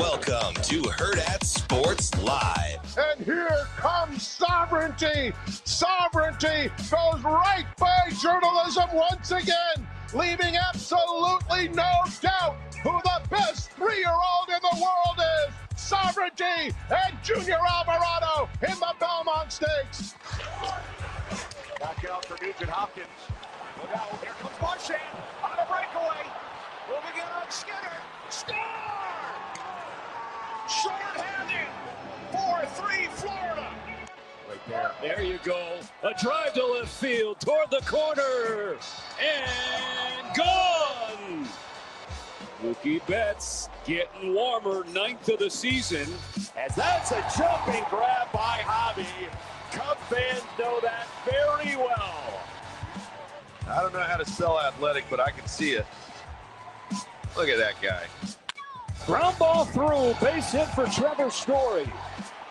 Welcome to Hurrdat Sports Live. And here comes sovereignty. Sovereignty goes right by journalism once again, leaving absolutely no doubt who the best 3-year-old in the world is. Sovereignty and Junior Alvarado in the Belmont Stakes. Back out for Nugent Hopkins. Look out, here comes Marchand on a breakaway. Moving in on Skinner. Score! Short-handed. 4-3 Florida. Right there. There you go. A drive to left field toward the corner. And gone. Mookie Betts getting warmer, 9th of the season. As that's a jumping grab by Ravi. Cub fans know that very well. I don't know how to sell athletic, but I can see it. Look at that guy. Ground ball through, base hit for Trevor Story.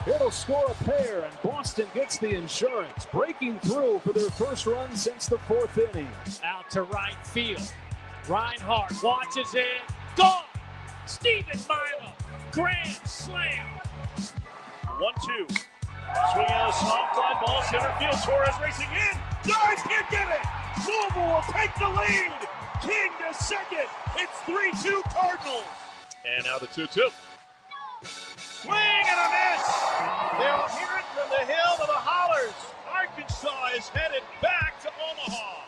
It'll score a pair, and Boston gets the insurance, breaking through for their first run since the 4th inning. Out to right field. Reinhardt watches it. Gone! Stephen Milo. Grand slam. 1-2. Swing out a soft fly ball, center field. Torres racing in. Dives, can't get it. Louisville will take the lead. King to second. It's 3-2 Cardinals. And now the 2-2. Swing and a miss. They'll hear it from the hill of the Hollers. Arkansas is headed back to Omaha.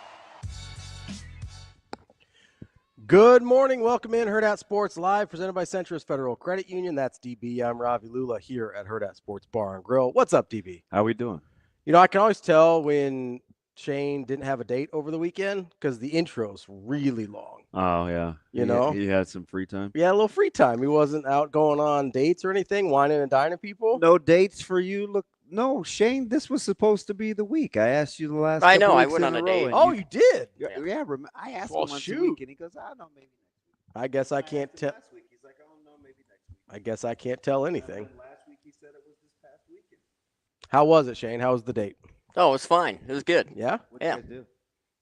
Good morning. Welcome in Hurrdat Sports Live, presented by Centrist Federal Credit Union. That's DB. I'm Ravi Lulla here at Hurrdat Sports Bar and Grill. What's up, DB? How we doing? You know, I can always tell when Shane didn't have a date over the weekend because the intro's really long. Oh, yeah. You know? He had some free time? Yeah, a little free time. He wasn't out going on dates or anything, whining and dining people. No dates for you? Look, no, Shane, this was supposed to be the week. I asked you the last I couple know, I weeks went in on a row, date. and Oh, you did? Yeah, I asked Well, him once a shoot. week, and he goes, I don't know, maybe next week. I guess I can't tell. Last week, he's like, oh, no, maybe next week. I guess I can't tell anything. Last week, he said it was this past weekend. How was it, Shane? How was the date? Oh, it was fine. It was good. Yeah? What Yeah. did you do?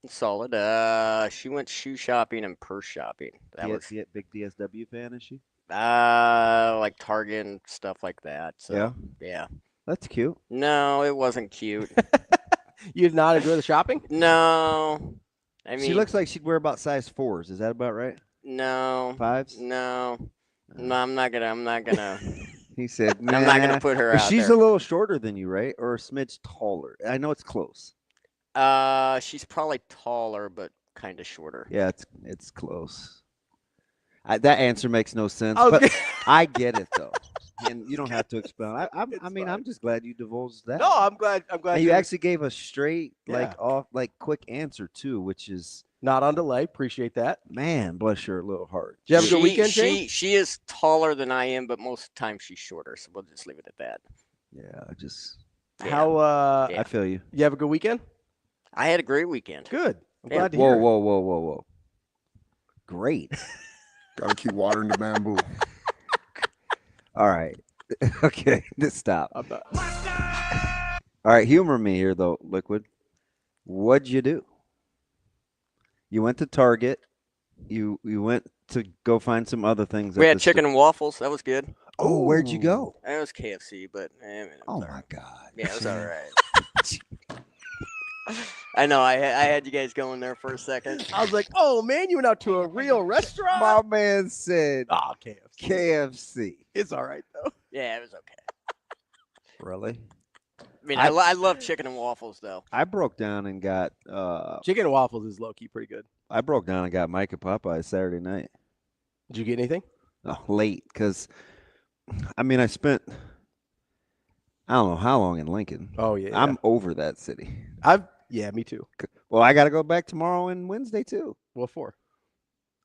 Solid. She went shoe shopping and purse shopping. That was Big DSW fan, is she? like Target and stuff like that. So, yeah. That's cute. No, it wasn't cute. You did not enjoy the shopping? No. I mean, She looks like she'd wear about size 4s. Is that about right? no. 5s? No. No, I'm not gonna. He said, nah. I'm not gonna put her out She's there. a little shorter than you, right? Or a smidge taller. I know it's close. She's probably taller, but kind of shorter. Yeah, it's close. That answer makes no sense, I was but gonna- I get it though, and you don't have to expound. I mean, fine. I'm just glad you divulged that. No, I'm glad. And you actually gave a straight, Yeah. quick answer too, which is, not on delay. Appreciate that. man, bless your little heart. Did you have a good weekend, Shane? She is taller than I am, but most of the time she's shorter. So we'll just leave it at that. Yeah, Yeah. How? Yeah. I feel you. You have a good weekend? I had a great weekend. Good. I'm Yeah. glad to hear. Whoa. Great. Gotta keep watering the bamboo. All right. Okay, just stop. I'm not- All right, humor me here though, Liquid. What'd you do? You went to Target. You went to go find some other things. We at had the chicken and waffles. That was good. Oh, where'd you go? It was KFC, but it was Oh all my right. God. Yeah, it was all right. I know. I had you guys going there for a second. I was like, oh man, you went out to a real restaurant. My man said Oh, KFC. KFC. It's all right though. Yeah, it was okay. Really? I mean, I love chicken and waffles though. I broke down and got Chicken and waffles is low key pretty good. I broke down and got Mike and Popeye Saturday night. Did you get anything? Late, because I mean I spent I don't know how long in Lincoln. Oh yeah. I'm over that city. Yeah, me too. Well, I got to go back tomorrow and Wednesday too. What for?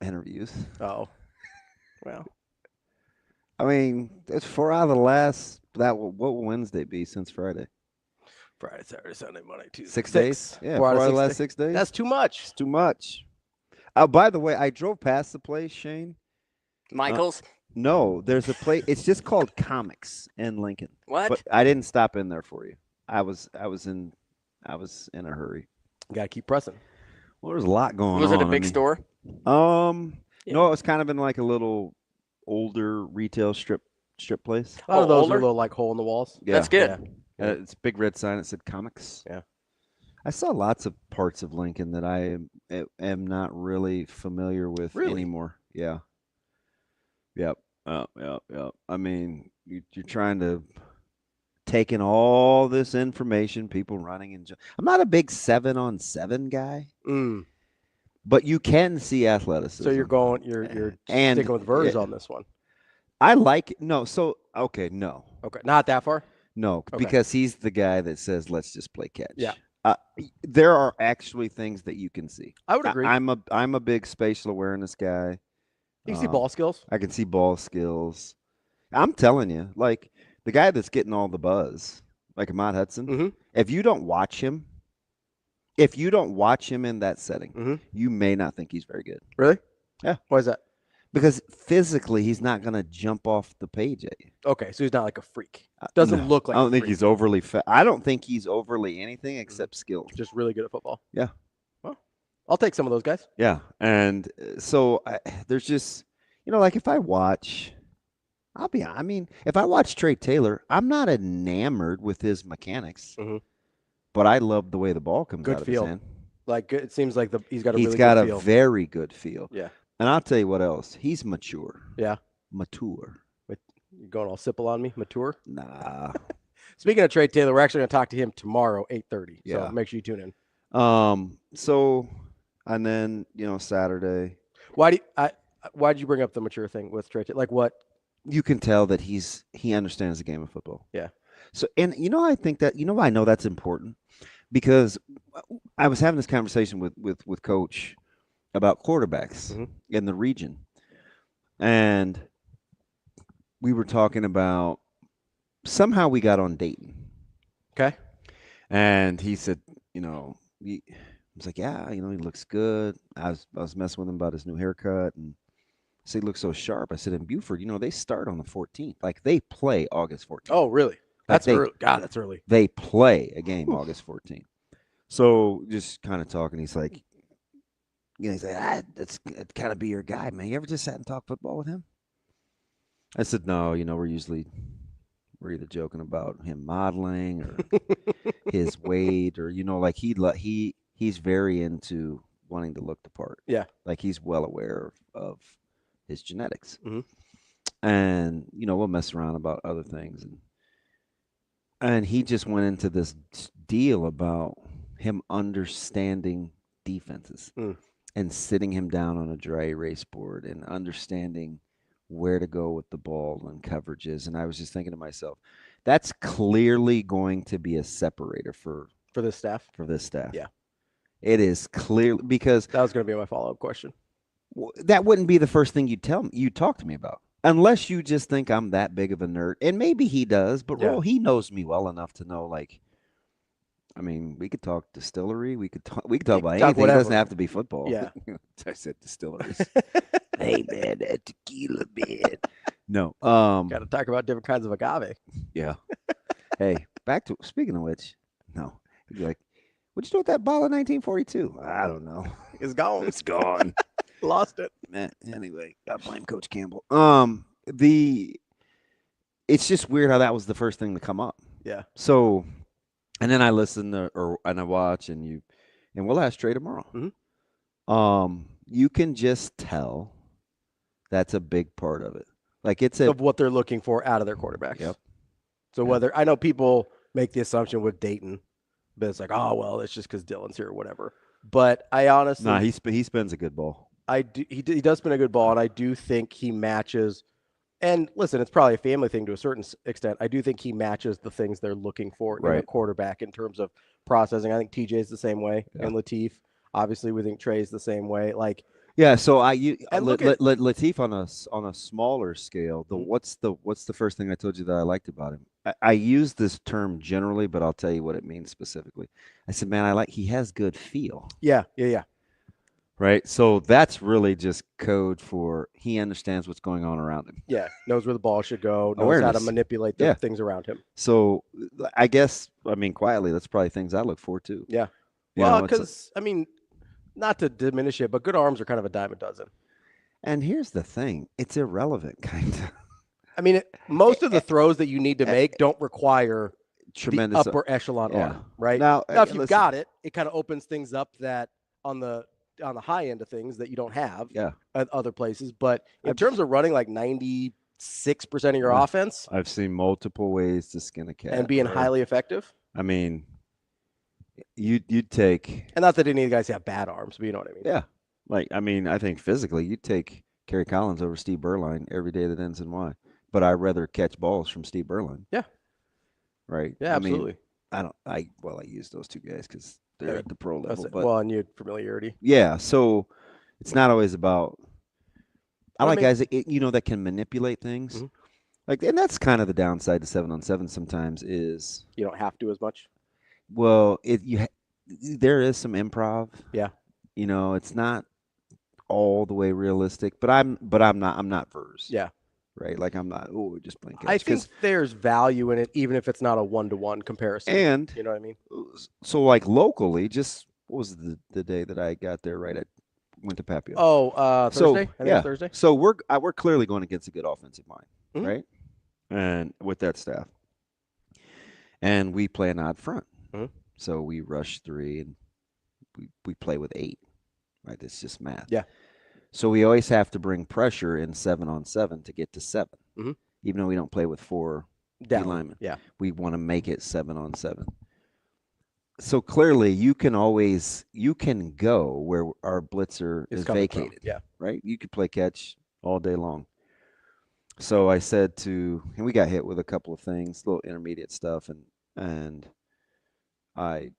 Interviews. Oh, well. I mean, it's 4 out of the last. What will Wednesday be since Friday? Friday, Saturday, Sunday, Monday, Tuesday. 6 days. Yeah, 4 4 out of the 6 last days. 6 days. That's too much. It's too much. Oh, by the way, I drove past the place, Shane. Michael's. No, there's a place. It's just called Comics in Lincoln. What? But I didn't stop in there for you. I was in a hurry. Gotta keep pressing. Well, there's a lot going on. Was it a I big mean, store? No, it was kind of in like a little older retail strip strip place. A lot of those older? are a little like hole in the walls. Yeah. That's good. Yeah. It's a big red sign that said comics. Yeah. I saw lots of parts of Lincoln that I am not really familiar with anymore. Yeah. Yep. Yep. I mean, you're trying to take in all this information, people running and I'm not a big 7-on-7 guy, but you can see athleticism. So you're sticking with Vers on this one. I like it. No. So okay, no. Okay, not that far. No, Okay. because he's the guy that says, "Let's just play catch." Yeah. There are actually things that you can see. I would agree. I'm a big spatial awareness guy. You can see ball skills. I can see ball skills. I'm telling you, like the guy that's getting all the buzz, like Ahmad Hudson. If you don't watch him in that setting, you may not think he's very good. Really? Yeah. Why is that? Because physically, he's not going to jump off the page at you. Okay, so he's not like a freak. Doesn't look like. I don't think he's overly fat. I don't think he's overly anything except skilled. Just really good at football. Yeah. Well, I'll take some of those guys. Yeah, and so there's just like if I watch, if I watch Trey Taylor, I'm not enamored with his mechanics, but I love the way the ball comes out of his hand. Like it seems like he's got a He's really got good a feel. very good feel. Yeah. And I'll tell you what else. He's mature. Yeah. Mature. You going all simple on me? Mature? Nah. Speaking of Trey Taylor, we're actually going to talk to him tomorrow, 8:30. Yeah. So make sure you tune in. So, and then Saturday. Why did you bring up the mature thing with Trey Taylor? Like what? You can tell that he understands the game of football. Yeah. So, and I think that I know that's important because I was having this conversation with Coach about quarterbacks in the region, and we were talking about somehow we got on Dayton. Okay. And he said, I was like, yeah, he looks good. I was messing with him about his new haircut, and I said, he looks so sharp. I said, in Buford, they start on the 14th. Like they play August 14th. Oh, really? That's early. God, that's early. They play a game August 14th. So just kind of talking, he's like, he's like, that's gotta be your guy, man. You ever just sat and talked football with him? I said, no, we're either joking about him modeling or his weight or, like he's very into wanting to look the part. Yeah. Like he's well aware of his genetics. And, we'll mess around about other things. And he just went into this deal about him understanding defenses and sitting him down on a dry erase board and understanding where to go with the ball and coverages. And I was just thinking to myself, that's clearly going to be a separator for this staff. Yeah. It is clearly because that was going to be my follow-up question. That wouldn't be the first thing you'd talk to me about. Unless you just think I'm that big of a nerd. And maybe he does, but he knows me well enough to know, like, we could talk distillery. We could talk about anything. Whatever. It doesn't have to be football. Yeah. I said distilleries. Hey, man, that tequila, man. No. Got to talk about different kinds of agave. Yeah. Hey, speaking of which, no. He'd be like, what'd you do with that bottle of 1942? I don't know. It's gone. It's gone. Lost it. Anyway, I blame Coach Campbell. It's just weird how that was the first thing to come up. Yeah. So, and then I listen and I watch and we'll ask Trey tomorrow. You can just tell that's a big part of it. Like of what they're looking for out of their quarterbacks. Yep. So whether I know people make the assumption with Dayton, but it's like, oh well, it's just because Dylan's here or whatever. But I honestly, he spins a good ball. He does spin a good ball, and I do think he matches. And listen, it's probably a family thing to a certain extent. I do think he matches the things they're looking for in a quarterback in terms of processing. I think TJ's the same way, and Latif. Obviously, we think Trey's the same way. Like, yeah. So Latif on a smaller scale. What's the first thing I told you that I liked about him? I use this term generally, but I'll tell you what it means specifically. I said, man, he has good feel. Yeah. Right. So that's really just code for he understands what's going on around him. Yeah. Knows where the ball should go. Knows how to manipulate the things around him. So I guess, quietly, that's probably things I look for too. Yeah. Well, because, not to diminish it, but good arms are kind of a dime a dozen. And here's the thing. It's irrelevant, kind of. I mean, most of the throws that you need to make don't require tremendous the upper echelon arm, right? Now if you've got it, it kind of opens things up that on the high end of things that you don't have at other places. But in terms of running like 96% of your offense, I've seen multiple ways to skin a cat and being highly effective. I mean, you'd take, and not that any of the guys have bad arms, but you know what I mean. Yeah, like I mean, I think physically you'd take Kerry Collins over Steve Berline every day that ends in Y. But I'd rather catch balls from Steve Berline. Yeah. Right. Yeah, absolutely. I use those two guys because they're at the pro level. But, and you had familiarity. Yeah. So it's not always about. I like guys that that can manipulate things. Mm-hmm. Like, and that's kind of the downside to 7-on-7 sometimes is you don't have to as much. Well, there is some improv. Yeah. It's not all the way realistic, but I'm not verse. Yeah. Right. Like I'm not. Oh, we're just playing catch. I think there's value in it, even if it's not a 1-to-1 comparison. And you know what I mean. So like locally, what was the day that I got there? Right, I went to Papio. Oh, Thursday. I think it was Thursday. So we're clearly going against a good offensive line, right? And with that staff, and we play an odd front. So we rush 3 and we play with 8. Right, it's just math. Yeah. So we always have to bring pressure in 7-on-7 to get to 7, even though we don't play with 4 linemen. Yeah, we want to make it 7-on-7. So clearly, you can go where our blitzer is vacated. Yeah, right. You could play catch all day long. So I said and we got hit with a couple of things, little intermediate stuff, and I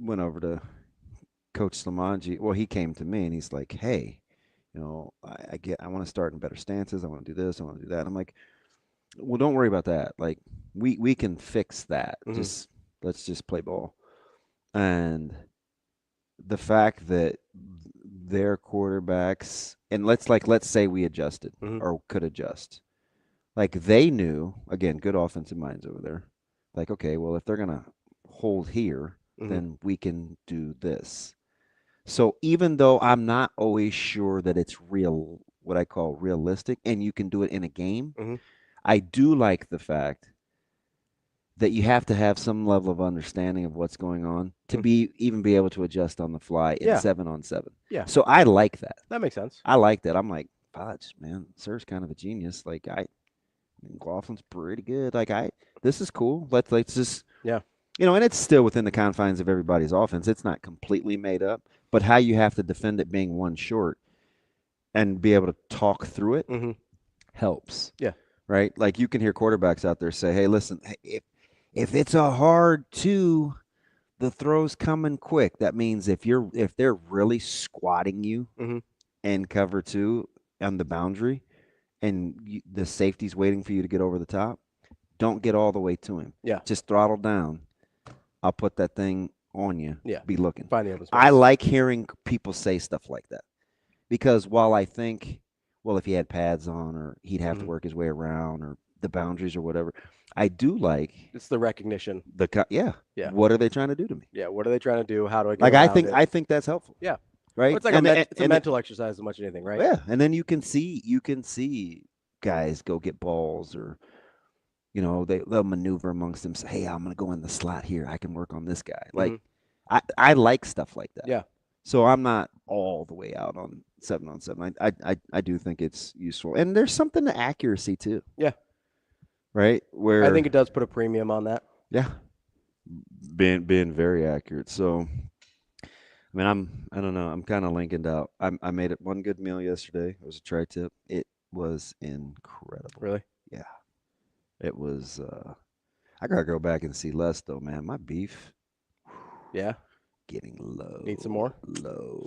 went over to Coach Slamanji. Well, he came to me and he's like, "Hey, I want to start in better stances. I want to do this. I want to do that." I'm like, "Well, don't worry about that. Like, we can fix that. Let's just play ball." And the fact that their quarterbacks, and let's say we adjusted or could adjust, like they knew, again, good offensive minds over there. Like, okay, well, if they're gonna hold here, then we can do this. So even though I'm not always sure that it's real, what I call realistic, and you can do it in a game, I do like the fact that you have to have some level of understanding of what's going on to even be able to adjust on the fly in 7-on-7. Yeah. So I like that. That makes sense. I like that. I'm like, fudge, man, Sir's kind of a genius. Like McLaughlin's pretty good. Like this is cool. Let's just and it's still within the confines of everybody's offense. It's not completely made up, but how you have to defend it being one short and be able to talk through it helps. Yeah. Right? Like you can hear quarterbacks out there say, "Hey, listen, if it's a hard 2, the throw's coming quick." That means if they're really squatting you in cover 2 on the boundary and the safety's waiting for you to get over the top, don't get all the way to him. Yeah. Just throttle down. I'll put that thing on you. Yeah. Be looking. Find the open space. I like hearing people say stuff like that because while I think, well, if he had pads on or he'd have to work his way around or the boundaries or whatever, I do like it's the recognition. Yeah. What are they trying to do to me? Yeah. What are they trying to do? How do I get I think that's helpful. Yeah. Right. Well, it's like it's a mental exercise as much as anything, right? Yeah. And then you can see guys go get balls or they'll maneuver amongst them. Say, "Hey, I'm going to go in the slot here. I can work on this guy." Like, I like stuff like that. Yeah. So I'm not all the way out on 7-on-7. I do think it's useful, and there's something to accuracy too. Yeah. Right. Where I think it does put a premium on that. Yeah. Being very accurate. So, I mean, I don't know. I'm kind of linking out. I made it one good meal yesterday. It was a tri-tip. It was incredible. Really? Yeah. It was I gotta go back and see Les though, man. My beef getting low. Need some more? Low.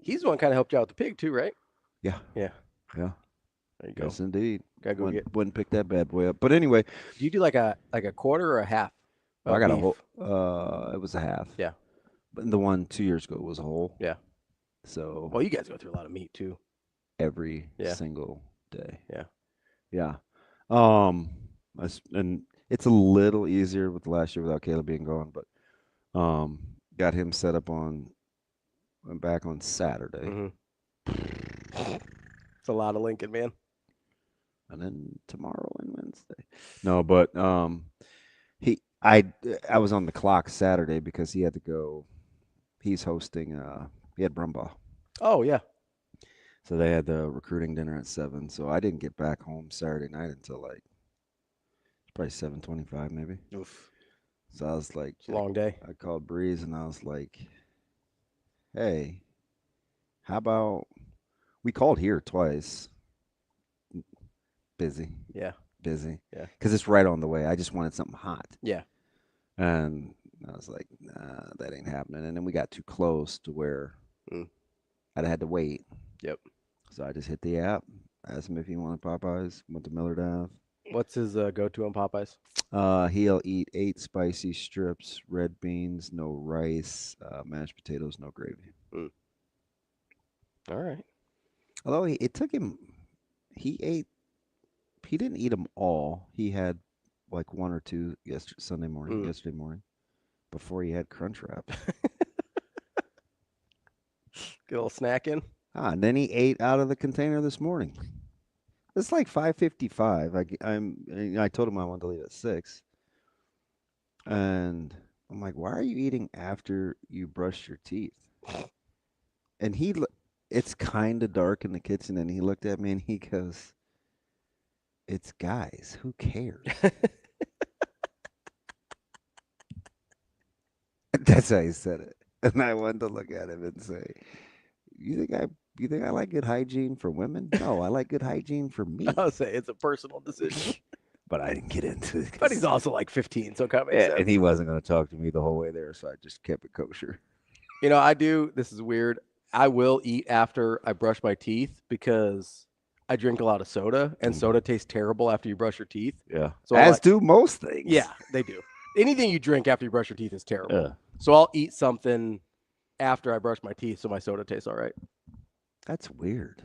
He's the one kind of helped you out with the pig too, right? Yeah. There you go. Yes, indeed. Gotta go wouldn't pick that bad boy up. But anyway, do you do like a quarter or a half? I got beef? a whole it was a half. Yeah. But the one 2 years ago was a whole. Yeah. So well, you guys go through a lot of meat too. Every single day. Yeah. Yeah. And it's a little easier with last year without Caleb being gone, but got him set up went back on Saturday. It's a lot of Lincoln, man. and then tomorrow and Wednesday. No, but I was on the clock Saturday because he had to go. He's hosting. He had Brumbaugh. Oh yeah. So they had the recruiting dinner at 7. So I didn't get back home Saturday night until like probably 7:25 maybe. Oof. So I was like, It's a long day. I called Breeze and I was like, hey, how about we called here twice. Busy. Yeah. Busy. Yeah. Because it's right on the way. I just wanted something hot. Yeah. And I was like, nah, that ain't happening. And then we got too close to where I'd had to wait. Yep. So I just hit the app, asked him if he wanted Popeyes, went to Millard Ave. What's his go-to on Popeyes? He'll eat 8 spicy strips, red beans, no rice, mashed potatoes, no gravy. All right. Although it took him, he didn't eat them all. He had like 1 or 2 yesterday morning, before he had Crunchwrap. Get a little snack in. And then he ate out of the container this morning. It's like 5:55. I told him I wanted to leave at 6. And I'm like, why are you eating after you brush your teeth? And it's kind of dark in the kitchen, and he looked at me and he goes, it's guys. Who cares? That's how he said it. And I wanted to look at him and say, you think I like good hygiene for women? No, I like good hygiene for me. I'll say it's a personal decision. But I didn't get into it. But he's also like 15, so it kind of makes sense. And he wasn't going to talk to me the whole way there, so I just kept it kosher. You know, this is weird. I will eat after I brush my teeth because I drink a lot of soda, and soda tastes terrible after you brush your teeth. Yeah. So As do most things. Yeah, they do. Anything you drink after you brush your teeth is terrible. Yeah. So I'll eat something after I brush my teeth so my soda tastes all right. That's weird.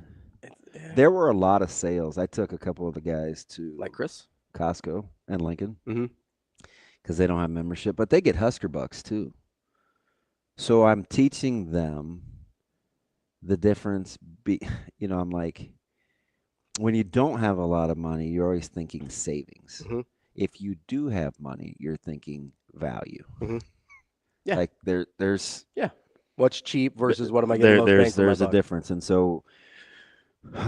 There were a lot of sales. I took a couple of the guys to like Chris, Costco, and Lincoln Mm-hmm. because they don't have membership, but they get Husker Bucks too. So I'm teaching them the difference. I'm like, when you don't have a lot of money, you're always thinking savings. Mm-hmm. If you do have money, you're thinking value. Mm-hmm. Yeah. Like there's what's cheap versus what am I getting most bang for my there's a buck? difference. And so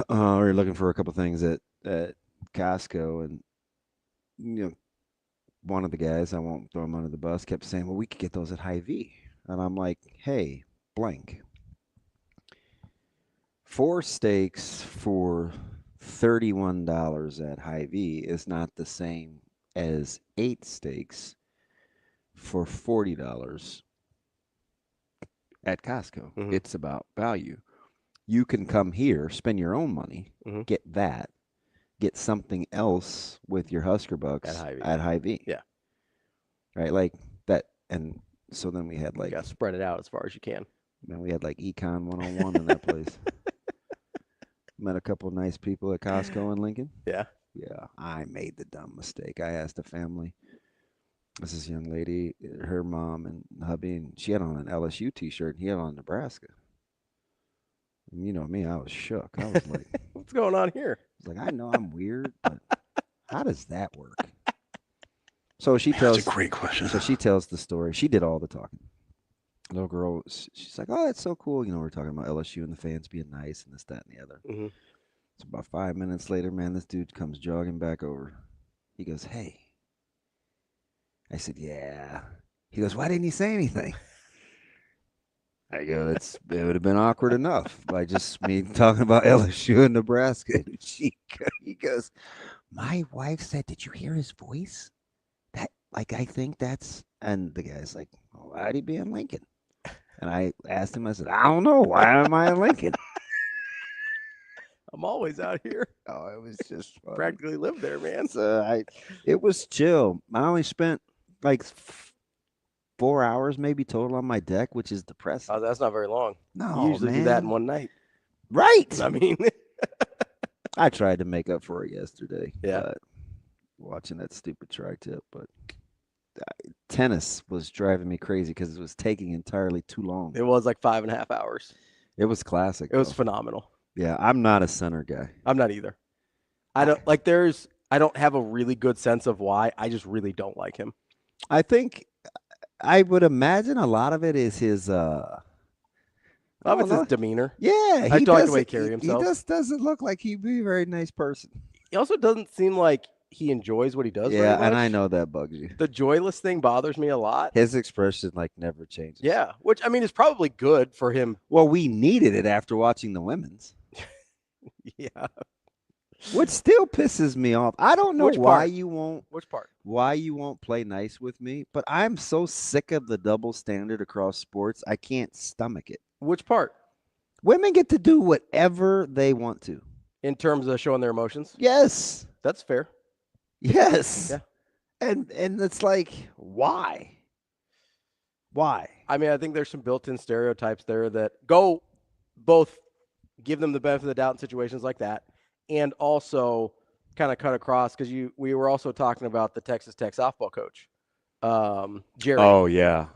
we're looking for a couple things at Costco, and one of the guys, I won't throw him under the bus, kept saying, well, we could get those at Hy-Vee. And I'm like, hey, blank. 4 steaks for $31 at Hy-Vee is not the same as 8 steaks for $40 at Costco. Mm-hmm. It's about value. You can come here, spend your own money, Mm-hmm. get that, get something else with your Husker Bucks at Hy-Vee. Yeah. Right, like that. And so then we had like, you gotta spread it out as far as you can. Man, we had like Econ 101 in that place. Met a couple of nice people at Costco in Lincoln. Yeah. Yeah, I made the dumb mistake. I asked a family, this young lady, her mom and hubby, and she had on an LSU t-shirt, and he had on Nebraska. And you know me, I was shook. I was like, what's going on here? I was like, I know I'm weird, but how does that work? So she tells. That's a great question. So she tells the story. She did all the talking. Little girl, she's like, oh, that's so cool. We're talking about LSU and the fans being nice and this, that, and the other. Mm-hmm. So about 5 minutes later, man, this dude comes jogging back over. He goes, hey. I said, yeah. He goes, why didn't you say anything? I go, it would have been awkward enough by just me talking about LSU and Nebraska. And he goes, my wife said, did you hear his voice? I think that's, and the guy's like, well, why'd he be in Lincoln? And I asked him, I said, I don't know. Why am I in Lincoln? I'm always out here. Oh, it was just funny. Practically live there, man. So it was chill. I only spent like 4 hours maybe total on my deck, which is depressing. Oh, that's not very long. No, you usually do that in one night. Right. I mean, I tried to make up for it yesterday. Yeah. Watching that stupid tri-tip, but tennis was driving me crazy because it was taking entirely too long. It was like 5.5 hours. It was classic. It was phenomenal. Yeah, I'm not a center guy. I'm not either. I don't have a really good sense of why. I just really don't like him. I think I would imagine a lot of it is his his demeanor. Yeah, I don't like the way he carries himself. He just doesn't look like he'd be a very nice person. He also doesn't seem like he enjoys what he does. Yeah, and I know that bugs you. The joyless thing bothers me a lot. His expression never changes. Yeah, which I mean is probably good for him. Well, we needed it after watching the women's. Yeah. Which still pisses me off. I don't know why you won't. Which part? Why you won't play nice with me? But I'm so sick of the double standard across sports. I can't stomach it. Which part? Women get to do whatever they want to. In terms of showing their emotions? Yes. That's fair. Yes. Yeah. And it's like, why? Why? I mean, I think there's some built-in stereotypes there that go both give them the benefit of the doubt in situations like that, and also kind of cut across because we were also talking about the Texas Tech softball coach, Jerry. Oh yeah,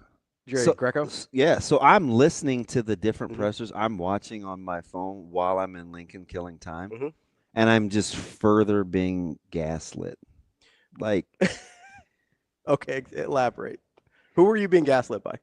Jerry Greco. Yeah, so I'm listening to the different pressers. I'm watching on my phone while I'm in Lincoln killing time, and I'm just further being gaslit. Like, okay, elaborate. Who were you being gaslit by?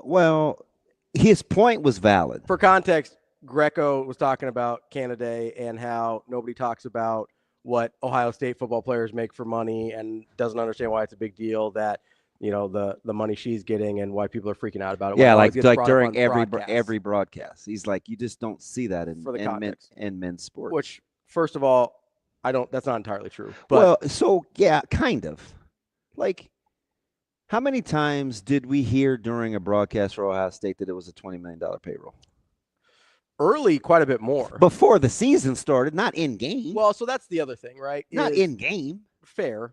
Well, his point was valid. For context, Greco was talking about Canada and how nobody talks about what Ohio State football players make for money and doesn't understand why it's a big deal that, you know, the money she's getting and why people are freaking out about it. Yeah, like during every broadcast. He's like, you just don't see that in men's sports. Which, first of all, that's not entirely true. But well, so yeah, kind of. Like, how many times did we hear during a broadcast for Ohio State that it was a $20 million payroll? Early, quite a bit more. Before the season started, not in game. Well, so that's the other thing, right? Not in game. Fair.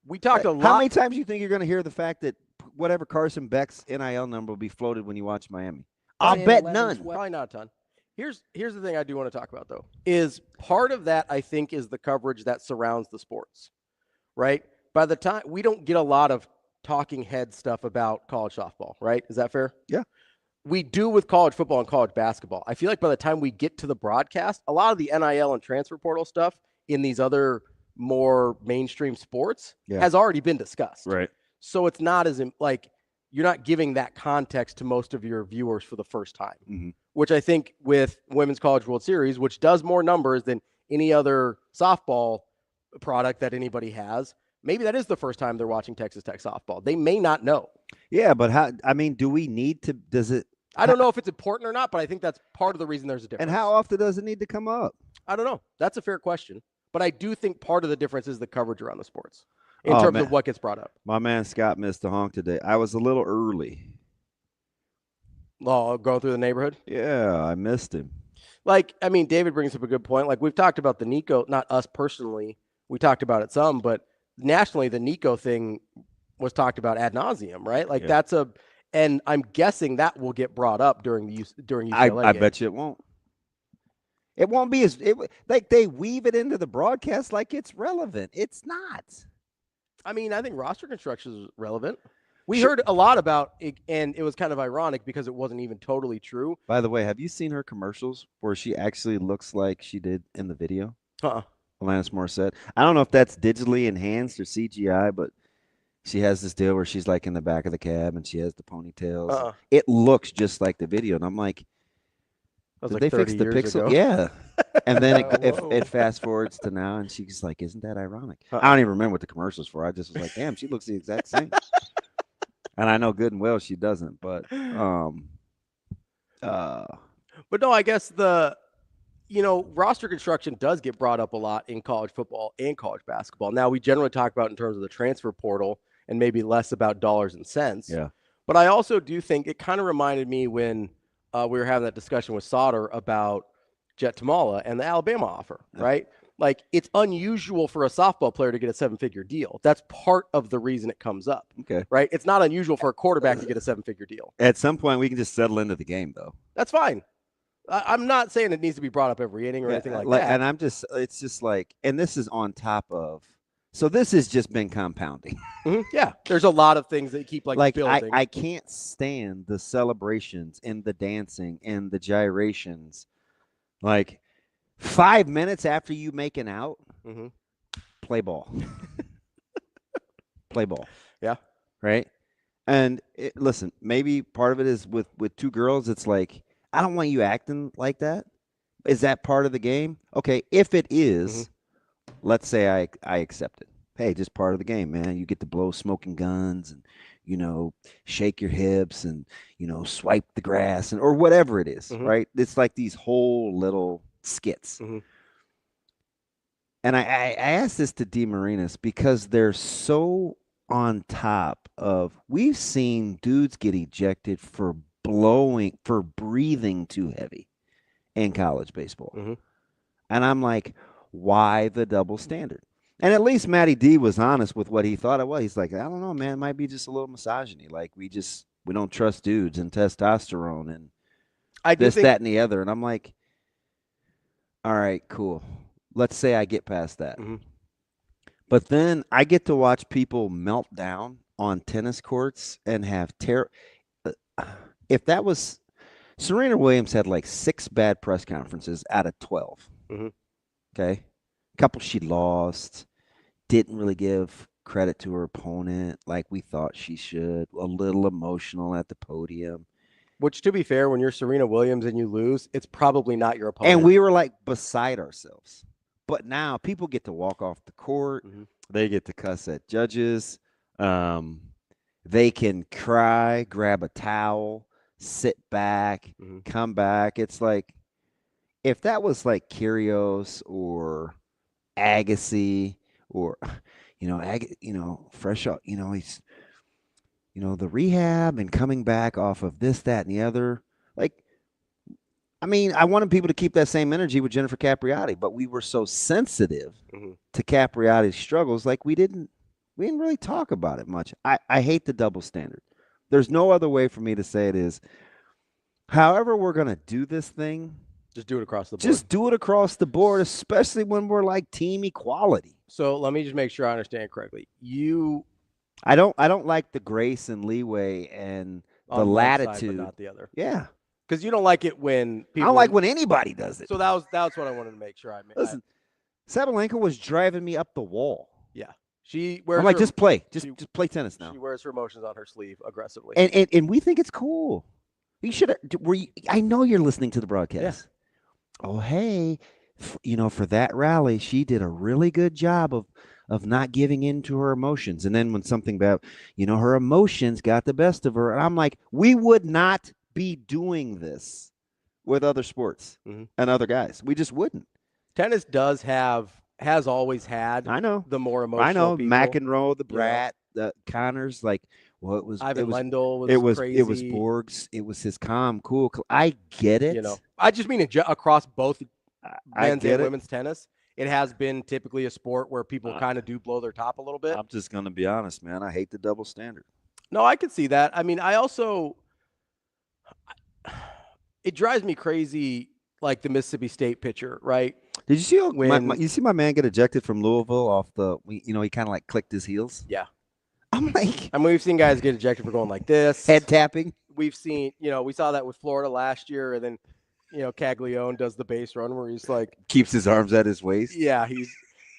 We talked a lot. How many times do you think you're going to hear the fact that whatever Carson Beck's NIL number will be floated when you watch Miami? I'll bet none. Probably not a ton. Here's the thing I do want to talk about, though, is part of that, I think, is the coverage that surrounds the sports, right? By the time we don't get a lot of talking head stuff about college softball, right? Is that fair? Yeah. We do with college football and college basketball. I feel like by the time we get to the broadcast, a lot of the NIL and transfer portal stuff in these other more mainstream sports has already been discussed. Right. So it's not as you're not giving that context to most of your viewers for the first time, which I think with Women's College World Series, which does more numbers than any other softball product that anybody has, maybe that is the first time they're watching Texas Tech softball. They may not know. Yeah, but do we need to, I don't know if it's important or not, but I think that's part of the reason there's a difference. And how often does it need to come up? I don't know. That's a fair question. But I do think part of the difference is the coverage around the sports in terms of what gets brought up. My man Scott missed the honk today. I was a little early. Oh, going through the neighborhood? Yeah, I missed him. David brings up a good point. We've talked about the Nico, not us personally. We talked about it some, but nationally, the Nico thing was talked about ad nauseum, right? And I'm guessing that will get brought up during UCLA. I bet you it won't. It won't be they weave it into the broadcast like it's relevant. It's not. I mean, I think roster construction is relevant. We heard a lot about it, and it was kind of ironic because it wasn't even totally true. By the way, have you seen her commercials where she actually looks like she did in the video? Alanis Morissette. I don't know if that's digitally enhanced or CGI, but she has this deal where she's like in the back of the cab and she has the ponytails. It looks just like the video, and I'm like, did they fix the pixel? Ago. Yeah. And then it fast forwards to now, and she's like, "Isn't that ironic?" I don't even remember what the commercial's for. I just was like, "Damn, she looks the exact same." And I know good and well she doesn't, but no, I guess roster construction does get brought up a lot in college football and college basketball. Now, we generally talk about in terms of the transfer portal and maybe less about dollars and cents. Yeah. But I also do think it kind of reminded me when we were having that discussion with Sauter about Jet Tamala and the Alabama offer, right? Like, it's unusual for a softball player to get a 7-figure deal. That's part of the reason it comes up. Okay. Right? It's not unusual for a quarterback to get a 7-figure deal. At some point, we can just settle into the game, though. That's fine. I'm not saying it needs to be brought up every inning or anything like that. And it's just like, and this is on top of, so this has just been compounding. Yeah. There's a lot of things that keep building. I can't stand the celebrations and the dancing and the gyrations. Like, 5 minutes after you making out, play ball. Play ball. Yeah. Right? And listen, maybe part of it is with two girls, it's like, I don't want you acting like that. Is that part of the game? Okay, if it is, let's say I accept it. Hey, just part of the game, man. You get to blow smoking guns and, shake your hips and, swipe the grass or whatever it is, right? It's like these whole little skits. And I asked this to DeMarinis because they're so on top of, we've seen dudes get ejected for breathing too heavy in college baseball. And I'm like, why the double standard? And at least Matty D was honest with what he thought it was. He's like, I don't know, man. It might be just a little misogyny. Like, we don't trust dudes and testosterone and that, and the other. And I'm like, all right, cool. Let's say I get past that. But then I get to watch people melt down on tennis courts and have if that was Serena Williams had like 6 bad press conferences out of 12. Okay. A couple she lost, didn't really give credit to her opponent like we thought she should, a little emotional at the podium. Which, to be fair, when you're Serena Williams and you lose, it's probably not your opponent. And we were like beside ourselves. But now people get to walk off the court. They get to cuss at judges. They can cry, grab a towel, sit back, come back. It's like, if that was like Kyrgios or Agassi or, fresh out, he's, the rehab and coming back off of this, that, and the other. Like, I mean, I wanted people to keep that same energy with Jennifer Capriati, but we were so sensitive to Capriati's struggles, like we didn't really talk about it much. I hate the double standard. There's no other way for me to say it is, however we're going to do this thing, just do it across the board. Just do it across the board, especially when we're like team equality. So let me just make sure I understand correctly. I don't like the grace and leeway and the latitude, side, but not the other. Yeah. Because you don't like it when people. I don't like when anybody does it. So that's what I wanted to make sure I made. Listen, Sabalenka was driving me up the wall. Yeah, she wears. I'm like, just play play tennis now. She wears her emotions on her sleeve aggressively, and we think it's cool. You should. I know you're listening to the broadcast. Yeah. Oh, hey, for that rally, she did a really good job of not giving in to her emotions. And then when something bad, her emotions got the best of her. And I'm like, we would not be doing this with other sports and other guys. We just wouldn't. Tennis has always had. I know the more emotional. I know people. McEnroe, the Brat, the Connors. Like, well, it was Ivan Lendl was. It was crazy. It was Borgs. It was his calm, cool. I get it. I just mean across both men's and it. women's tennis. It has been typically a sport where people kind of do blow their top a little bit. I'm just going to be honest, man. I hate the double standard. No, I can see that. I mean, it drives me crazy, like the Mississippi State pitcher, right? Did you see my man get ejected from Louisville off he kind of like clicked his heels? Yeah. I'm like, we've seen guys get ejected for going like this. Head tapping. We've seen, we saw that with Florida last year, and then, Caglione does the base run where he's like keeps his arms at his waist. Yeah, he's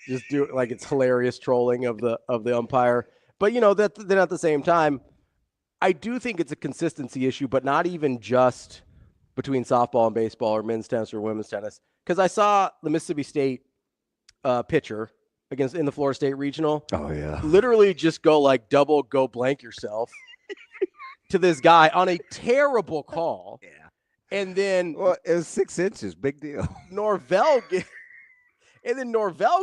just doing like it's hilarious trolling of the umpire. But then at the same time, I do think it's a consistency issue, but not even just between softball and baseball or men's tennis or women's tennis. Because I saw the Mississippi State pitcher in the Florida State Regional. Oh yeah, literally just go like double go blank yourself to this guy on a terrible call. Yeah. And then it was 6 inches, big deal. Norvell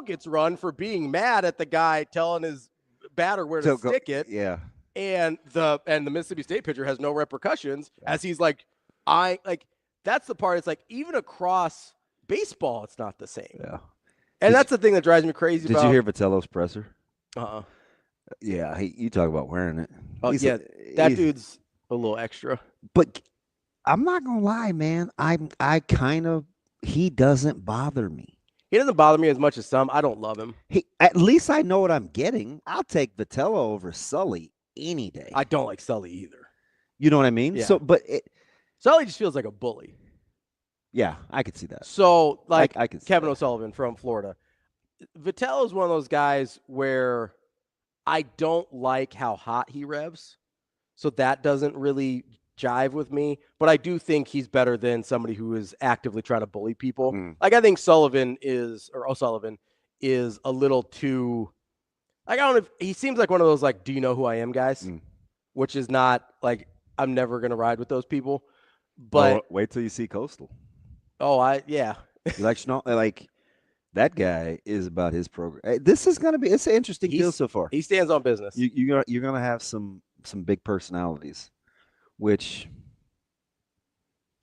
gets run for being mad at the guy telling his batter where to stick it. Yeah. And the Mississippi State pitcher has no repercussions as he's like, that's the part. It's like even across baseball, it's not the same. Yeah. And that's the thing that drives me crazy. Did you hear Vitello's presser? Yeah. You talk about wearing it. Oh yeah, that dude's a little extra. But I'm not gonna lie, man. He doesn't bother me. He doesn't bother me as much as some. I don't love him. At least I know what I'm getting. I'll take Vitello over Sully any day. I don't like Sully either. You know what I mean? Yeah. So, but Sully just feels like a bully. Yeah, I could see that. So, like I could see Kevin that. O'Sullivan from Florida. Vittel is one of those guys where I don't like how hot he revs. So that doesn't really jive with me. But I do think he's better than somebody who is actively trying to bully people. Like, I think O'Sullivan is a little too, like, I don't know if he seems like one of those, like, do you know who I am guys? Which is not, like, I'm never going to ride with those people. But wait till you see Coastal. Yeah. Like that guy is about his program. This is going to be, it's an interesting deal so far. He stands on business. You're going to have some big personalities, which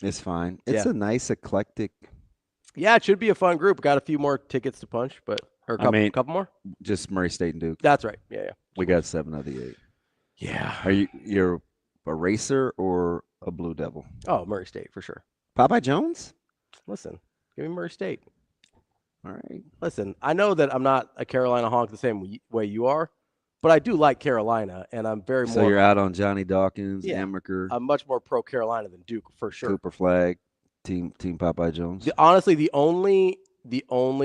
is fine. It's a nice eclectic. Yeah, it should be a fun group. Got a few more tickets to punch, but or a couple more. Just Murray State and Duke. That's right. Yeah. We got 7 of the 8. Yeah. You're a racer or a Blue Devil? Oh, Murray State for sure. Popeye Jones? Listen, give me Murray State. All right. Listen, I know that I'm not a Carolina honk the same way you are, but I do like Carolina, and I'm very So more. you're out on Johnny Dawkins, Amaker. I'm much more pro Carolina than Duke for sure. Cooper Flag, team Popeye Jones. Honestly, the only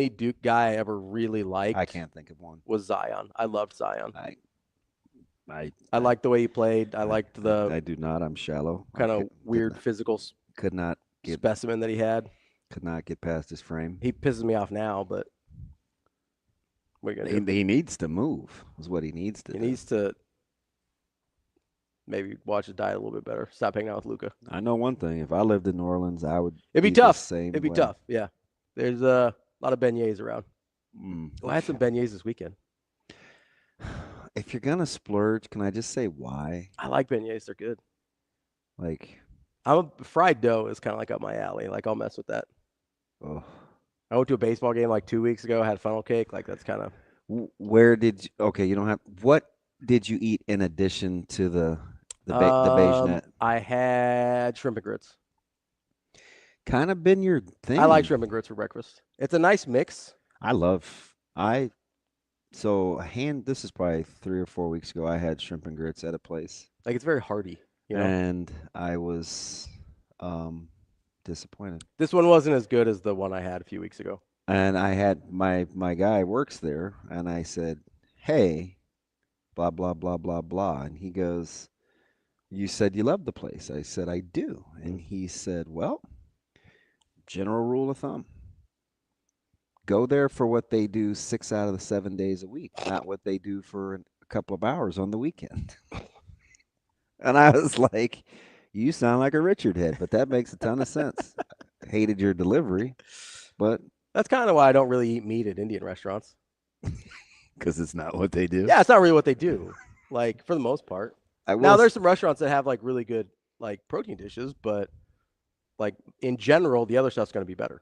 Duke guy I ever really liked, I can't think of one, was Zion. I loved Zion. I liked the way he played. I liked the. I do not. I'm shallow. Kind of weird physical. Could not get specimen that he had. Could not get past his frame. He pisses me off now, but what are you gonna do? He needs to move. Is what he needs to. He needs to maybe watch his diet a little bit better. Stop hanging out with Luca. I know one thing. If I lived in New Orleans, I would. It'd be tough. It'd be tough. Yeah. There's a lot of beignets around. I had some beignets this weekend. If you're gonna splurge, can I just say why? I like beignets. They're good. Like, fried dough is kind of like up my alley. Like, I'll mess with that. Oh. I went to a baseball game like 2 weeks ago. Had funnel cake. Like, that's kind of. Where did you? Okay, you don't have. What did you eat in addition to the beige net? I had shrimp and grits. Kind of been your thing. I like shrimp and grits for breakfast. It's a nice mix. This is probably 3 or 4 weeks ago. I had shrimp and grits at a place. Like, it's very hearty, you know? And I was disappointed. This one wasn't as good as the one I had a few weeks ago. And I had my guy works there, and I said, "Hey, blah blah blah blah blah," and he goes, "You said you love the place." I said, "I do," and he said, "Well, general rule of thumb. Go there for what they do 6 out of the 7 days a week, not what they do for a couple of hours on the weekend." And I was like, you sound like a Richard head, but that makes a ton of sense. Hated your delivery, but that's kind of why I don't really eat meat at Indian restaurants. Because it's not what they do. Yeah, it's not really what they do. Like, for the most part. Now, there's some restaurants that have like really good like protein dishes, but like in general, the other stuff's going to be better.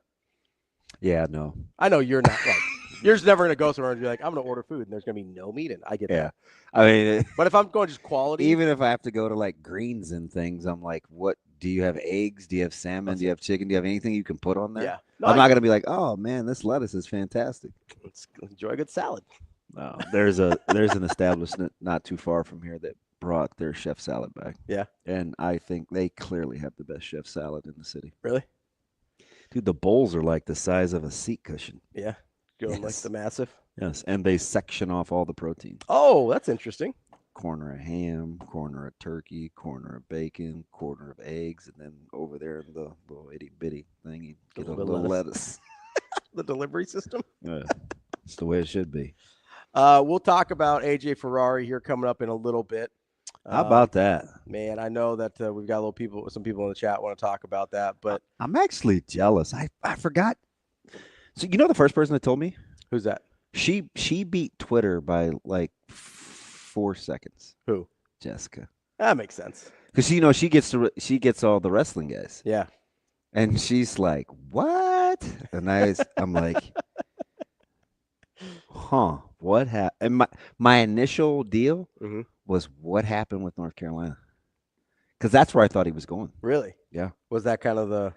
Yeah, no. I know you're not like you're just never going to go somewhere and be like, I'm going to order food and there's going to be no meat in it. I get that. I mean, but if I'm going just quality, even if I have to go to like greens and things, I'm like, what? Do you have eggs? Do you have salmon? Do you have chicken? Do you have anything you can put on there? Yeah. No, I'm not going to be like, oh man, this lettuce is fantastic. Let's enjoy a good salad. No, there's an establishment not too far from here that brought their chef salad back. Yeah. And I think they clearly have the best chef salad in the city. Really? Dude, the bowls are like the size of a seat cushion. Yeah. Going like the massive. Yes, and they section off all the protein. Oh, that's interesting. Corner of ham, corner of turkey, corner of bacon, corner of eggs, and then over there in the little itty bitty thing, you get a little lettuce. The delivery system? Yeah, it's the way it should be. We'll talk about AJ Ferrari here coming up in a little bit. How about that? Man, I know that we've got some people in the chat want to talk about that, but I'm actually jealous. I forgot. So you know the first person that told me? Who's that? She beat Twitter by like 4 seconds. Who? Jessica. That makes sense. Because she gets all the wrestling guys. Yeah. And she's like, what? And I'm like, huh? What happened? And my initial deal was what happened with North Carolina, because that's where I thought he was going. Really? Yeah. Was that kind of the?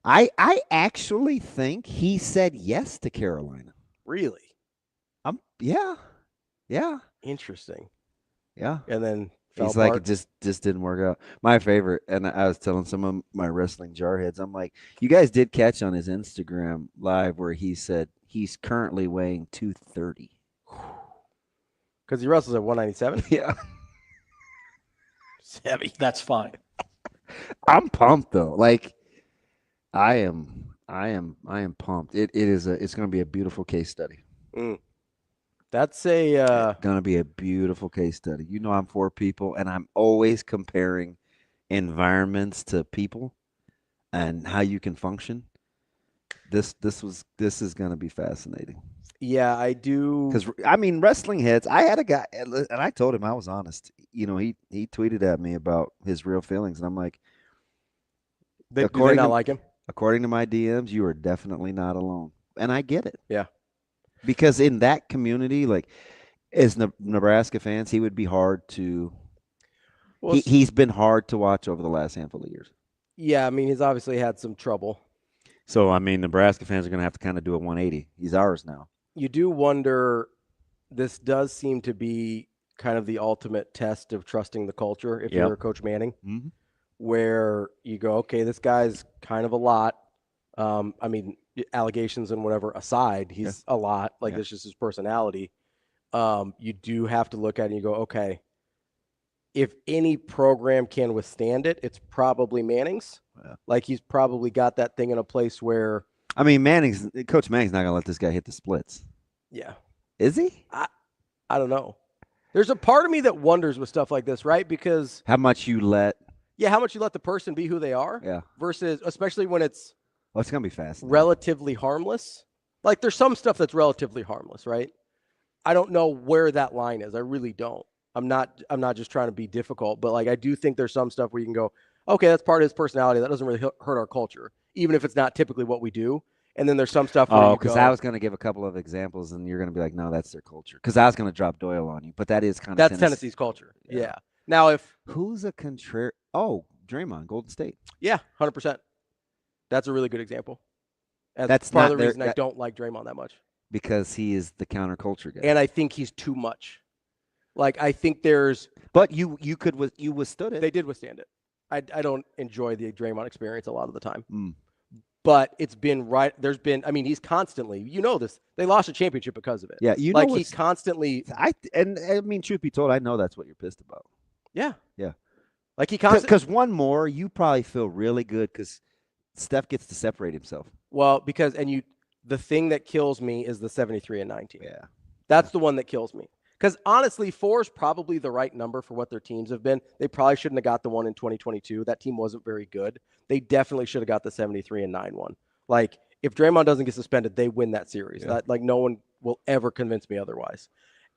I actually think he said yes to Carolina. Really? Yeah. Interesting. Yeah. And then He's like, it just didn't work out. My favorite, and I was telling some of my wrestling jarheads, I'm like, you guys did catch on his Instagram live where he said he's currently weighing 230. Because he wrestles at 197? Yeah. It's heavy. That's fine. I'm pumped though. Like, I am pumped. It's going to be a beautiful case study. That's going to be a beautiful case study. You know, I'm for people, and I'm always comparing environments to people and how you can function. This is going to be fascinating. Yeah, I do. Because I mean, wrestling heads. I had a guy, and I told him I was honest. You know, he tweeted at me about his real feelings, and I'm like, do they not like him? According to my DMs, you are definitely not alone, and I get it. Yeah. Because in that community, like as Nebraska fans, he would be hard to. Well, he's been hard to watch over the last handful of years. Yeah, I mean, he's obviously had some trouble. So, I mean, Nebraska fans are going to have to kind of do a 180. He's ours now. You do wonder. This does seem to be kind of the ultimate test of trusting the culture. If you're Coach Manning, where you go, okay, this guy's kind of a lot. I mean, allegations and whatever aside, he's a lot. Like, that's just his personality. You do have to look at it and you go, okay, if any program can withstand it, it's probably Manning's. Yeah. Like, he's probably got that thing in a place where. I mean, Coach Manning's not going to let this guy hit the splits. Yeah. Is he? I don't know. There's a part of me that wonders with stuff like this, right? Because. How much you let. Yeah, how much you let the person be who they are. Yeah. Versus, especially when it's. Well, it's going to be fast. Relatively harmless. Like, there's some stuff that's relatively harmless, right? I don't know where that line is. I really don't. I'm not just trying to be difficult, but like, I do think there's some stuff where you can go, okay, that's part of his personality. That doesn't really hurt our culture, even if it's not typically what we do. And then there's some stuff where because I was going to give a couple of examples, and you're going to be like, no, that's their culture. Because I was going to drop Doyle on you, but that is kind of Tennessee's culture. Yeah. Now, who's a contrary? Oh, Draymond, Golden State. Yeah, 100%. That's a really good example. That's part of the reason I don't like Draymond that much. Because he is the counterculture guy. And I think he's too much. Like, I think there's. But you withstood it. They did withstand it. I don't enjoy the Draymond experience a lot of the time. But it's been right. There's been. I mean, he's constantly. You know this. They lost a championship because of it. Yeah, you know. Like, he constantly. I mean, truth be told, I know that's what you're pissed about. Yeah. Yeah. Like, he constantly. Because one more, you probably feel really good because Steph gets to separate himself. Well, the thing that kills me is the 73-19. Yeah. That's the one that kills me. Because honestly, 4 is probably the right number for what their teams have been. They probably shouldn't have got the one in 2022. That team wasn't very good. They definitely should have got the 73-9 one. Like, if Draymond doesn't get suspended, they win that series. Yeah. Like, no one will ever convince me otherwise.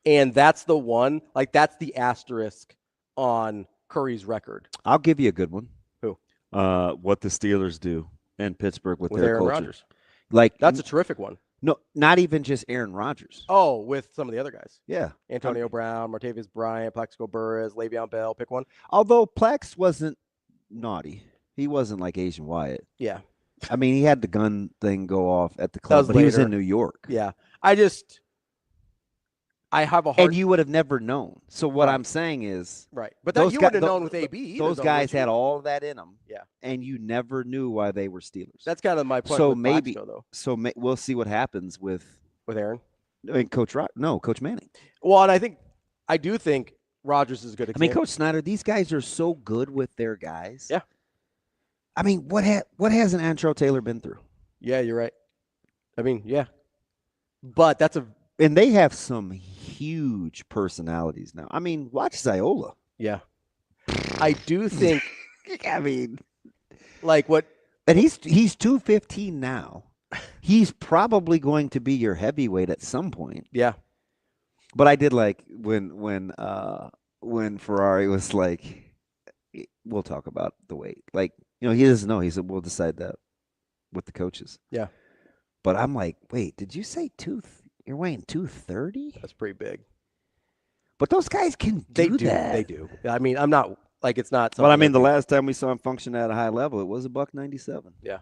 And that's the one. Like, that's the asterisk on Curry's record. I'll give you a good one. Who? What the Steelers do in Pittsburgh with their Aaron culture. Rodgers. Like, that's a terrific one. No, not even just Aaron Rodgers. Oh, with some of the other guys. Yeah. Antonio Brown, Martavis Bryant, Plaxico Burress, Le'Veon Bell, pick one. Although Plex wasn't naughty. He wasn't like Asian Wyatt. Yeah. I mean, he had the gun thing go off at the club, but he was in New York. Yeah. I have a hard. And you would have never known. So what I'm saying is. Right. But you wouldn't have known with AB. Those guys had all of that in them. Yeah. And you never knew why they were Steelers. That's kind of my point. So with maybe. Plaxico, though. So we'll see what happens with Aaron. I mean, Coach Manning. Well, and I do think Rodgers is a good example. I mean, Coach Snyder. These guys are so good with their guys. Yeah. I mean, what hasn't Antrell Taylor been through? Yeah, you're right. I mean, yeah. But and they have some huge personalities now. I mean, watch Ziola. Yeah. I do think. I mean, like what? And he's 215 now. He's probably going to be your heavyweight at some point. Yeah. But I did like when Ferrari was like, we'll talk about the weight. Like, you know, he doesn't know. He said, we'll decide that with the coaches. Yeah. But I'm like, wait, did you say you're weighing 230? That's pretty big. But those guys can do that. They do. I mean, I'm not like it's not. But I mean, the last time we saw him function at a high level, it was $197. Yeah.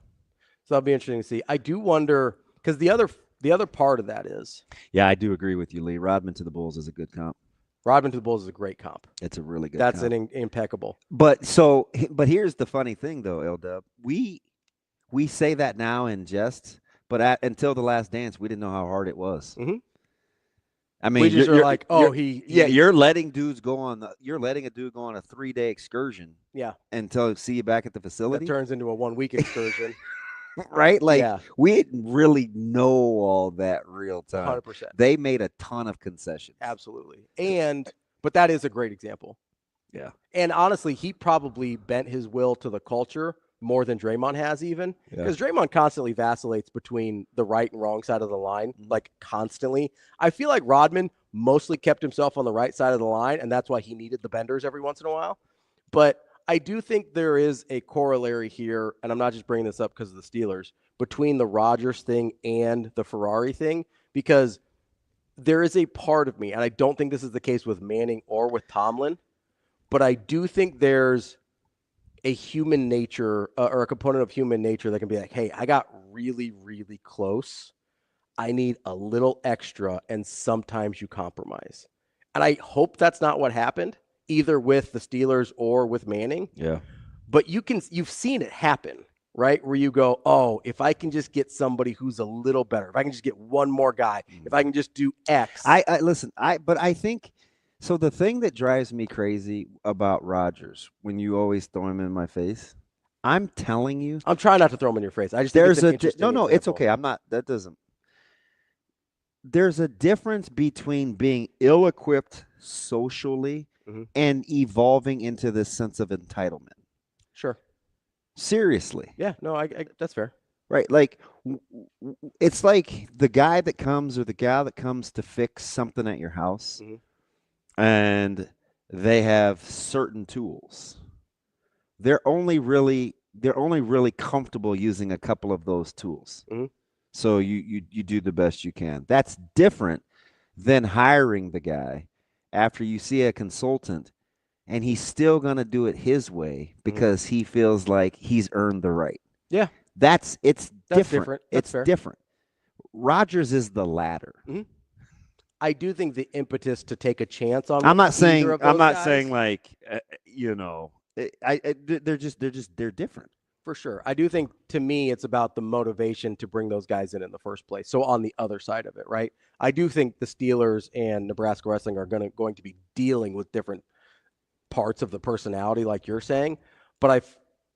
So that'll be interesting to see. I do wonder because the other part of that is. Yeah, I do agree with you, Lee. Rodman to the Bulls is a good comp. Rodman to the Bulls is a great comp. It's a really good That's comp. impeccable. But here's the funny thing, though, L-Dub. We say that now in jest, but until The Last Dance, we didn't know how hard it was. Mm-hmm. I mean, we just are like, you're letting dudes go on you're letting a dude go on a 3-day excursion. Yeah. Until see you back at the facility. That turns into a 1-week excursion. Right? Like, we didn't really know all that real time. 100%. They made a ton of concessions. Absolutely. But that is a great example. Yeah. And honestly, he probably bent his will to the culture more than Draymond has even. Because Draymond constantly vacillates between the right and wrong side of the line, like constantly. I feel like Rodman mostly kept himself on the right side of the line, and that's why he needed the benders every once in a while. But I do think there is a corollary here, and I'm not just bringing this up because of the Steelers, between the Rodgers thing and the Ferrari thing, because there is a part of me, and I don't think this is the case with Manning or with Tomlin, but I do think there's a human nature or a component of human nature that can be like, hey, I got really, really close. I need a little extra, and sometimes you compromise. And I hope that's not what happened, either with the Steelers or with Manning. Yeah. But you've seen it happen, right? Where you go, oh, if I can just get somebody who's a little better, if I can just get one more guy, if I can just do X. But I think so. The thing that drives me crazy about Rodgers, when you always throw him in my face, I'm telling you, I'm trying not to throw him in your face. I just think it's an interesting example. It's okay. I'm not. That doesn't. There's a difference between being ill-equipped socially and evolving into this sense of entitlement. Sure. Seriously. Yeah. No, I that's fair. Right. Like, it's like the guy that comes or the gal that comes to fix something at your house, and they have certain tools. They're only really comfortable using a couple of those tools. So you do the best you can. That's different than hiring the guy after you see a consultant and he's still going to do it his way because he feels like he's earned the right. Yeah. That's different. That's it's fair. different. Rodgers is the latter. I do think the impetus to take a chance on I'm not saying guys, they're different. For sure. I do think, to me, it's about the motivation to bring those guys in the first place. So on the other side of it, right? I do think the Steelers and Nebraska Wrestling are going to be dealing with different parts of the personality, like you're saying. But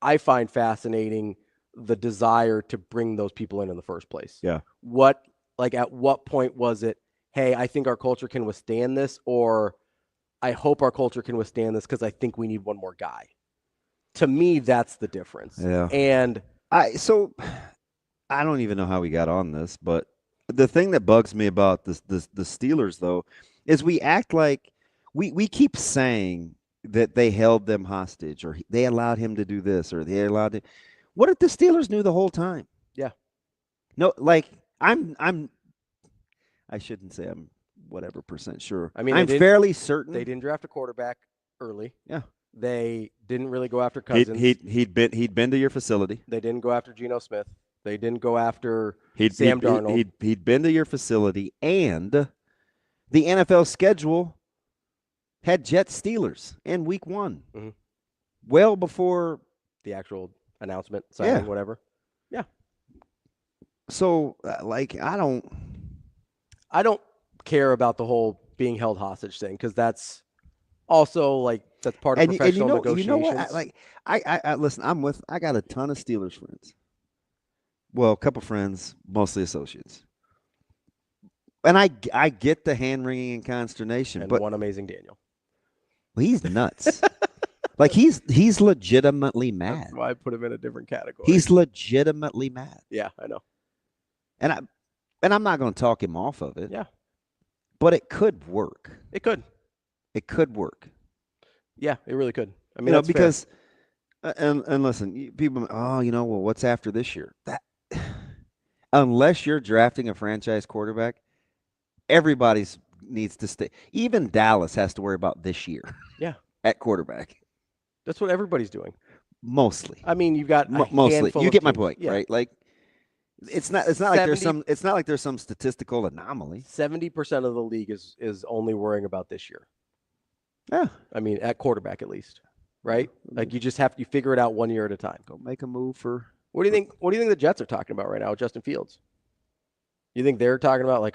I find fascinating the desire to bring those people in the first place. Yeah. At what point was it, hey, I think our culture can withstand this, or I hope our culture can withstand this because I think we need one more guy. To me, that's the difference. Yeah. And I don't even know how we got on this, but the thing that bugs me about the Steelers, though, is we act like we keep saying that they held them hostage, or they allowed him to do this, or they allowed it. What if the Steelers knew the whole time? Yeah. No, like I shouldn't say I'm whatever % sure. I mean, I'm fairly certain they didn't draft a quarterback early. Yeah. They didn't really go after Cousins. He'd been to your facility. They didn't go after Geno Smith. They didn't go after Sam Darnold. He'd been to your facility, and the NFL schedule had Jets Steelers in week 1, well before the actual announcement, signing, whatever. Yeah. So, I don't care about the whole being held hostage thing, because that's also that's part of professional negotiations. You know what? I listen. I got a ton of Steelers friends. Well, a couple friends, mostly associates. And I get the hand wringing and consternation. And but one amazing Daniel. Well, he's nuts. He's legitimately mad. That's why I put him in a different category. He's legitimately mad. Yeah, I know. And I'm not going to talk him off of it. Yeah. But it could work. It could. It could work. Yeah, it really could. I mean, that's because and listen, people, what's after this year? That unless you're drafting a franchise quarterback, everybody needs to stay. Even Dallas has to worry about this year. Yeah. At quarterback. That's what everybody's doing. Mostly. I mean, you've got mostly. You get my point, yeah. right? Like it's not like there's some statistical anomaly. 70% of the league is only worrying about this year. Yeah. I mean, at quarterback at least, right? Like you figure it out 1 year at a time. Go make a move for. What do you think? What do you think the Jets are talking about right now with Justin Fields? You think they're talking about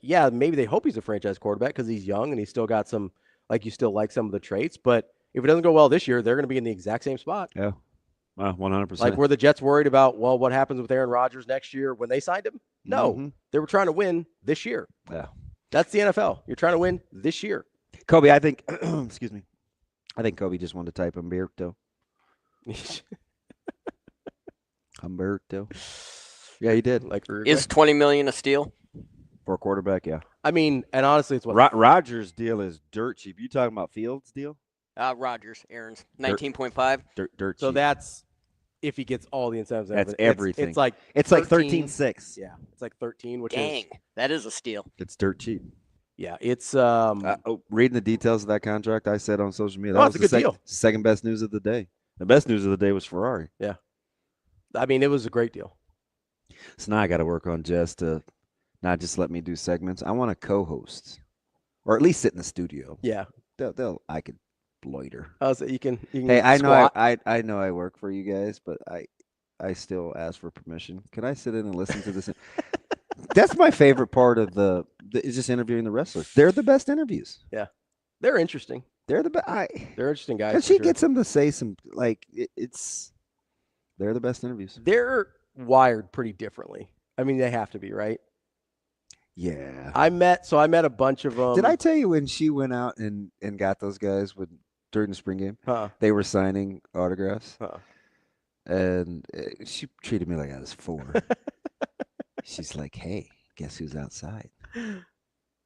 yeah, maybe they hope he's a franchise quarterback because he's young and he's still got some, you still like some of the traits. But if it doesn't go well this year, they're going to be in the exact same spot. Yeah, 100%. Like, were the Jets worried about, what happens with Aaron Rodgers next year when they signed him? No, They were trying to win this year. Yeah, that's the NFL. You're trying to win this year. Kobe, I think. Excuse me. I think Kobe just wanted to type Humberto. Humberto. Yeah, he did. Is $20 million a steal for a quarterback? Yeah. I mean, and honestly, it's what Rodgers' deal is dirt cheap. You talking about Fields' deal? Rodgers, Aaron's 19.5. Dirt cheap. So that's if he gets all the incentives. That's everything. It's like 13.6. Yeah, it's like 13, which is that is a steal. It's dirt cheap. Yeah, it's reading the details of that contract. I said on social media that was a good deal. Second best news of the day. The best news of the day was Ferrari. Yeah, I mean, it was a great deal. So now I got to work on Jess to not just let me do segments. I want to co-host, or at least sit in the studio. Yeah, I could loiter. You can. Hey, I know I know I work for you guys, but I still ask for permission. Can I sit in and listen to this? That's my favorite part of is just interviewing the wrestlers. They're the best interviews. Yeah, they're interesting. They're the best. They're interesting guys. And she gets them to say some they're the best interviews. They're wired pretty differently. I mean, they have to be, right? Yeah. I met a bunch of them. Did I tell you when she went out and got those guys during the spring game? They were signing autographs. And she treated me like I was 4. She's like, "Hey, guess who's outside?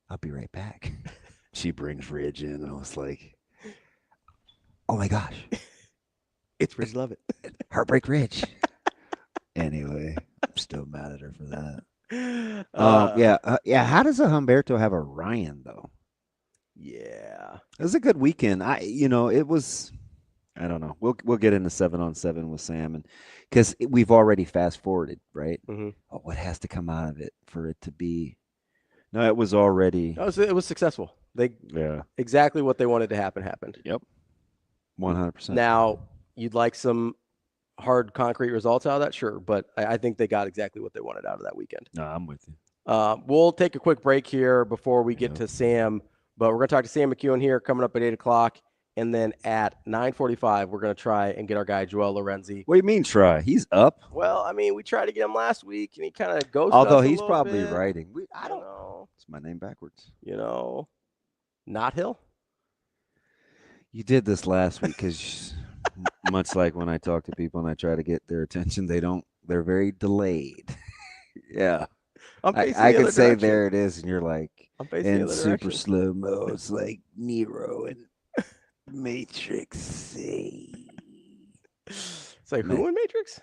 I'll be right back." She brings Ridge in, and I was like, "Oh my gosh, it's Ridge Lovett, Heartbreak Ridge." Anyway, I'm still mad at her for that. Yeah. How does a Humberto have a Ryan though? Yeah, it was a good weekend. It was. I don't know. We'll get into 7-on-7 with Sam, and because we've already fast forwarded, right? Mm-hmm. Oh, what has to come out of it for it to be? No, it was already. It was successful. Exactly what they wanted to happen happened. Yep, 100%. Now you'd like some hard concrete results out of that, sure, but I think they got exactly what they wanted out of that weekend. No, I'm with you. We'll take a quick break here before we get to Sam, but we're going to talk to Sam McKewon here coming up at 8:00. And then at 9:45, we're going to try and get our guy, Joel Lorenzi. What do you mean try? He's up. Well, I mean, we tried to get him last week, and he kind of ghosted us. Although he's probably writing. I don't know. It's my name backwards. Not Hill? You did this last week because much like when I talk to people and I try to get their attention, they're very delayed. Yeah. I could say there it is, and you're like, in super slow mo. It's like Nero and Matrix C. It's like who in Matrix?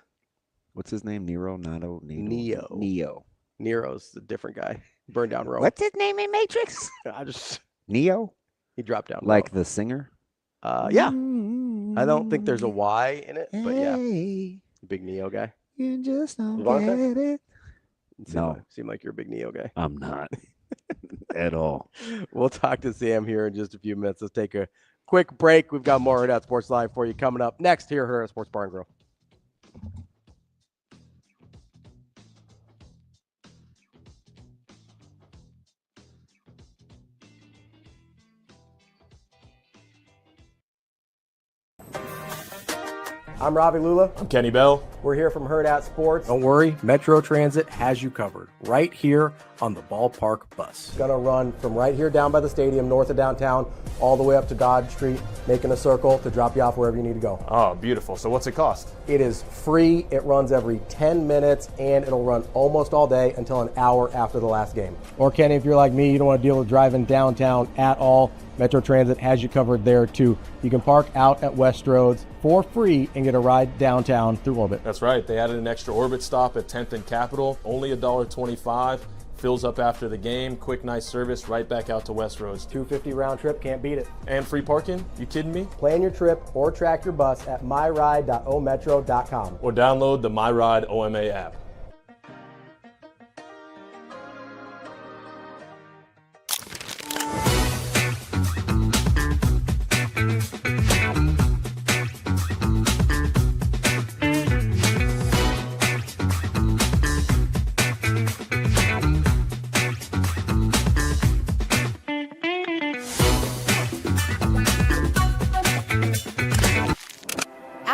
What's his name? Nero? Neo. Nero's a different guy. Burned down Rome. What's his name in Matrix? Neo? He dropped down. Like the singer? Yeah. I don't think there's a Y in it, but yeah. Big Neo guy. You just don't get it. Seem like you're a big Neo guy. I'm not at all. We'll talk to Sam here in just a few minutes. Let's take a quick break. We've got more Hurrdat Sports Live for you coming up next here at Hurrdat Sports Bar and Grill. I'm Ravi, Lulla. I'm Kenny Bell. We're here from Hurrdat Sports. Don't worry, Metro Transit has you covered right here on the ballpark bus. It's gonna run from right here down by the stadium, north of downtown, all the way up to Dodge Street, making a circle to drop you off wherever you need to go. Oh, beautiful. So what's it cost? It is free. It runs every 10 minutes, and it'll run almost all day until an hour after the last game. Or Kenny, if you're like me, you don't want to deal with driving downtown at all, Metro Transit has you covered there too. You can park out at West Roads for free and get a ride downtown through Orbit. That's right. They added an extra Orbit stop at 10th and Capitol. Only $1.25. Fills up after the game. Quick, nice service right back out to West Roads. $2.50 round trip. Can't beat it. And free parking? You kidding me? Plan your trip or track your bus at myride.ometro.com. Or download the MyRide OMA app.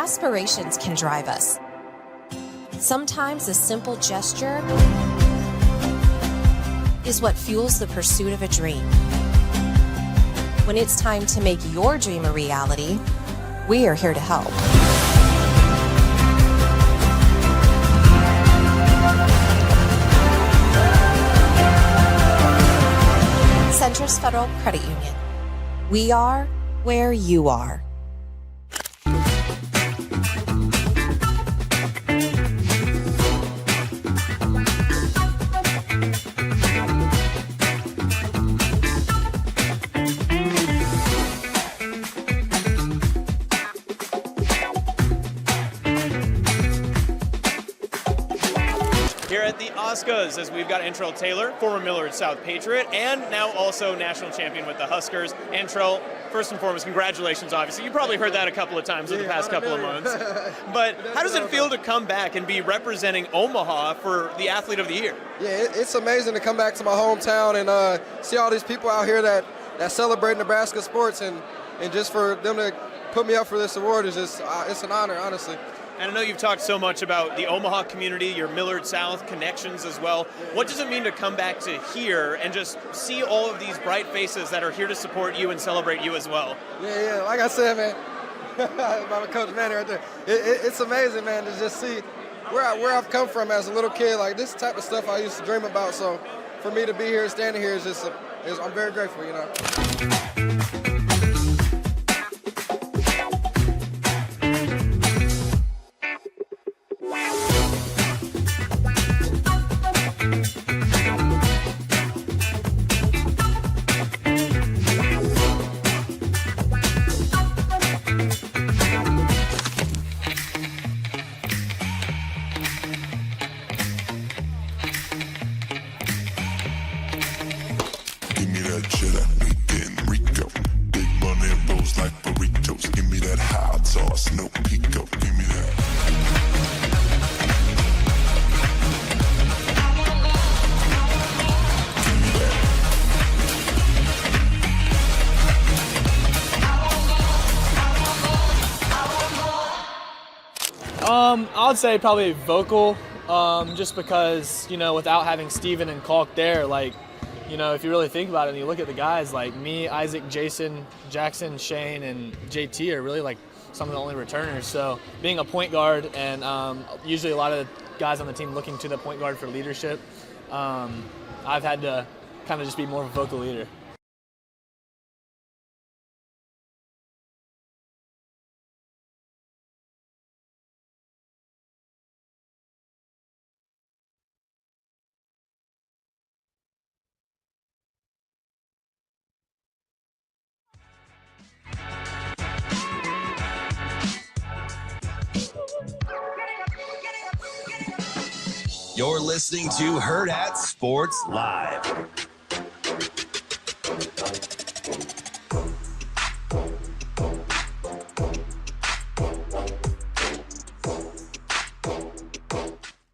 aspirations can drive us. Sometimes a simple gesture is what fuels the pursuit of a dream. When it's time to make your dream a reality, we are here to help. Centris Federal Credit Union. We are where you are. Here at the Oscars, as we've got Antrell Taylor, former Millard South Patriot, and now also national champion with the Huskers. Antrell, first and foremost, congratulations, obviously. You probably heard that a couple of times in the past couple of months. But how does it feel to come back and be representing Omaha for the Athlete of the Year? Yeah, it's amazing to come back to my hometown and see all these people out here that celebrate Nebraska sports, and just for them to put me up for this award is just, it's an honor, honestly. And I know you've talked so much about the Omaha community, your Millard South connections as well. What does it mean to come back to here and just see all of these bright faces that are here to support you and celebrate you as well? Yeah, like I said, man, my coach Manny right there. It's amazing, man, to just see where I've come from as a little kid. Like, this type of stuff I used to dream about. So for me to be here, standing here, is just, I'm very grateful, you know. I'd say probably vocal, just because, you know, without having Steven and Kalk there, like, you know, if you really think about it and you look at the guys, like me, Isaac, Jason, Jackson, Shane, and JT are really like some of the only returners. So being a point guard and usually a lot of the guys on the team looking to the point guard for leadership, I've had to kind of just be more of a vocal leader. You're listening to Hurrdat Sports Live.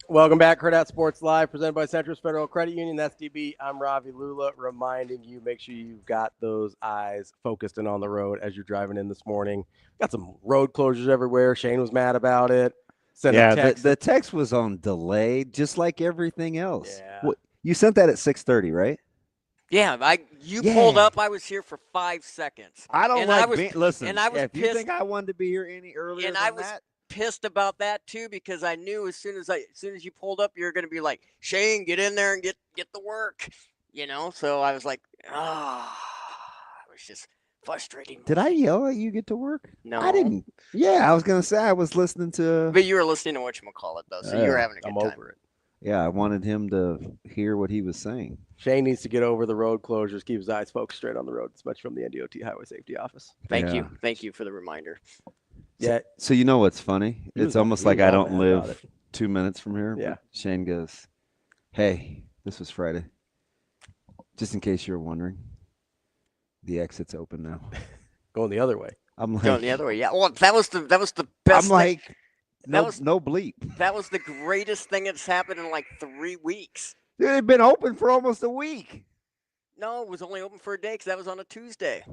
Welcome back, Hurrdat Sports Live, presented by Centris Federal Credit Union. That's DB. I'm Ravi. Lulla, reminding you, make sure you've got those eyes focused and on the road as you're driving in this morning. Got some road closures everywhere. Shane was mad about it. The text was on delay, just like everything else. Yeah. What, you sent that at 6:30, right? Yeah, you pulled up. I was here for 5 seconds. I don't listen. And I was if pissed. You think I wanted to be here any earlier and than I was that? pissed about that too, because I knew as soon as you pulled up, you're going to be like, Shane, get in there and get the work, you know. So I was like, it was just frustrating. Did I yell at you get to work? No, I didn't. Yeah, I was gonna say I was listening to. But you were listening to whatchamacallit though, so you were having a good time. Over it. Yeah, I wanted him to hear what he was saying. Shane needs to get over the road closures, keep his eyes focused straight on the road. It's much from the NDOT Highway Safety Office. Thank you for the reminder. Yeah. So you know what's funny? It's almost like I don't live 2 minutes from here. Yeah. But Shane goes, "Hey, this was Friday. Just in case you're wondering, the exit's open now." Going the other way. I'm like, going the other way. Yeah. Well, that was the best. I'm like, thing. no bleep. That was the greatest thing that's happened in like 3 weeks. Dude, they've been open for almost a week. No, it was only open for a day because that was on a Tuesday.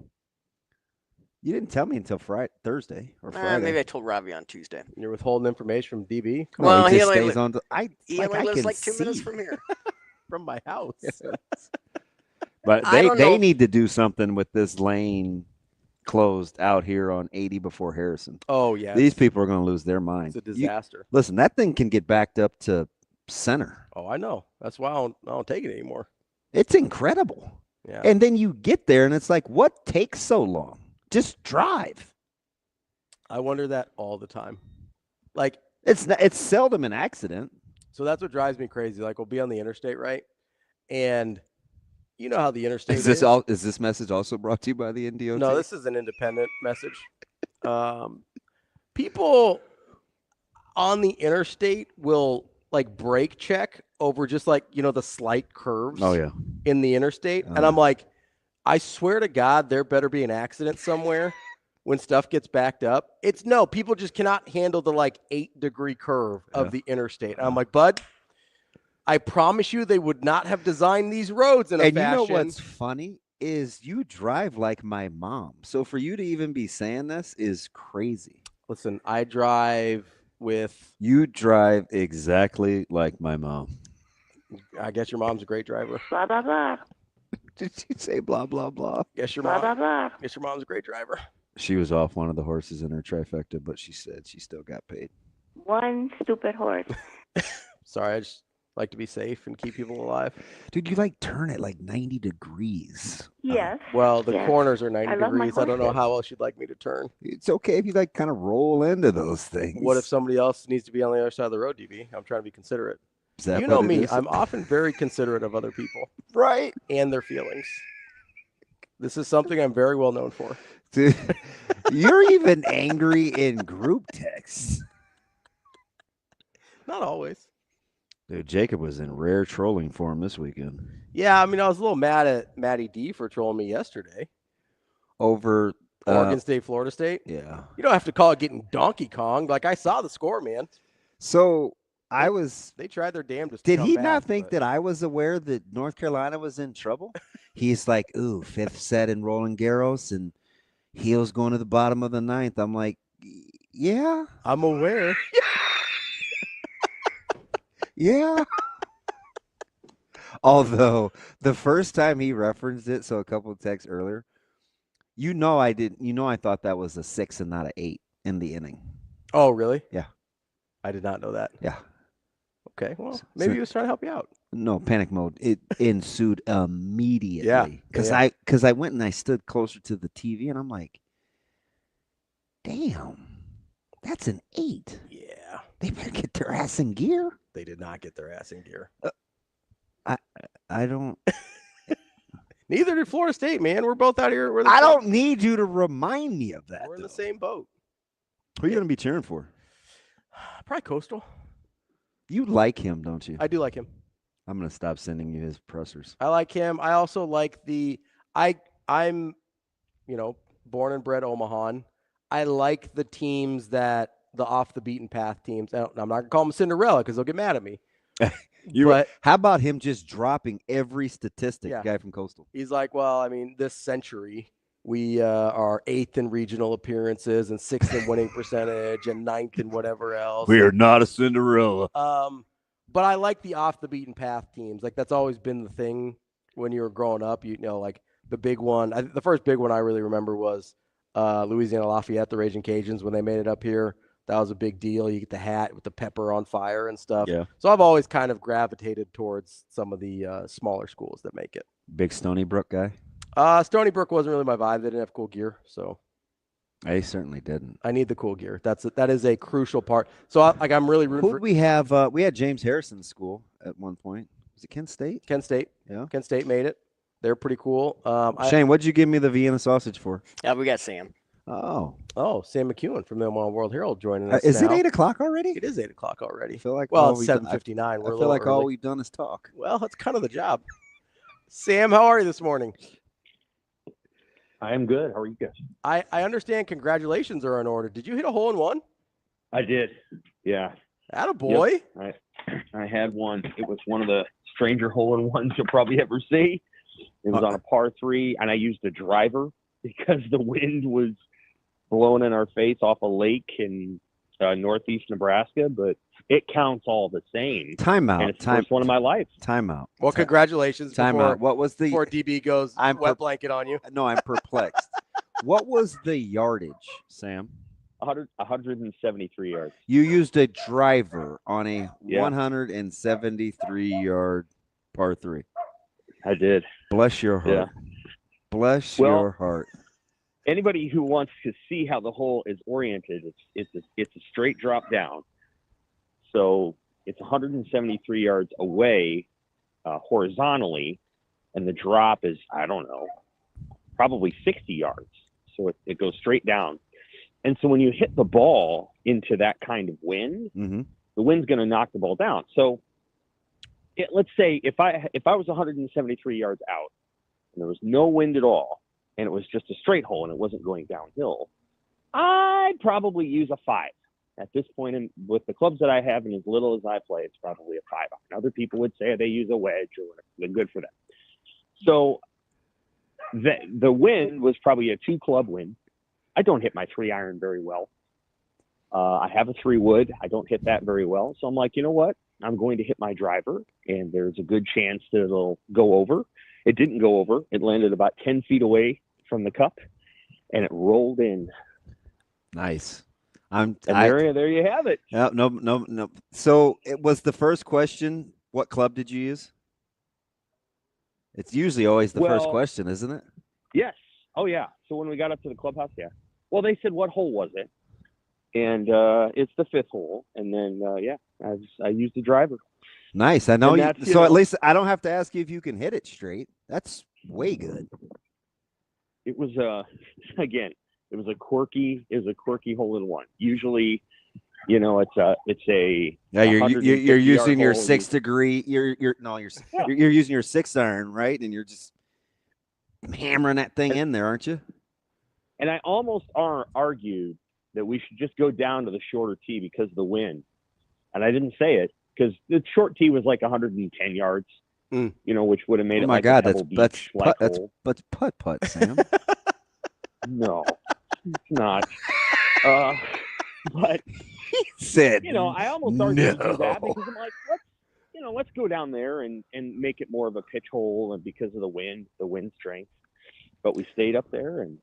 You didn't tell me until Thursday or Friday. Maybe I told Ravi on Tuesday. You're withholding information from DB? Well, he he only stays on. He only lives like 2 minutes from here. From my house. But I don't they know. need to do something with this lane closed out here on 80 before Harrison. Oh, yeah. These people are going to lose their mind. It's a disaster. Listen, that thing can get backed up to center. Oh, I know. That's why I don't take it anymore. It's incredible. Yeah. And then you get there, and it's like, what takes so long? Just drive. I wonder that all the time. Like, it's seldom an accident. So that's what drives me crazy. Like, we'll be on the interstate, right? And you know how the interstate is. Is this message also brought to you by the NDOT? No, this is an independent message. People on the interstate will like brake check over just like, the slight curves in the interstate. And I'm like, I swear to God, there better be an accident somewhere when stuff gets backed up. People just cannot handle the like 8-degree curve of the interstate. And I'm like, bud, I promise you they would not have designed these roads in a fashion. And you know what's funny is you drive like my mom. So for you to even be saying this is crazy. Listen, I drive with... You drive exactly like my mom. I guess your mom's a great driver. Blah, blah, blah. Did you say blah, blah, blah? Guess your Blah, blah, blah. Guess your mom's a great driver. She was off one of the horses in her trifecta, but she said she still got paid. One stupid horse. Sorry, I just like to be safe and keep people alive. Dude, you like turn it like 90 degrees. Yes. Well, the yes. corners are 90 love my degrees. I don't know horses. how else you'd like me to turn. It's okay if you like kind of roll into those things. What if somebody else needs to be on the other side of the road, DB? I'm trying to be considerate. Is that You know what it me. is? I'm often very considerate of other people. Right. And their feelings. This is something I'm very well known for. Dude, you're even angry in group texts. Not always. Dude, Jacob was in rare trolling form this weekend. Yeah, I mean, I was a little mad at Matty D for trolling me yesterday. Over Oregon State, Florida State. Yeah. You don't have to call it getting Donkey Kong. Like, I saw the score, man. So They tried their damnedest. Did to he come not back, think but- that I was aware that North Carolina was in trouble? He's like, ooh, 5th set in Roland Garros and heels going to the bottom of the 9th. I'm like, yeah. I'm aware. Yeah. Although the first time he referenced it, so a couple of texts earlier, I thought that was a 6 and not an 8 in the inning. Oh, really? Yeah. I did not know that. Yeah. Okay. Well, maybe he was trying to help you out. No, panic mode. It ensued immediately. Yeah. Because I went and I stood closer to the TV and I'm like, damn, that's an 8. Yeah. They better get their ass in gear. They did not get their ass in gear. I don't. Neither did Florida State, man. We're both out here. I don't need you to remind me of that. We're in the same boat. Who are you going to be cheering for? Probably Coastal. You like him, don't you? I do like him. I'm going to stop sending you his pressers. I like him. I also like I'm born and bred Omahan. I like the teams the off the beaten path teams. I'm not going to call them Cinderella because they'll get mad at me. How about him just dropping every statistic, guy from Coastal? He's like, well, I mean, this century, we are 8th in regional appearances and 6th in winning percentage and 9th in whatever else. We are not a Cinderella. But I like the off the beaten path teams. Like, that's always been the thing when you were growing up. Like the big one. The first big one I really remember was Louisiana Lafayette, the Raging Cajuns, when they made it up here. That was a big deal. You get the hat with the pepper on fire and stuff. Yeah. So I've always kind of gravitated towards some of the smaller schools that make it. Big Stony Brook guy? Stony Brook wasn't really my vibe. They didn't have cool gear, so I certainly didn't. I need the cool gear. That is a crucial part. So I'm really rooting for. We have? We had James Harrison's school at one point. Was it Kent State? Kent State. Yeah. Kent State made it. They're pretty cool. Shane, what'd you give me the Vienna sausage for? Yeah, we got Sam. Oh, Sam McKewon from the Omaha World Herald joining us. Is now. it 8:00 already? It is 8:00 already. I feel like it's 7:59. I feel like all we've done is talk. Well, that's kind of the job. Sam, how are you this morning? I am good. How are you guys? I understand congratulations are in order. Did you hit a hole in one? I did. Yeah. Attaboy. Yep. I had one. It was one of the stranger hole in ones you'll probably ever see. It was on a par 3, and I used a driver because the wind was blown in our face off a lake in northeast Nebraska, but it counts all the same. Timeout. And it's the first one of my life. Timeout. Well, congratulations. Timeout. What was the before DB goes wet blanket on you? No, I'm perplexed. What was the yardage, Sam? 173 yards. You used a driver on a 173-yard par 3. I did. Bless your heart. Yeah. Bless your heart. Anybody who wants to see how the hole is oriented, it's a straight drop down. So it's 173 yards away horizontally, and the drop is, I don't know, probably 60 yards. So it goes straight down. And so when you hit the ball into that kind of wind, the wind's going to knock the ball down. So let's say if I was 173 yards out and there was no wind at all, and it was just a straight hole and it wasn't going downhill, I'd probably use a 5. At this point, with the clubs that I have and as little as I play, it's probably a 5. Other people would say they use a wedge or whatever. They're good for them. So the wind was probably a 2-club wind. I don't hit my 3-iron very well. I have a 3-wood. I don't hit that very well. So I'm like, you know what? I'm going to hit my driver, and there's a good chance that it'll go over. It didn't go over. It landed about 10 feet away from the cup, and it rolled in. Nice. There you have it. No. So it was the first question. What club did you use? It's usually always the first question, isn't it? Yes. Oh, yeah. So when we got up to the clubhouse, yeah. Well, they said, what hole was it? And it's the 5th hole. And then, I used the driver. Nice. I know. So at least I don't have to ask you if you can hit it straight. That's way good. It was, again, it was a quirky hole in one. Usually, it's a you're using your 6 degree. You're using your 6-iron, right? And you're just hammering that thing in there, aren't you? And I almost argued that we should just go down to the shorter tee because of the wind. And I didn't say it because the short tee was like 110 yards, which would have made it like a Pebble Beach that's putt, Sam. No, it's not. But he said, I almost argued to do that because I'm like, let's go down there and make it more of a pitch hole, and because of the wind strength. But we stayed up there, and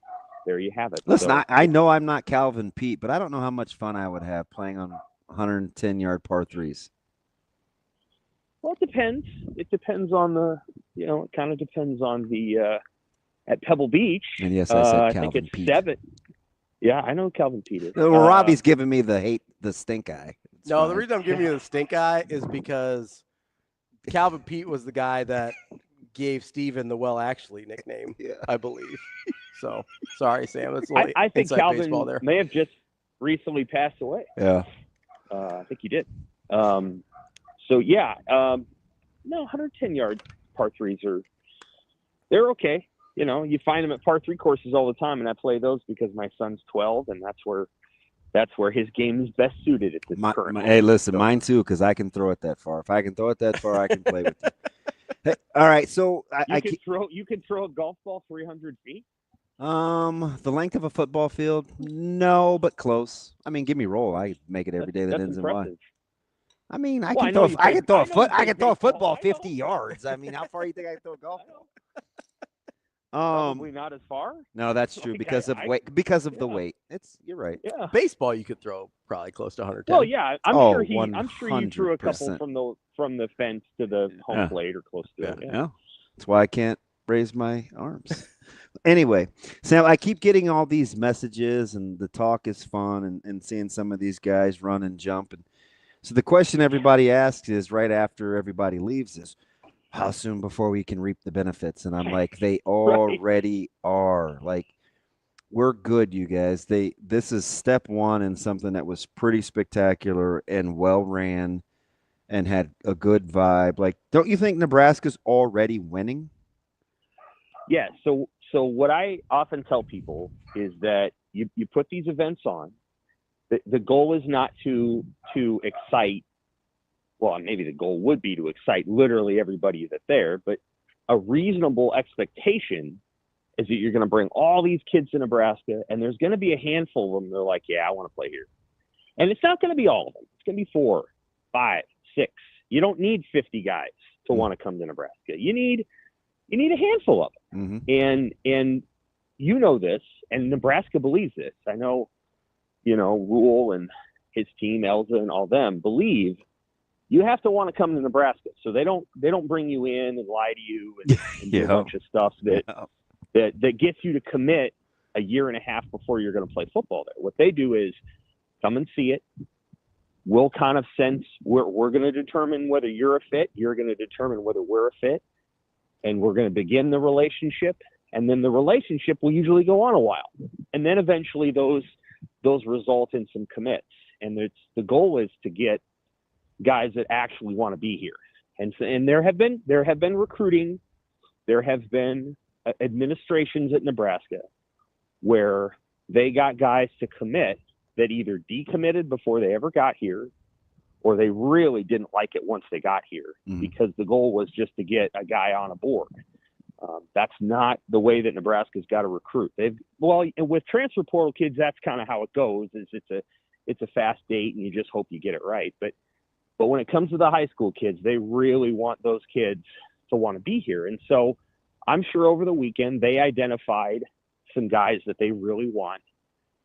there you have it. Listen, I know I'm not Calvin Pete, but I don't know how much fun I would have playing on 110-yard par 3s. Well, it depends. It depends on it kind of depends on the at Pebble Beach. And yes, I said Calvin I think it's Pete. 7. Yeah, I know Calvin Pete is. Well, Ravi's giving me the stink eye. The reason I'm giving you the stink eye is because Calvin Pete was the guy that gave Steven the actually nickname, I believe. So sorry, Sam. That's I think Calvin baseball there. may have just recently passed away. Yeah. I think he did. So yeah, 110-yard par 3s they're okay. You find them at par 3 courses all the time, and I play those because my son's 12, and that's where his game is best suited at this current moment. Hey, listen, mine too, because I can throw it that far. If I can throw it that far, I can play with it. Hey, all right, so you can throw a golf ball 300 feet. The length of a football field, no, but close. I mean, give me a roll. I make it every day that ends in Y. I mean, I can throw a football 50 yards. I mean, how far do you think I can throw a golf ball? Probably not as far. No, that's true because of weight. Because of the weight, you're right. Yeah, baseball you could throw probably close to 110. Well, yeah, I'm sure you threw a couple from the fence to the home plate or close to it. Yeah, that's why I can't raise my arms. Anyway, Sam, I keep getting all these messages, and the talk is fun, and seeing some of these guys run and jump. And so the question everybody asks is right after everybody leaves is, how soon before we can reap the benefits? And I'm like, they already are. Like, we're good, you guys. This is step one in something that was pretty spectacular and well ran and had a good vibe. Like, don't you think Nebraska's already winning? Yeah. So what I often tell people is that you put these events on. The goal is not to excite. Well, maybe the goal would be to excite literally everybody that's there, but a reasonable expectation is that you're going to bring all these kids to Nebraska, and there's going to be a handful of them. They're like, yeah, I want to play here. And it's not going to be all of them. It's going to be 4, 5, 6. You don't need 50 guys to want to come to Nebraska. You need a handful of them. And you know this, and Nebraska believes this. I know, Rule and his team, Elza and all them believe you have to want to come to Nebraska. So they don't bring you in and lie to you and do a bunch of stuff that gets you to commit a year and a half before you're going to play football there. What they do is come and see it. We'll kind of sense we're going to determine whether you're a fit. You're going to determine whether we're a fit. And we're going to begin the relationship. And then the relationship will usually go on a while. And then eventually those result in some commits. And the goal is to get guys that actually want to be here. And there have been recruiting. There have been administrations at Nebraska where they got guys to commit that either decommitted before they ever got here, or they really didn't like it once they got here because the goal was just to get a guy on a board. That's not the way that Nebraska's got to recruit. With transfer portal kids, that's kind of how it goes. It's a fast date, and you just hope you get it right. But when it comes to the high school kids, they really want those kids to want to be here. And so I'm sure over the weekend they identified some guys that they really want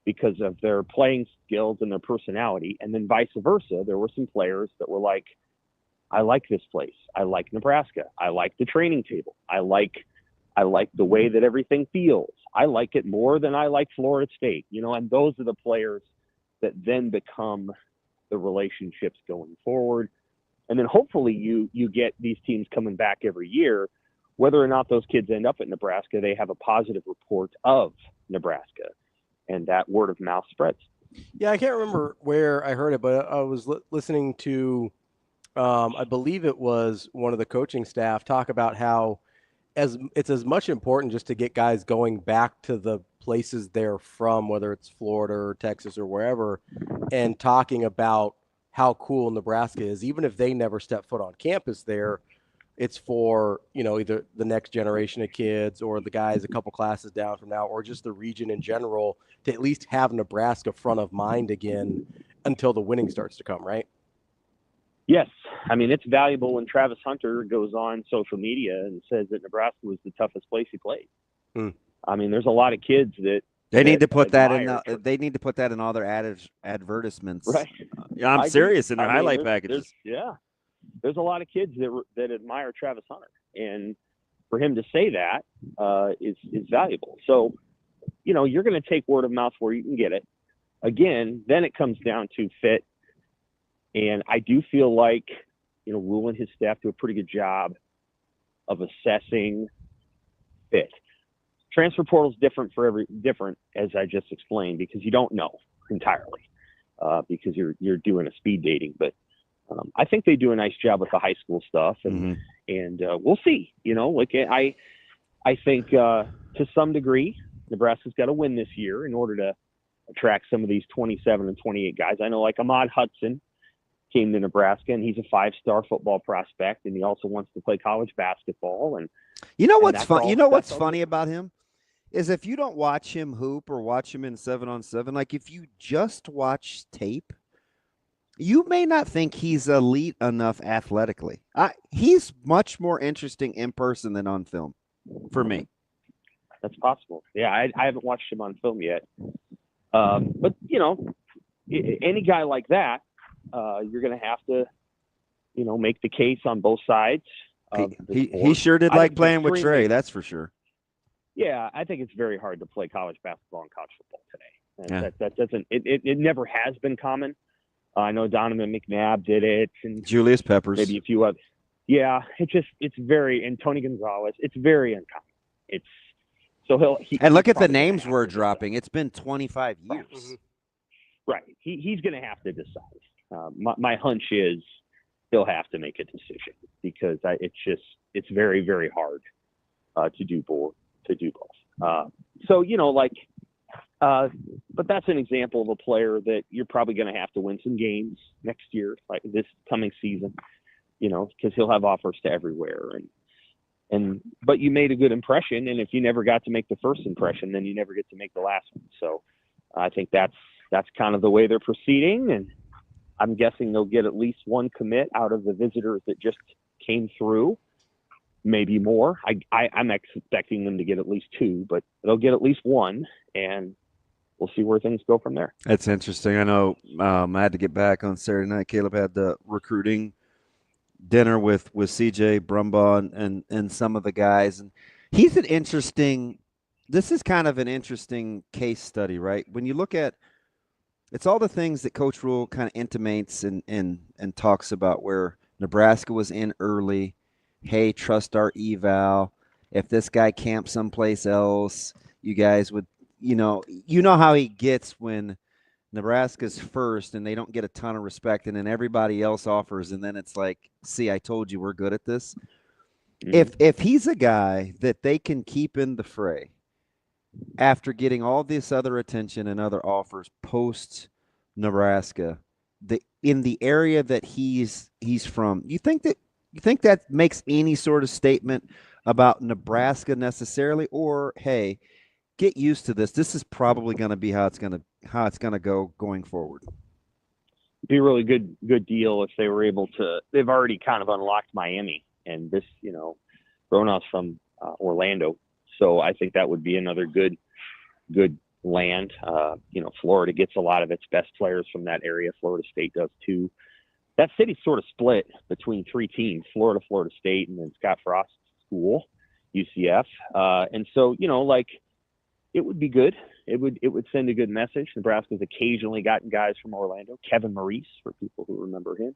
because of their playing skills and their personality. And then vice versa, there were some players that were like, I like this place. I like Nebraska. I like the training table. I like the way that everything feels. I like it more than I like Florida State, and those are the players that then become the relationships going forward. And then hopefully you get these teams coming back every year, whether or not those kids end up at Nebraska, they have a positive report of Nebraska, and that word of mouth spreads. Yeah, I can't remember where I heard it, but I was listening to, I believe it was one of the coaching staff talk about how it's as much important just to get guys going back to the places they're from, whether it's Florida or Texas or wherever, and talking about how cool Nebraska is, even if they never step foot on campus there. It's for, either the next generation of kids or the guys a couple classes down from now, or just the region in general, to at least have Nebraska front of mind again until the winning starts to come, right? Yes. I mean, it's valuable when Travis Hunter goes on social media and says that Nebraska was the toughest place he played. I mean, there's a lot of kids that they need to put that in. They need to put that in all their advertisements. Right. I'm serious in their highlight packages. There's a lot of kids that admire Travis Hunter, and for him to say that is valuable. So, you're going to take word of mouth where you can get it. Again, then it comes down to fit. And I do feel like, Rule and his staff do a pretty good job of assessing fit. Transfer portal is different, as I just explained, because you don't know entirely, because you're doing a speed dating. But I think they do a nice job with the high school stuff, and we'll see. I think to some degree, Nebraska's got to win this year in order to attract some of these 27 and 28 guys. I know, like Ahmad Hudson came to Nebraska, and he's a 5-star football prospect, and he also wants to play college basketball. And what's fun? What's funny about him is if you don't watch him hoop or watch him in 7-on-7, like if you just watch tape, you may not think he's elite enough athletically. He's much more interesting in person than on film, for me. That's possible. Yeah, I haven't watched him on film yet. But, any guy like that, you're going to have to, make the case on both sides. He sure did like playing with Trey, that's for sure. Yeah, I think it's very hard to play college basketball and college football today. That doesn't. It never has been common. I know Donovan McNabb did it, and Julius Peppers, maybe a few others. Yeah, it's very, and Tony Gonzalez. It's very uncommon. And look at the names we're dropping. It's been 25 years. Right. He's going to have to decide. My hunch is he'll have to make a decision because it's very, very hard to do both. But that's an example of a player that you're probably going to have to win some games next year, like this coming season, because he'll have offers to everywhere. But you made a good impression, and if you never got to make the first impression, then you never get to make the last one. So I think that's kind of the way they're proceeding, and I'm guessing they'll get at least one commit out of the visitors that just came through, maybe more. I'm expecting them to get at least two, but they'll get at least one, and we'll see where things go from there. That's interesting. I know I had to get back on Saturday night. Caleb had the recruiting dinner with CJ Brumbaugh and some of the guys, and he's this is kind of an interesting case study, right? When you look at it's all the things that Coach Rule kind of intimates and talks about, where Nebraska was in early. Hey, trust our eval. If this guy camps someplace else, you guys would, you know how he gets when Nebraska's first and they don't get a ton of respect, and then everybody else offers, and then it's like, see, I told you we're good at this. Mm-hmm. If he's a guy that they can keep in the fray after getting all this other attention and other offers post Nebraska, in the area that he's from, you think that makes any sort of statement about Nebraska necessarily, or hey, get used to this. This is probably going to be how it's going to go going forward. Be a really good deal if they were able to. They've already kind of unlocked Miami, and this, Ronald's from Orlando, so I think that would be another good land. Florida gets a lot of its best players from that area. Florida State does too. That city's sort of split between three teams: Florida State, and then Scott Frost's school, UCF. And so, it would be good. It would send a good message. Nebraska's occasionally gotten guys from Orlando. Kevin Maurice, for people who remember him.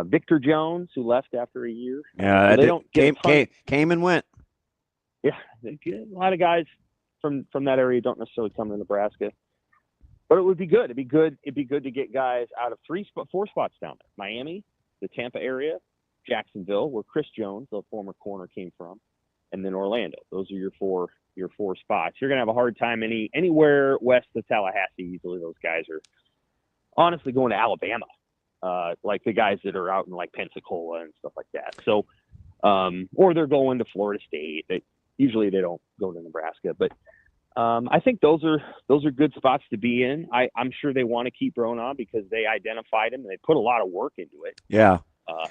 Victor Jones, who left after a year. Yeah, came and went. Yeah, a lot of guys from that area don't necessarily come to Nebraska, but it would be good. It'd be good to get guys out of 4 spots down there: Miami, the Tampa area, Jacksonville, where Chris Jones, the former corner, came from, and then Orlando. Those are your four spots. You're gonna have a hard time anywhere west of Tallahassee. Usually those guys are honestly going to Alabama, like the guys that are out in like Pensacola and stuff like that. So, or they're going to Florida State. Usually they don't go to Nebraska, but I think those are good spots to be in. I'm sure they want to keep Ronan because they identified him and they put a lot of work into it. Yeah.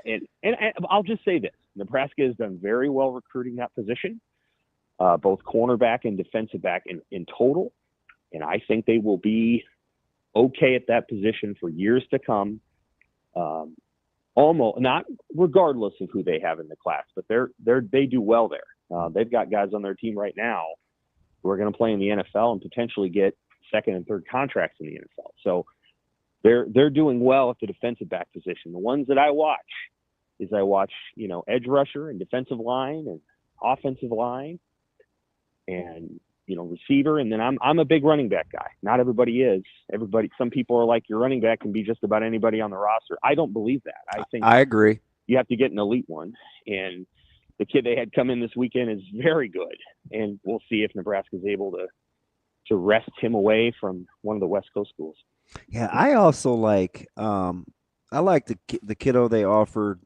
And I'll just say this: Nebraska has done very well recruiting that position, both cornerback and defensive back in total. And I think they will be okay at that position for years to come. Almost not regardless of who they have in the class, but they do well there. They've got guys on their team right now who are going to play in the NFL and potentially get second and third contracts in the NFL. So they're doing well at the defensive back position. The ones that I watch, edge rusher and defensive line and offensive line and, receiver. And then I'm a big running back guy. Not everybody is. Some people are like, your running back can be just about anybody on the roster. I don't believe that. I think I agree. You have to get an elite one. And the kid they had come in this weekend is very good. And we'll see if Nebraska is able to wrest him away from one of the West Coast schools. Yeah, I also like the kiddo they offered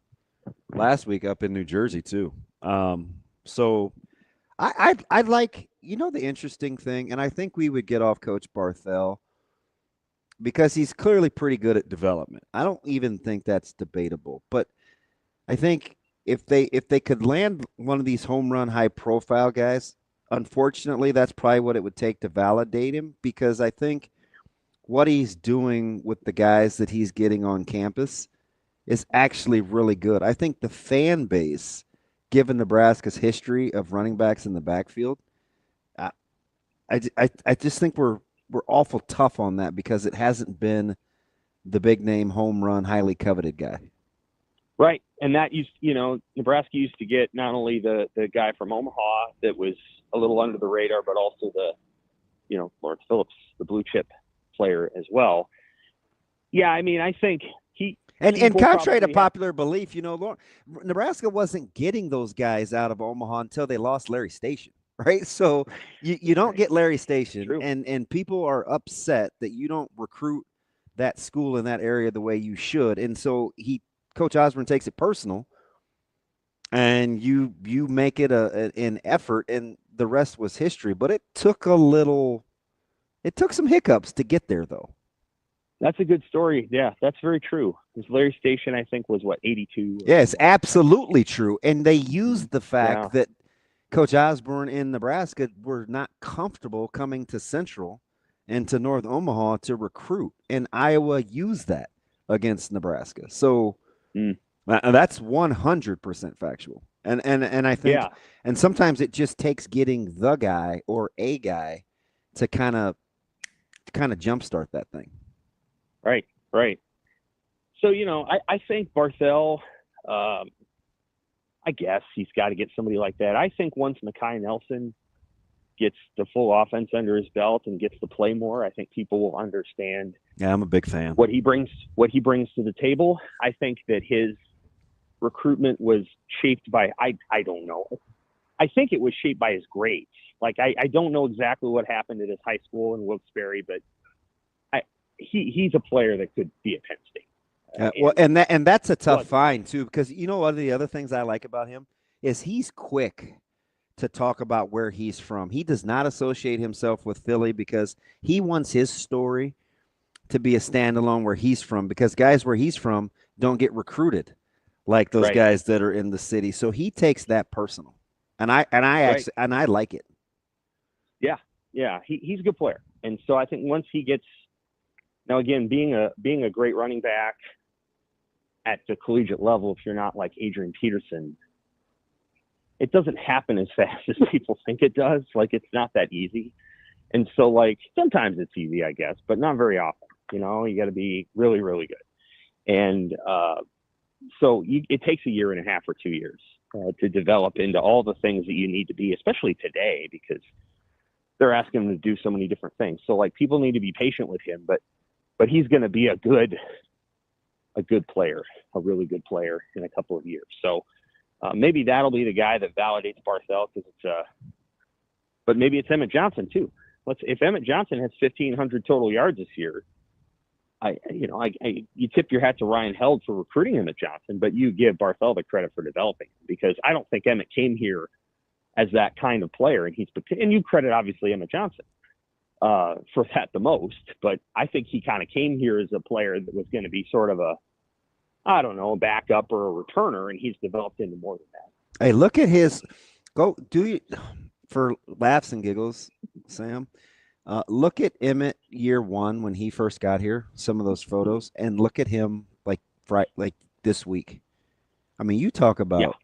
last week up in New Jersey too. So I like, the interesting thing, and I think we would get off Coach Barthel because he's clearly pretty good at development. I don't even think that's debatable, but I think if they could land one of these home run high profile guys, unfortunately that's probably what it would take to validate him, because I think what he's doing with the guys that he's getting on campus is actually really good. I think the fan base, given Nebraska's history of running backs in the backfield, I just think we're awful tough on that because it hasn't been the big name home run, highly coveted guy. Right. And that Nebraska used to get not only the guy from Omaha that was a little under the radar, but also the, Lawrence Phillips, the blue chip player as well. Yeah. I mean, I think And contrary to popular belief, Nebraska wasn't getting those guys out of Omaha until they lost Larry Station, right? So you don't get Larry Station, and people are upset that you don't recruit that school in that area the way you should. And so Coach Osborne takes it personal. and you make it an effort, and the rest was history. But it took some hiccups to get there, though. That's a good story. Yeah, that's very true. Because Larry Station, I think, was 82. Yeah, it's absolutely true. And they used the fact that Coach Osborne in Nebraska were not comfortable coming to Central and to North Omaha to recruit. And Iowa used that against Nebraska. So that's 100% factual. And I think, and sometimes it just takes getting the guy or a guy to kind of jumpstart that thing. Right. So, I think Barthel, I guess he's got to get somebody like that. I think once Mekhi Nelson gets the full offense under his belt and gets to play more, I think people will understand. Yeah, I'm a big fan. What he brings to the table. I think that his recruitment was shaped by, I don't know. I think it was shaped by his grades. Like, I don't know exactly what happened at his high school in Wilkes-Barre, but he's a player that could be at Penn State. And that's a tough find too, because one of the other things I like about him is he's quick to talk about where he's from. He does not associate himself with Philly because he wants his story to be a standalone where he's from, because guys where he's from don't get recruited like those guys that are in the city. So he takes that personal, and I like it. Yeah, he's a good player, and so I think once he gets. Now, again, being a great running back at the collegiate level, if you're not like Adrian Peterson, it doesn't happen as fast as people think it does. Like, it's not that easy. And so, like, sometimes it's easy, I guess, but not very often. You got to be really, really good. And so it takes a year and a half or 2 years to develop into all the things that you need to be, especially today, because they're asking him to do so many different things. So, like, people need to be patient with him, but he's going to be a good player, a really good player in a couple of years. So maybe that'll be the guy that validates Barthel, because but maybe it's Emmett Johnson too. If Emmett Johnson has 1,500 total yards this year, you tip your hat to Ryan Held for recruiting Emmett Johnson, but you give Barthel the credit for developing him, because I don't think Emmett came here as that kind of player, and you credit obviously Emmett Johnson for that the most, but I think he kind of came here as a player that was going to be sort of a backup or a returner, and he's developed into more than that. Hey, look at for laughs and giggles, Sam, look at Emmett year one when he first got here, some of those photos, and look at him like this week. I mean, you talk about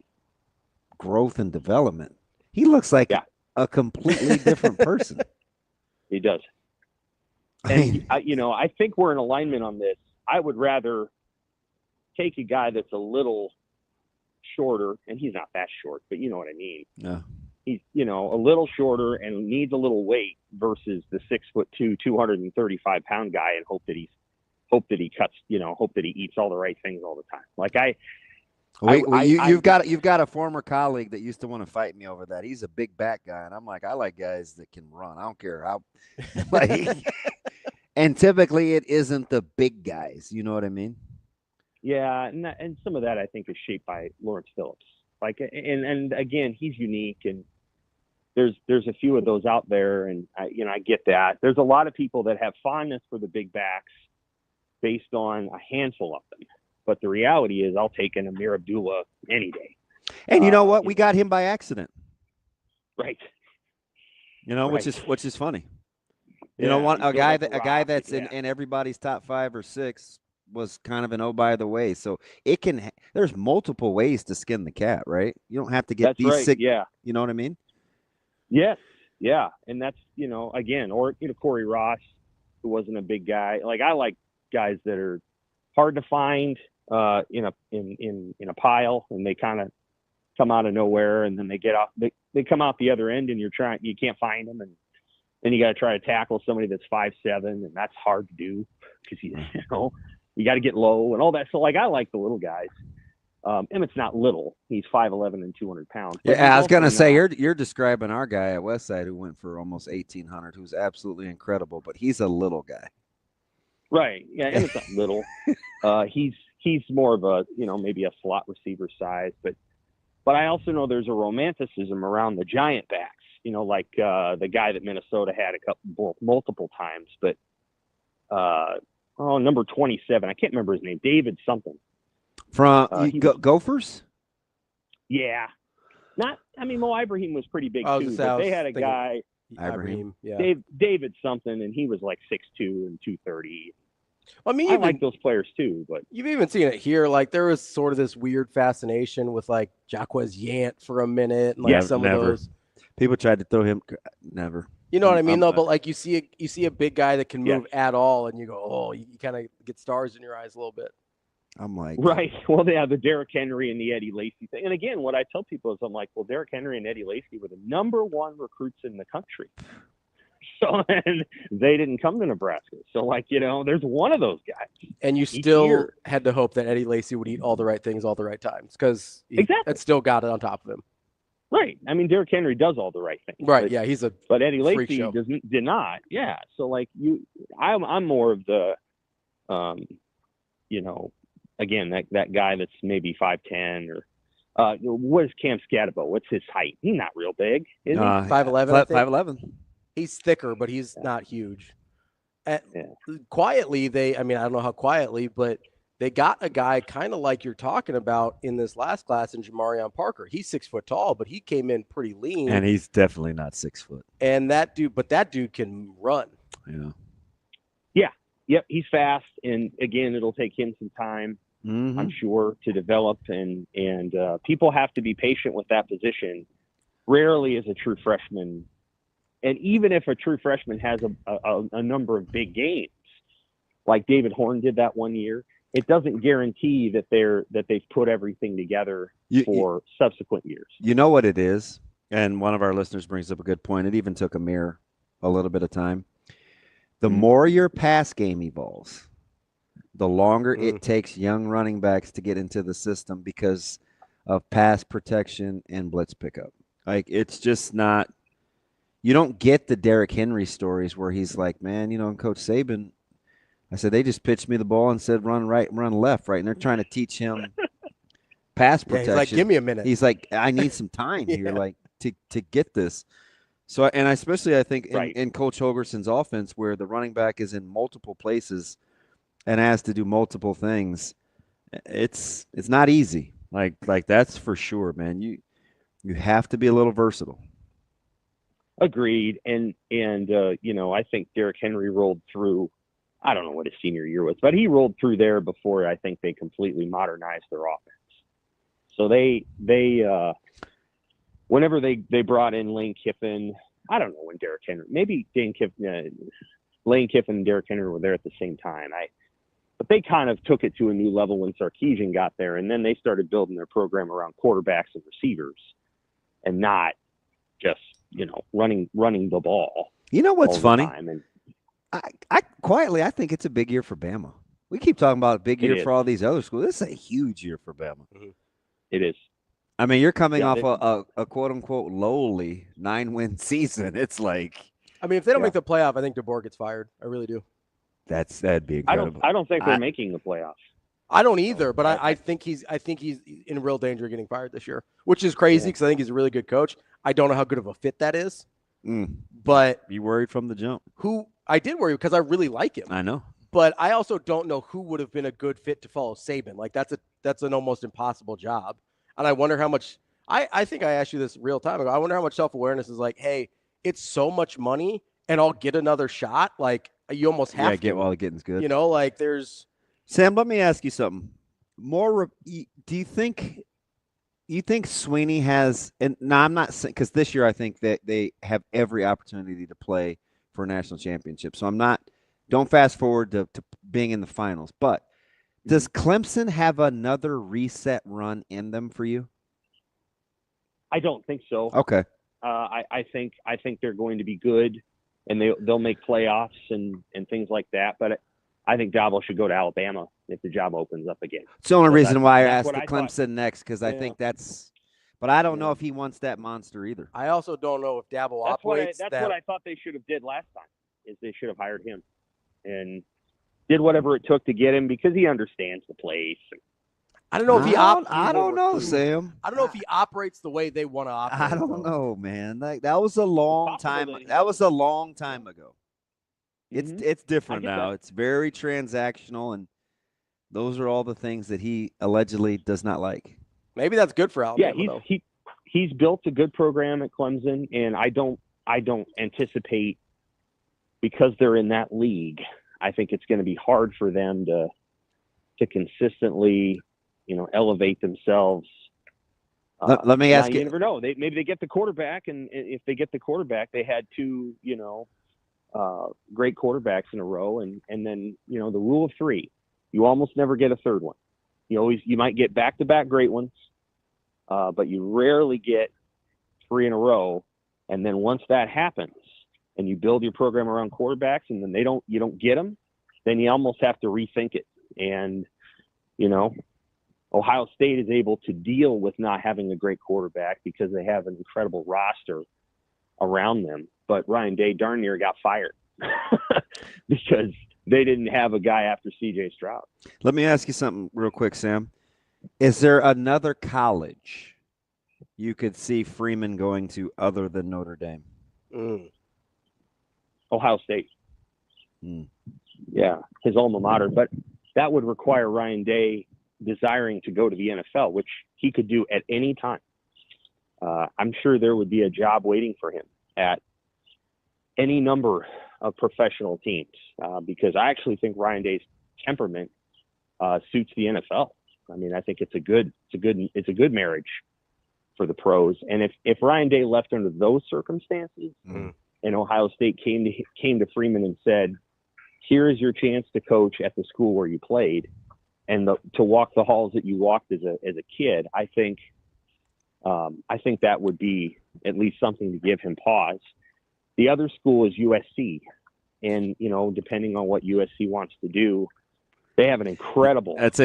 growth and development. He looks like a completely different person. He does. And, I think we're in alignment on this. I would rather take a guy that's a little shorter, and he's not that short, but you know what I mean. Yeah. He's, a little shorter and needs a little weight versus the 6'2", 235-pound guy, and hope that he eats all the right things all the time. Like you've got a former colleague that used to want to fight me over that. He's a big back guy, and I'm like, I like guys that can run. I don't care how. And typically, it isn't the big guys. You know what I mean? Yeah, and some of that I think is shaped by Lawrence Phillips. Like, and again, he's unique, and there's a few of those out there, and I get that. There's a lot of people that have fondness for the big backs based on a handful of them. But the reality is, I'll take an Amir Abdullah any day. And you know what? We got him by accident. Right. Which is funny. A guy that's in everybody's top 5 or 6 was kind of an by the way. So there's multiple ways to skin the cat, right? You don't have to get these 6. Yeah. You know what I mean? Yes. Yeah. And that's, again, or Corey Ross, who wasn't a big guy. Like, I like guys that are hard to find in a pile, and they kind of come out of nowhere, and then they get off. They come out the other end, and you can't find them, and then you got to try to tackle somebody that's 5'7", and that's hard to do because you got to get low and all that. So, like, I like the little guys. Emmett's not little; he's 5'11" and 200 pounds. Yeah, I was gonna say you're describing our guy at Westside who went for almost 1,800, who's absolutely incredible, but he's a little guy. Right. Yeah, Emmett's not little. He's more of a maybe a slot receiver size, but But I also know there's a romanticism around the giant backs, like the guy that Minnesota had multiple times. But number 27, I can't remember his name, David something. From Gophers? Yeah. Mo Ibrahim was pretty big too, but they had a guy, Ibrahim, yeah. David something, and he was like 6'2" and 230. I mean, I like those players too, but you've even seen it here. Like there was sort of this weird fascination with like Jaquez Yant for a minute, and like some of those people tried to throw him. Never. You know what I mean, though. But like you see a big guy that can move at all, and you go, oh, you kind of get stars in your eyes a little bit. I'm like, right. Well, they have the Derrick Henry and the Eddie Lacy thing. And again, what I tell people is, I'm like, well, Derrick Henry and Eddie Lacy were the number 1 recruits in the country. So, and they didn't come to Nebraska. So, like, there's one of those guys. And you still had to hope that Eddie Lacy would eat all the right things all the right times, because it still got it on top of him. Right. I mean, Derrick Henry does all the right things. Right. Yeah, he's a but Eddie freak Lacy show. did not. Yeah. So, like, I'm more of the, again, that guy that's maybe 5'10" or. What is Cam Scatabo? What's his height? He's not real big, is he? 5'11". 5'11". He's thicker, but he's not huge. Quietly, I don't know how quietly, but they got a guy kind of like you're talking about in this last class in Jamarion Parker. He's 6 foot tall, but he came in pretty lean. And he's definitely not 6 foot. And that dude can run. Yeah. Yeah. Yep. He's fast. And again, it'll take him some time. Mm-hmm. I'm sure, to develop, and people have to be patient with that position. Rarely is a true freshman, and even if a true freshman has a number of big games, like David Horn did that one year, it doesn't guarantee that they've put everything together for subsequent years. You know what it is, and one of our listeners brings up a good point. It even took Amir a little bit of time. The more your pass game evolves, the longer it takes young running backs to get into the system because of pass protection and blitz pickup. Like, it's just not – you don't get the Derrick Henry stories where he's like, man, Coach Saban, I said, they just pitched me the ball and said run right, run left, right? And they're trying to teach him pass protection. He's like, give me a minute. He's like, I need some time here, like, to get this. So, and especially I think in Coach Holgerson's offense where the running back is in multiple places – and has to do multiple things, it's not easy. Like that's for sure, man. You have to be a little versatile. Agreed. And I think Derrick Henry rolled through. I don't know what his senior year was, but he rolled through there before I think they completely modernized their offense. So they whenever they brought in Lane Kiffin, I don't know when Derrick Henry, maybe Lane Kiffin and Derrick Henry were there at the same time. But they kind of took it to a new level when Sarkisian got there, and then they started building their program around quarterbacks and receivers, and not just running the ball. You know what's funny? And I quietly think it's a big year for Bama. We keep talking about a big year for all these other schools. This is a huge year for Bama. It is. I mean, you're coming off a quote unquote lowly 9-win season. It's like, I mean, if they don't make the playoff, I think DeBoer gets fired. I really do. That'd be incredible. I don't think they're making the playoffs. I don't either, but I think he's in real danger of getting fired this year, which is crazy because I think he's a really good coach. I don't know how good of a fit that is, but you worried from the jump. I did worry because I really like him. I know, but I also don't know who would have been a good fit to follow Saban. Like that's an almost impossible job, and I wonder how much. I think I asked you this real time ago. I wonder how much self-awareness is like, hey, it's so much money, and I'll get another shot. Like. You almost have to get while the getting's good. Like there's Sam. Let me ask you something. Do you think Sweeney has? And no, I'm not saying because this year I think that they have every opportunity to play for a national championship. So I'm not. Don't fast forward to being in the finals. But does Clemson have another reset run in them for you? I don't think so. Okay. I think they're going to be good. And they'll make playoffs and things like that. But I think Dabo should go to Alabama if the job opens up again. It's the only reason why I asked the Clemson next, because I think that's – but I don't know if he wants that monster either. I also don't know if Dabo operates That's what I thought they should have did last time, is they should have hired him and did whatever it took to get him because he understands the place. I don't know if I don't know, Sam. I don't know if he operates the way they want to operate. I don't know, man. That was a long time. That was a long time ago. It's different now. It's very transactional, and those are all the things that he allegedly does not like. Maybe that's good for Alabama. Yeah, he's built a good program at Clemson, and I don't anticipate, because they're in that league, I think it's going to be hard for them to consistently, elevate themselves. Let me ask you. You never know. Maybe they get the quarterback, and if they get the quarterback, they had two, great quarterbacks in a row, and then the rule of three. You almost never get a third one. You might get back-to-back great ones, but you rarely get three in a row. And then once that happens, and you build your program around quarterbacks, and then you don't get them, then you almost have to rethink it. And Ohio State is able to deal with not having a great quarterback because they have an incredible roster around them. But Ryan Day darn near got fired because they didn't have a guy after C.J. Stroud. Let me ask you something real quick, Sam. Is there another college you could see Freeman going to other than Notre Dame? Ohio State. Yeah, his alma mater. But that would require Ryan Day desiring to go to the NFL, which he could do at any time. I'm sure there would be a job waiting for him at any number of professional teams, because I actually think Ryan Day's temperament suits the NFL. I mean, I think it's a good marriage for the pros. And if Ryan Day left under those circumstances, and Ohio State came to Freeman and said, "Here is your chance to coach at the school where you played, and to walk the halls that you walked as a kid," I think that would be at least something to give him pause. The other school is USC, and depending on what USC wants to do, they have an incredible. It's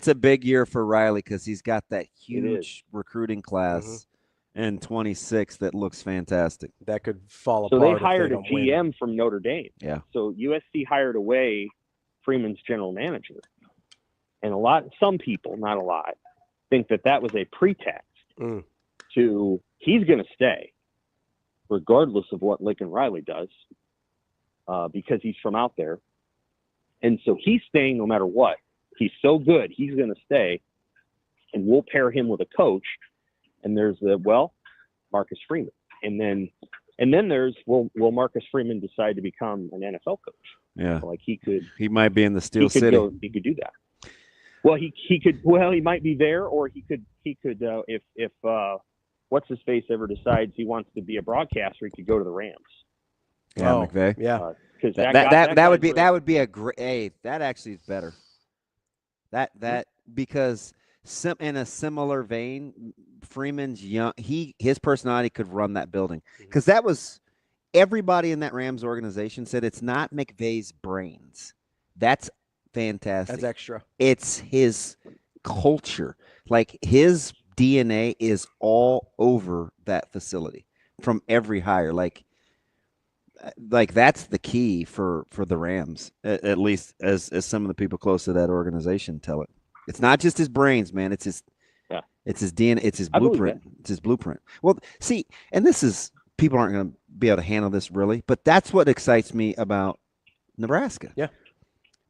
a big year for Riley because he's got that huge recruiting class in 26 that looks fantastic. That could fall so apart. So they hired a GM win. from Notre Dame. Yeah. So USC hired away Freeman's general manager, and some people, not a lot, think that was a pretext to he's going to stay, regardless of what Lincoln Riley does, because he's from out there. And so he's staying no matter what. He's so good, he's going to stay, and we'll pair him with a coach. And there's Marcus Freeman. And then there's, will Marcus Freeman decide to become an NFL coach? Yeah. Like he might be in the Steel City. He could do that. Well, he might be there, or he could if what's his face ever decides he wants to be a broadcaster, he could go to the Rams. Yeah, McVay. Yeah. Because that would be a great. Hey, that actually is better. That because in a similar vein, Freeman's young. His personality could run that building because that was everybody in that Rams organization said it's not McVay's brains. That's fantastic. That's extra. It's his culture. Like his DNA is all over that facility from every hire. Like that's the key for the Rams, at least as some of the people close to that organization tell it. It's not just his brains, man. It's his DNA. It's his blueprint. It's his blueprint. Well, see, and this is people aren't going to be able to handle this really, but that's what excites me about Nebraska. Yeah,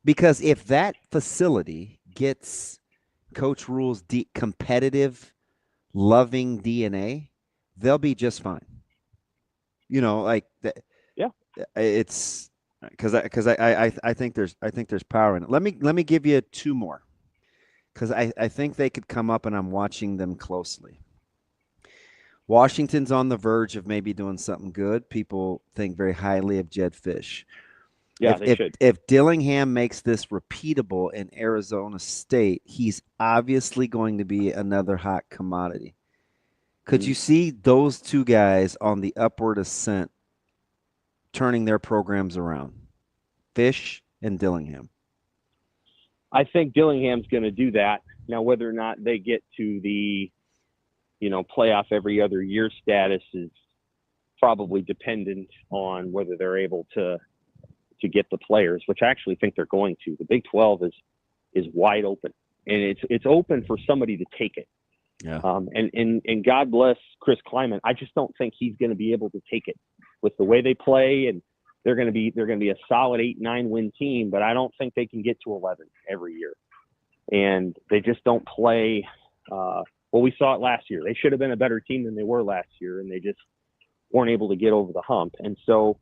because if that facility gets Coach Rule's competitive, loving DNA, they'll be just fine. Like that. It's because I think there's power in it. Let me give you two more because I think they could come up, and I'm watching them closely. Washington's on the verge of maybe doing something good. People think very highly of Jed Fish. Yeah, they should. If Dillingham makes this repeatable in Arizona State, he's obviously going to be another hot commodity. Could you see those two guys on the upward ascent turning their programs around? Fish and Dillingham. I think Dillingham's going to do that. Now, whether or not they get to the, playoff every other year status is probably dependent on whether they're able to get the players, which I actually think they're going to. The Big 12 is wide open. it's open for somebody to take it. Yeah. And God bless Chris Kleiman. I just don't think he's going to be able to take it with the way they play, and they're going to be a solid 8-9 win team, but I don't think they can get to 11 every year. And they just don't play. Well, we saw it last year. They should have been a better team than they were last year, and they just weren't able to get over the hump. And so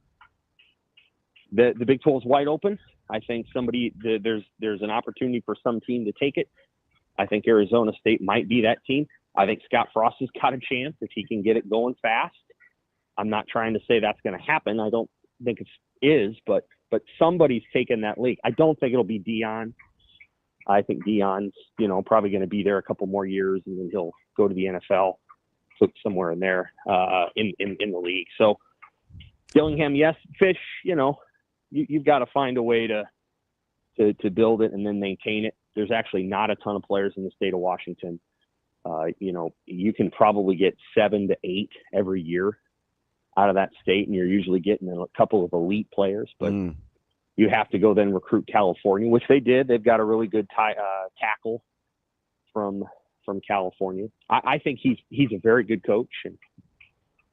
the Big 12 is wide open. I think there's an opportunity for some team to take it. I think Arizona State might be that team. I think Scott Frost has got a chance if he can get it going fast. I'm not trying to say that's going to happen. I don't think it is, but somebody's taking that league. I don't think it'll be Dion. I think Dion's, probably going to be there a couple more years, and then he'll go to the NFL, somewhere in there in the league. So Dillingham, yes. Fish, you've got to find a way to build it and then maintain it. There's actually not a ton of players in the state of Washington. You can probably get 7 to 8 every year out of that state, and you're usually getting a couple of elite players, but you have to go then recruit California, which they did. They've got a really good tackle from California. I think he's a very good coach, and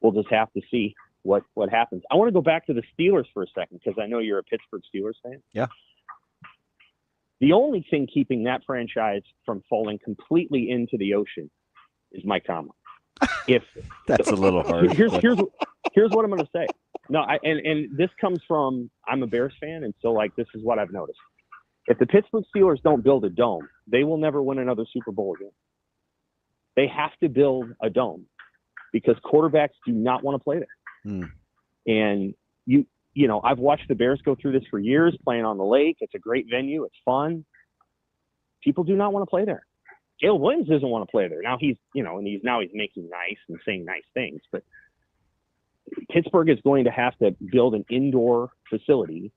we'll just have to see what happens. I want to go back to the Steelers for a second, because I know you're a Pittsburgh Steelers fan. Yeah. The only thing keeping that franchise from falling completely into the ocean is Mike Tomlin. If that's a little hard. Here's what I'm going to say. No, and this comes from, I'm a Bears fan, and so this is what I've noticed. If the Pittsburgh Steelers don't build a dome, they will never win another Super Bowl again. They have to build a dome because quarterbacks do not want to play there. And I've watched the Bears go through this for years, playing on the lake. It's a great venue. It's fun. People do not want to play there. Caleb Williams doesn't want to play there. Now he's making nice and saying nice things, but Pittsburgh is going to have to build an indoor facility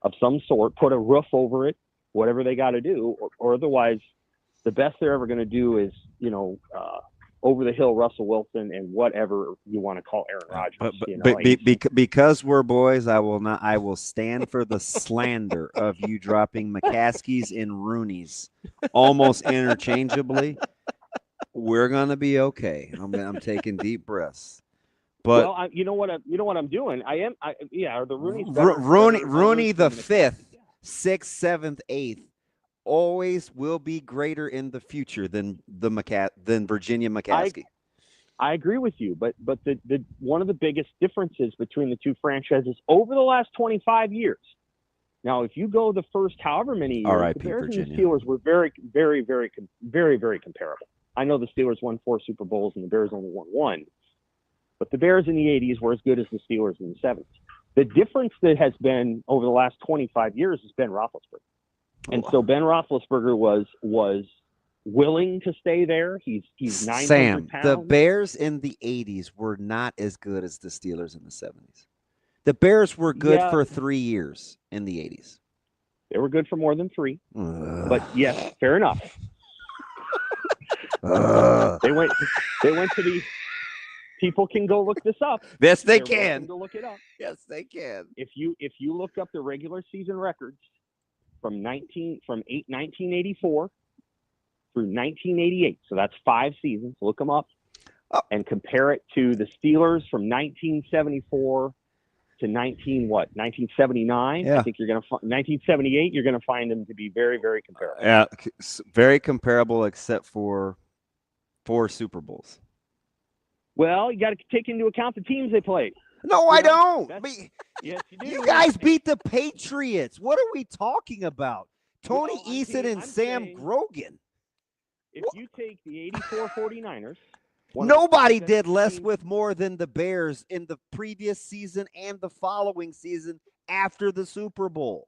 of some sort, put a roof over it, whatever they got to do, or otherwise the best they're ever going to do is, over the hill Russell Wilson and whatever you want to call Aaron Rodgers. Because we're boys, I will stand for the slander of you dropping McCaskies and Roonies almost interchangeably. We're gonna be okay. I'm taking deep breaths. But you know what I'm doing? Are the Roonies Rooney the 5th, 6th, 7th, 8th always will be greater in the future than Virginia McCaskey. I agree with you, but the one of the biggest differences between the two franchises over the last 25 years. Now, if you go the first however many years, the Bears and the Steelers were very, very, very, very, very comparable. I know the Steelers won 4 Super Bowls and the Bears only won 1, but the Bears in the 80s were as good as the Steelers in the 70s. The difference that has been over the last 25 years has been Roethlisberger. And so Ben Roethlisberger was willing to stay there. He's 900 pounds. The Bears in the 80s were not as good as the Steelers in the 70s. The Bears were good for 3 years in the 80s. They were good for more than 3. But yes, fair enough. They went to the. People can go look this up. Yes, they can. Go look it up. Yes, they can. If you look up the regular season records from 1984 through 1988, so that's 5 seasons. Look them up and compare it to the Steelers from 1974 to 1979. Yeah. I think you're going to 1978. You're going to find them to be very, very comparable. Yeah, very comparable, except for 4 Super Bowls. Well, you got to take into account the teams they played. No, I don't. Yes, you do. You guys beat the Patriots. What are we talking about? Tony Eason and Sam Grogan. If you take the 84 49ers. Nobody did less with more than the Bears in the previous season and the following season after the Super Bowl.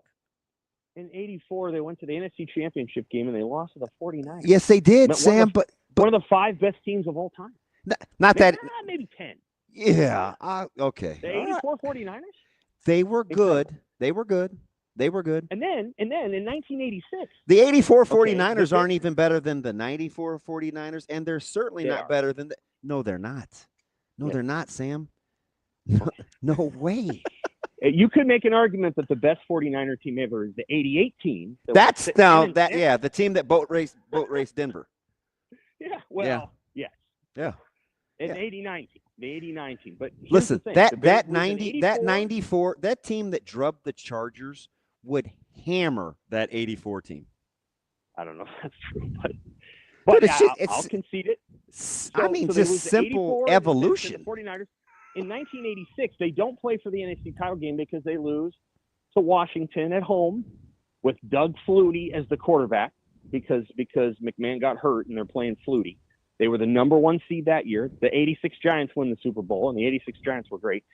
In 84, they went to the NFC Championship game and they lost to the 49ers. Yes, they did, Sam. But one of the 5 best teams of all time. Maybe 10. Yeah. Okay. The 84 49ers? They were good. They were good. And then in 1986. The 84 49ers aren't even better than the 94 49ers, and they're certainly not better than No, they're not. No, they're not, Sam. No way. You could make an argument that the best 49er team ever is the 88 team. The team that boat raced Denver. Yeah, well, yes. Yeah. And 89 team, the 89 team. But listen, the thing, that 94, that team that drubbed the Chargers would hammer that 84 team. I don't know if that's true, but I'll concede it. Just simple evolution. The 49ers in 1986, they don't play for the NFC title game because they lose to Washington at home with Doug Flutie as the quarterback because McMahon got hurt and they're playing Flutie. They were the number 1 seed that year. The 86 Giants win the Super Bowl, and the 86 Giants were great.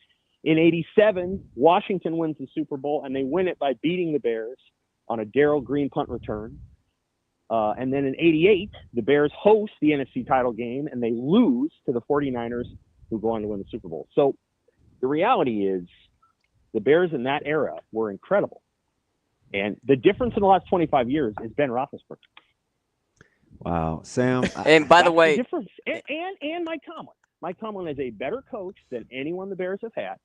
In 87, Washington wins the Super Bowl, and they win it by beating the Bears on a Darrell Green punt return. And then in 88, the Bears host the NFC title game, and they lose to the 49ers, who go on to win the Super Bowl. So the reality is the Bears in that era were incredible. And the difference in the last 25 years is Ben Roethlisberger. Wow, Sam. And by the way, difference. And Mike Tomlin. Mike Tomlin is a better coach than anyone the Bears have had,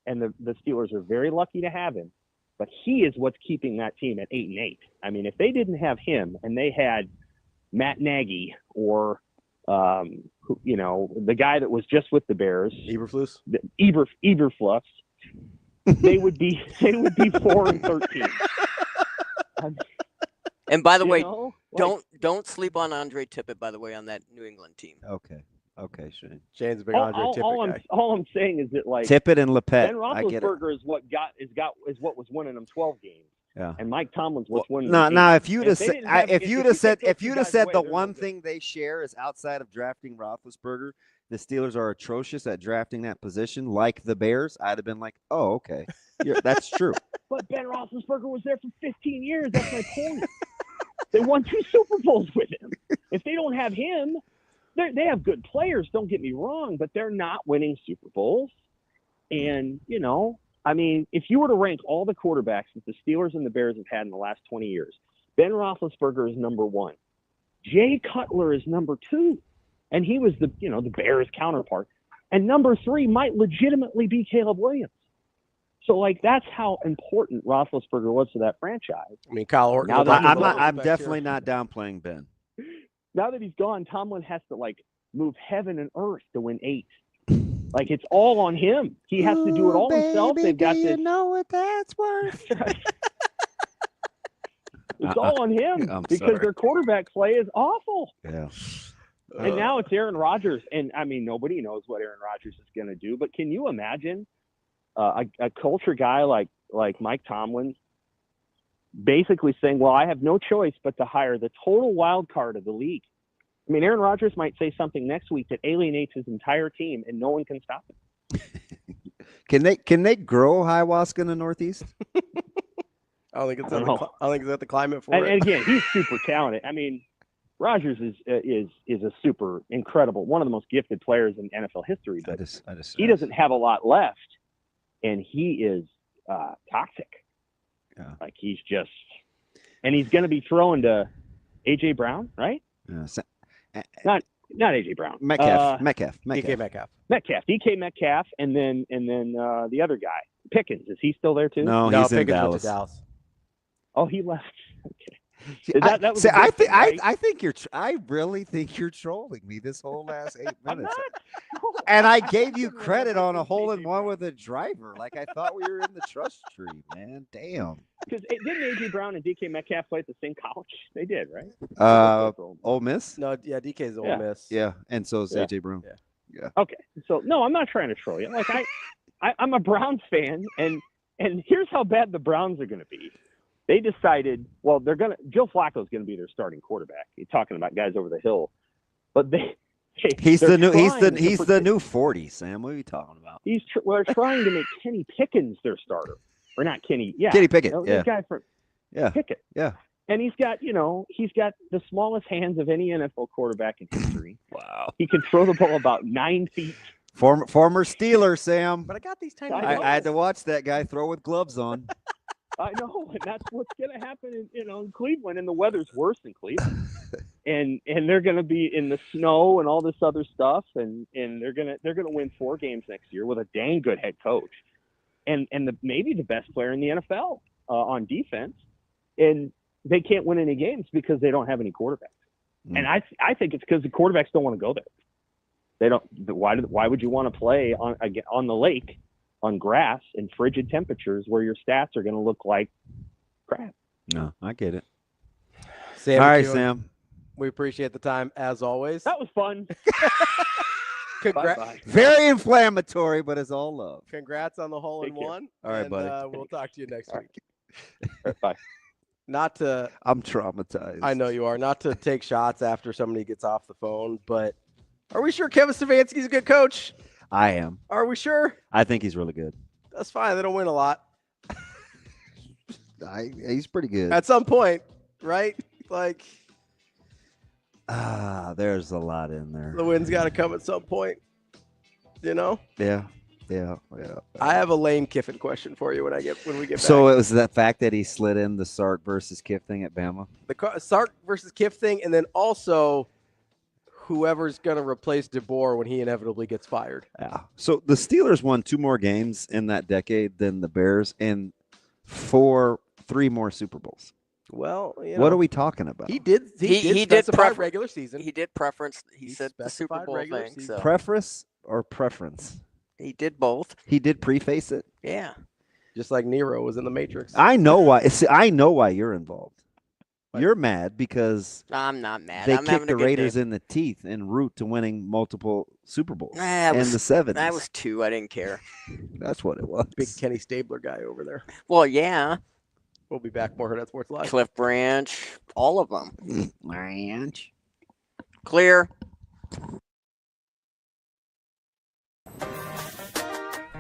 and the Steelers are very lucky to have him. But he is what's keeping that team at 8-8. I mean, if they didn't have him and they had Matt Nagy or the guy that was just with the Bears, Eberflus, they would be 4-13. And by the way, don't sleep on Andre Tippett. By the way, on that New England team. Okay, Shane. Shane's a big Andre Tippett guy. All I'm saying is that Tippett and Lepet. Ben Roethlisberger is what was winning them 12 games. Yeah. And Mike Tomlin's what's winning. No. If you'd have said the one thing they share is outside of drafting Roethlisberger, the Steelers are atrocious at drafting that position, like the Bears, I'd have been like, oh, okay, that's true. But Ben Roethlisberger was there for 15 years. That's my point. They won 2 Super Bowls with him. If they don't have him, they have good players. Don't get me wrong, but they're not winning Super Bowls. And I mean, if you were to rank all the quarterbacks that the Steelers and the Bears have had in the last 20 years, Ben Roethlisberger is number 1. Jay Cutler is number 2, and he was the Bears counterpart. And number 3 might legitimately be Caleb Williams. So, that's how important Roethlisberger was to that franchise. I mean, Kyle Orton. I'm definitely not downplaying Ben. Now that he's gone, Tomlin has to move heaven and earth to win 8. It's all on him. He has to do it all himself. They've got this. You know what that's worth? It's all on him because their quarterback play is awful. Yeah. And now it's Aaron Rodgers, and I mean nobody knows what Aaron Rodgers is going to do. But can you imagine a culture guy like Mike Tomlin basically saying, "Well, I have no choice but to hire the total wild card of the league." I mean, Aaron Rodgers might say something next week that alienates his entire team, and no one can stop him. Can they grow ayahuasca in the Northeast? I don't think it's at the climate for it. And again, he's super talented. I mean, Rodgers is a super incredible, one of the most gifted players in NFL history. But he doesn't have a lot left, and he is toxic. Yeah. He's just, and he's going to be throwing to AJ Brown, right? Yeah. Not AJ Brown. Metcalf. DK Metcalf, and then the other guy, Pickens. Is he still there too? No, he's in Pickens Dallas. went to Dallas. Oh, he left. Okay. I really think you're trolling me this whole last 8 minutes. And I gave you credit on a hole-in-one with a driver. I thought we were in the trust tree, man. Damn. Because didn't A.J. Brown and DK Metcalf play at the same college? They did, right? Ole Miss? No, yeah, DK's Ole Miss. Yeah, and so is A.J. Brown. Yeah. Okay. So, no, I'm not trying to troll you. I'm a Browns fan, and here's how bad the Browns are going to be. They decided, well, Joe Flacco's going to be their starting quarterback. You're talking about guys over the hill, but he's the new 40, Sam. What are you talking about? They're trying to make Kenny Pickens their starter, or not Kenny? Yeah, Kenny Pickett. The guy from Pickett. Yeah, and he's got the smallest hands of any NFL quarterback in history. Wow, he can throw the ball about 9 feet. Former Steeler, Sam. But I got these tiny. I had to watch that guy throw with gloves on. I know, and that's what's going to happen in Cleveland, and the weather's worse in Cleveland, and they're going to be in the snow and all this other stuff, and they're going to win 4 games next year with a dang good head coach, and maybe the best player in the NFL on defense, and they can't win any games because they don't have any quarterbacks. And I think it's because the quarterbacks don't want to go there. They don't. Why would you want to play on the lake, on grass in frigid temperatures where your stats are going to look like crap? No, I get it. Sam, all right, McKewon, Sam. We appreciate the time as always. That was fun. Bye-bye. Very inflammatory, but it's all love. Congrats on the hole in one. All right, and, buddy. We'll talk to you next week. Right, bye. Not to. I'm traumatized. I know you are. Not to take shots after somebody gets off the phone, but are we sure Kevin Stefanski's a good coach? I am. Are we sure? I think he's really good. That's fine. They don't win a lot. He's pretty good. At some point, right? Like, there's a lot in there. the win's got to come at some point. You know? Yeah. I have a Lane Kiffin question for you when we get back. So it was that fact that he slid in the Sark versus Kiff thing at Bama? The Sark versus Kiff thing, and then also whoever's going to replace DeBoer when he inevitably gets fired. Yeah. So the Steelers won 2 more games in that decade than the Bears and 3 more Super Bowls. Well, what are we talking about? He did specify regular season. He did preference. He said the Super Bowl thing. So. Preference or preference? He did both. He did preface it. Yeah. Just like Nero was in the Matrix. I know why. I know why you're involved. You're mad because I'm not mad. They I'm kicked having the a good Raiders day. in the teeth en route to winning multiple Super Bowls in the 70s. That was 2. I didn't care. That's what it was. Big Kenny Stabler guy over there. Well, yeah. We'll be back. More Hurrdat Sports Live. Cliff Branch, all of them. Branch. Clear.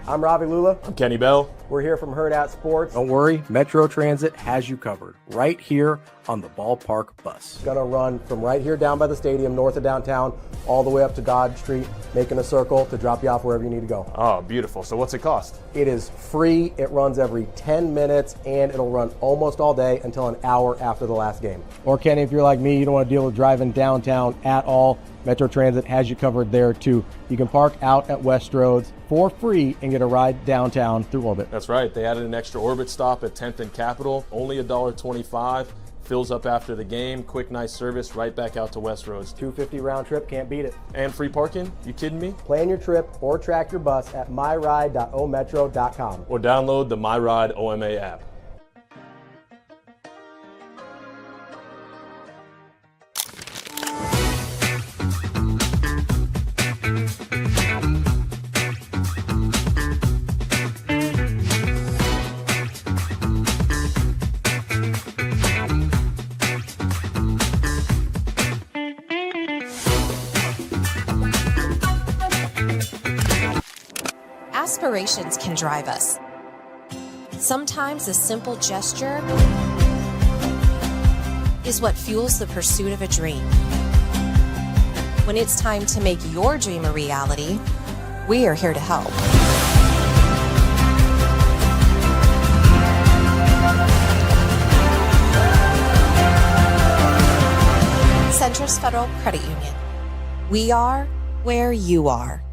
I'm Ravi, Lulla. I'm Kenny Bell. We're here from Hurrdat Sports. Don't worry, Metro Transit has you covered right here on the ballpark bus. Gonna run from right here down by the stadium, north of downtown, all the way up to Dodge Street, making a circle to drop you off wherever you need to go. Oh, beautiful. So what's it cost? It is free. It runs every 10 minutes, and it'll run almost all day until an hour after the last game. Or Kenny, if you're like me, you don't want to deal with driving downtown at all, Metro Transit has you covered there too. You can park out at West Roads for free and get a ride downtown through Orbit. That's right. They added an extra Orbit stop at 10th and Capitol. Only $1.25. Fills up after the game. Quick, nice service. Right back out to West Roads. $2.50 round trip. Can't beat it. And free parking? You kidding me? Plan your trip or track your bus at myride.ometro.com. Or download the MyRide OMA app. Aspirations can drive us. Sometimes a simple gesture is what fuels the pursuit of a dream. When it's time to make your dream a reality, we are here to help. Centris Federal Credit Union. We are where you are.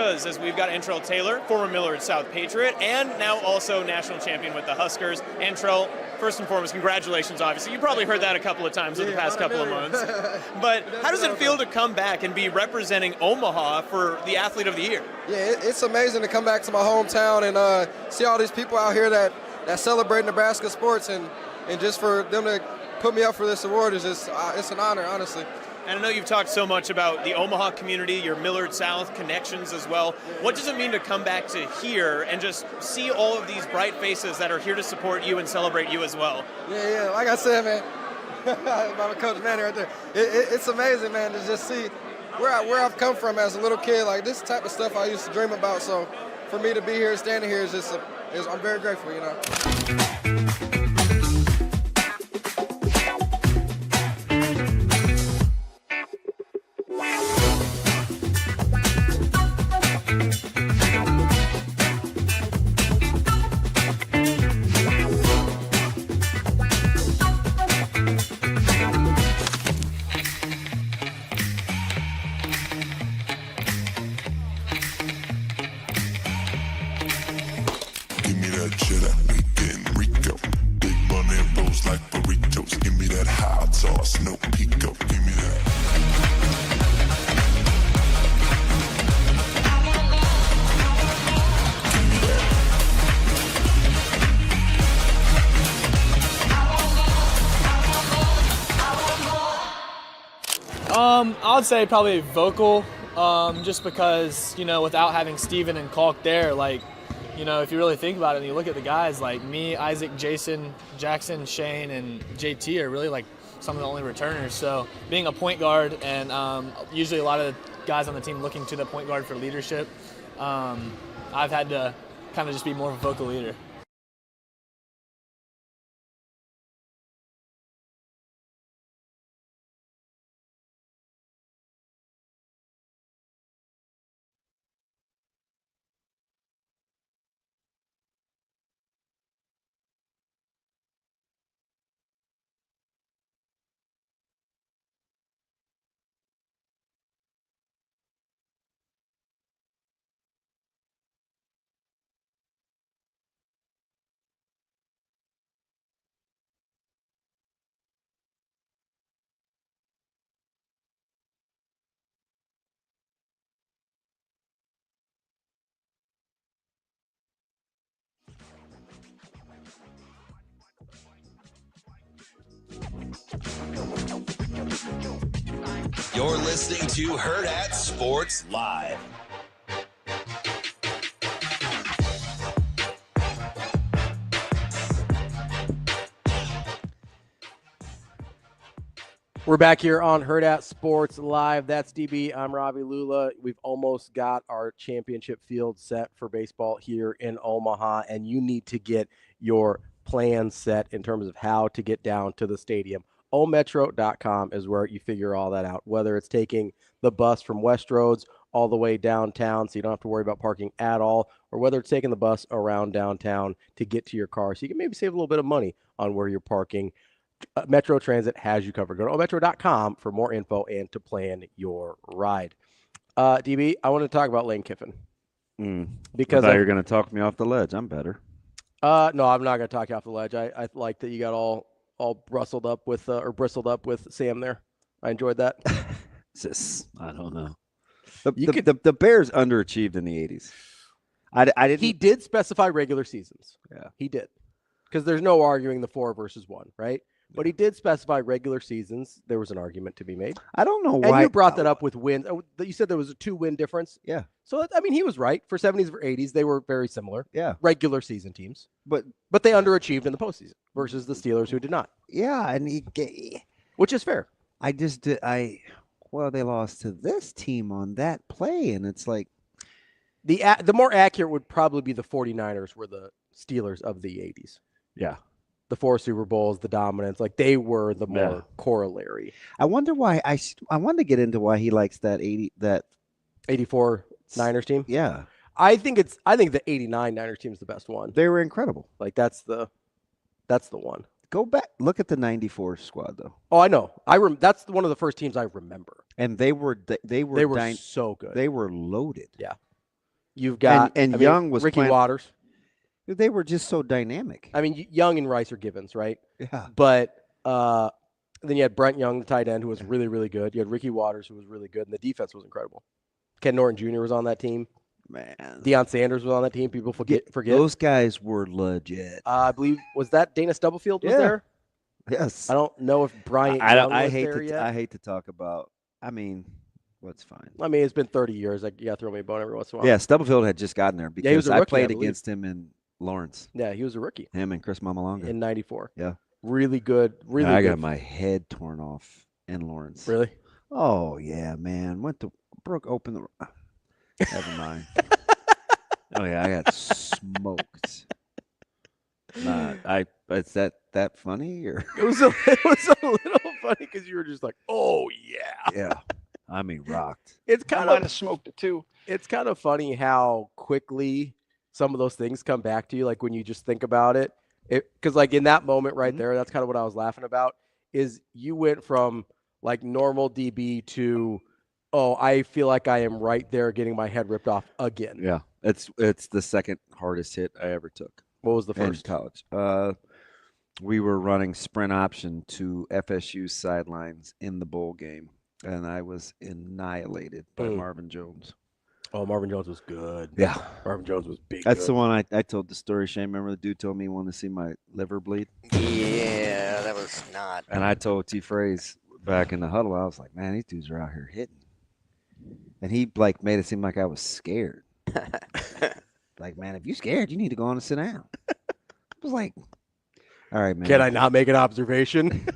As we've got Antrell Taylor, former Millard South Patriot, and now also national champion with the Huskers. Antrell, first and foremost, congratulations, obviously. You probably heard that a couple of times in the past couple of months. But how does it feel to come back and be representing Omaha for the Athlete of the Year? Yeah, it's amazing to come back to my hometown and see all these people out here that celebrate Nebraska sports, and just for them to put me up for this award is just it's an honor, honestly. And I know you've talked so much about the Omaha community, your Millard South connections as well. What does it mean to come back to here and just see all of these bright faces that are here to support you and celebrate you as well? Yeah. Like I said, man, my coach Manny right there. It's amazing, man, to just see where I've come from as a little kid. Like this type of stuff I used to dream about. So for me to be here, standing here, I'm very grateful, you know. would say probably vocal, just because, you know, without having Steven and Kalk there, like, you know, if you really think about it and you look at the guys, like me, Isaac, Jason, Jackson, Shane, and JT are really like some of the only returners. So being a point guard and usually a lot of guys on the team looking to the point guard for leadership, I've had to kind of just be more of a vocal leader. You're listening to Hurrdat Sports Live. We're back here on Hurrdat Sports Live. That's DB. I'm Ravi, Lulla. We've almost got our championship field set for baseball here in Omaha, and you need to get your plan set in terms of how to get down to the stadium. ometro.com is where you figure all that out, whether it's taking the bus from Westroads all the way downtown so you don't have to worry about parking at all, or whether it's taking the bus around downtown to get to your car so you can maybe save a little bit of money on where you're parking. Metro Transit has you covered. Go to ometro.com for more info and to plan your ride. DB, I want to talk about Lane Kiffin. Because I thought you were going to talk me off the ledge. I'm better. No, I'm not going to talk you off the ledge. I like that you got all bristled up with Sam there. I enjoyed that. I don't know. The Bears underachieved in the 80s. I didn't. He did specify regular seasons. Yeah, he did, because there's no arguing the 4 versus 1, right? But he did specify regular seasons. There was an argument to be made. I don't know and why. You brought that up with wins. You said there was a 2-win difference. Yeah. So, I mean, he was right. For 70s or 80s, they were very similar. Yeah. Regular season teams. But they underachieved in the postseason versus the Steelers, who did not. Yeah, and which is fair. Well, they lost to this team on that play, and it's like the more accurate would probably be the 49ers were the Steelers of the 80s. Yeah. The 4 Super Bowls, the dominance, like they were the more corollary. I wonder why I wanted to get into why he likes that 84 Niners team. Yeah. I think the 89 Niners team is the best one. They were incredible. Like that's the one. Go back, look at the 94 squad though. Oh, I know. That's one of the first teams I remember. And they were so good. They were loaded. Yeah. You've got Young was Ricky Waters. They were just so dynamic. I mean, Young and Rice are givens, right? Yeah. But then you had Brent Young, the tight end, who was really, really good. You had Ricky Waters, who was really good, and the defense was incredible. Ken Norton Jr. was on that team. Man. Deion Sanders was on that team. People forget. Those guys were legit. I believe, was that Dana Stubblefield was there? Yes. I don't know if Bryant Young was there yet. I hate to talk about, what's fine. I mean, it's been 30 years. You got to throw me a bone every once in a while. Yeah, Stubblefield had just gotten there because he was a rookie, I played against him in Lawrence. Yeah, he was a rookie. Him and Chris Mamalonga. In 94. Yeah. Really good. Really I good. got my head torn off in Lawrence. Really? Oh, yeah, man. Broke open the... Never mind. Oh, yeah, I got smoked. Is that funny? Or It was a little funny because you were just like, oh, yeah. Yeah. I mean, rocked. It's I kind might of have smoked it too. It's kind of funny how quickly some of those things come back to you, like when you just think about it. Because like in that moment right there, that's kind of what I was laughing about, is you went from like normal DB to, oh, I feel like I am right there getting my head ripped off again. Yeah. It's the second hardest hit I ever took. What was the first? In college. We were running sprint option to FSU's sidelines in the bowl game, and I was annihilated by Marvin Jones. Oh, Marvin Jones was good. Yeah. Marvin Jones was big. That's the one I told the story, Shane. Remember the dude told me he wanted to see my liver bleed? Yeah, that was not. And I told T. Phrase, back in the huddle. I was like, man, these dudes are out here hitting. And he like made it seem like I was scared. Like, man, if you're scared, you need to go on and sit down. I was like, all right, man. Can I not make an observation?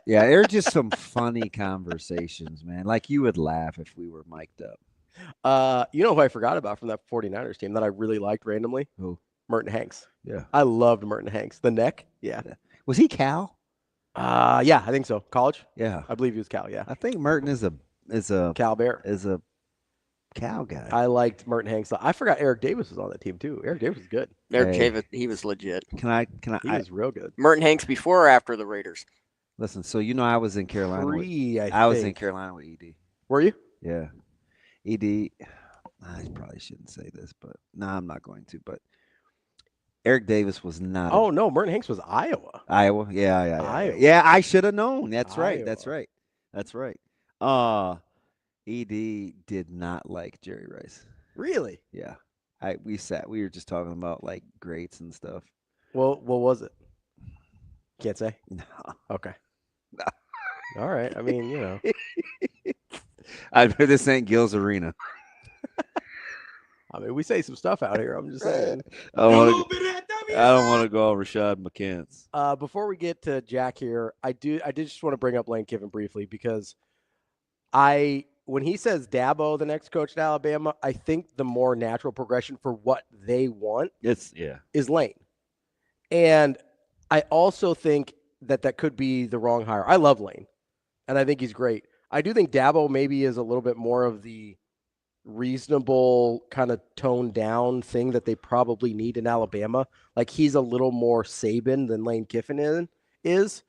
Yeah, there are just some funny conversations, man. Like you would laugh if we were mic'd up. You know who I forgot about from that 49ers team that I really liked randomly? Who? Merton Hanks. Yeah. I loved Merton Hanks. The neck? Yeah. Was he Cal? Yeah, I think so. College? Yeah. I believe he was Cal, yeah. I think Merton is a Cal Bear. Is a Cal guy. I liked Merton Hanks. I forgot Eric Davis was on that team too. Eric Davis was good. Eric Davis, he was legit. Can I? He was real good. Merton Hanks before or after the Raiders? Listen, so I was in Carolina. I was in Carolina with ED. Were you? Yeah. ED. I probably shouldn't say this, but no, I'm not going to. But Eric Davis was not. Oh no, Merton Hanks was Iowa. Iowa, yeah. Iowa. Yeah, I should have known. That's right. Iowa. That's right. ED did not like Jerry Rice. Really? Yeah. We were just talking about like greats and stuff. Well, what was it? Can't say? No. Okay. No. All right. I mean, I bet this ain't Gil's Arena. I mean, we say some stuff out here. I'm just saying. I don't want to go all Rashad McCants. Before we get to Jack here, I did just want to bring up Lane Kiffin briefly because when he says Dabo, the next coach at Alabama, I think the more natural progression for what they want is Lane. And I also think that could be the wrong hire. I love Lane, and I think he's great. I do think Dabo maybe is a little bit more of the reasonable kind of toned down thing that they probably need in Alabama. Like he's a little more Saban than Lane Kiffin is.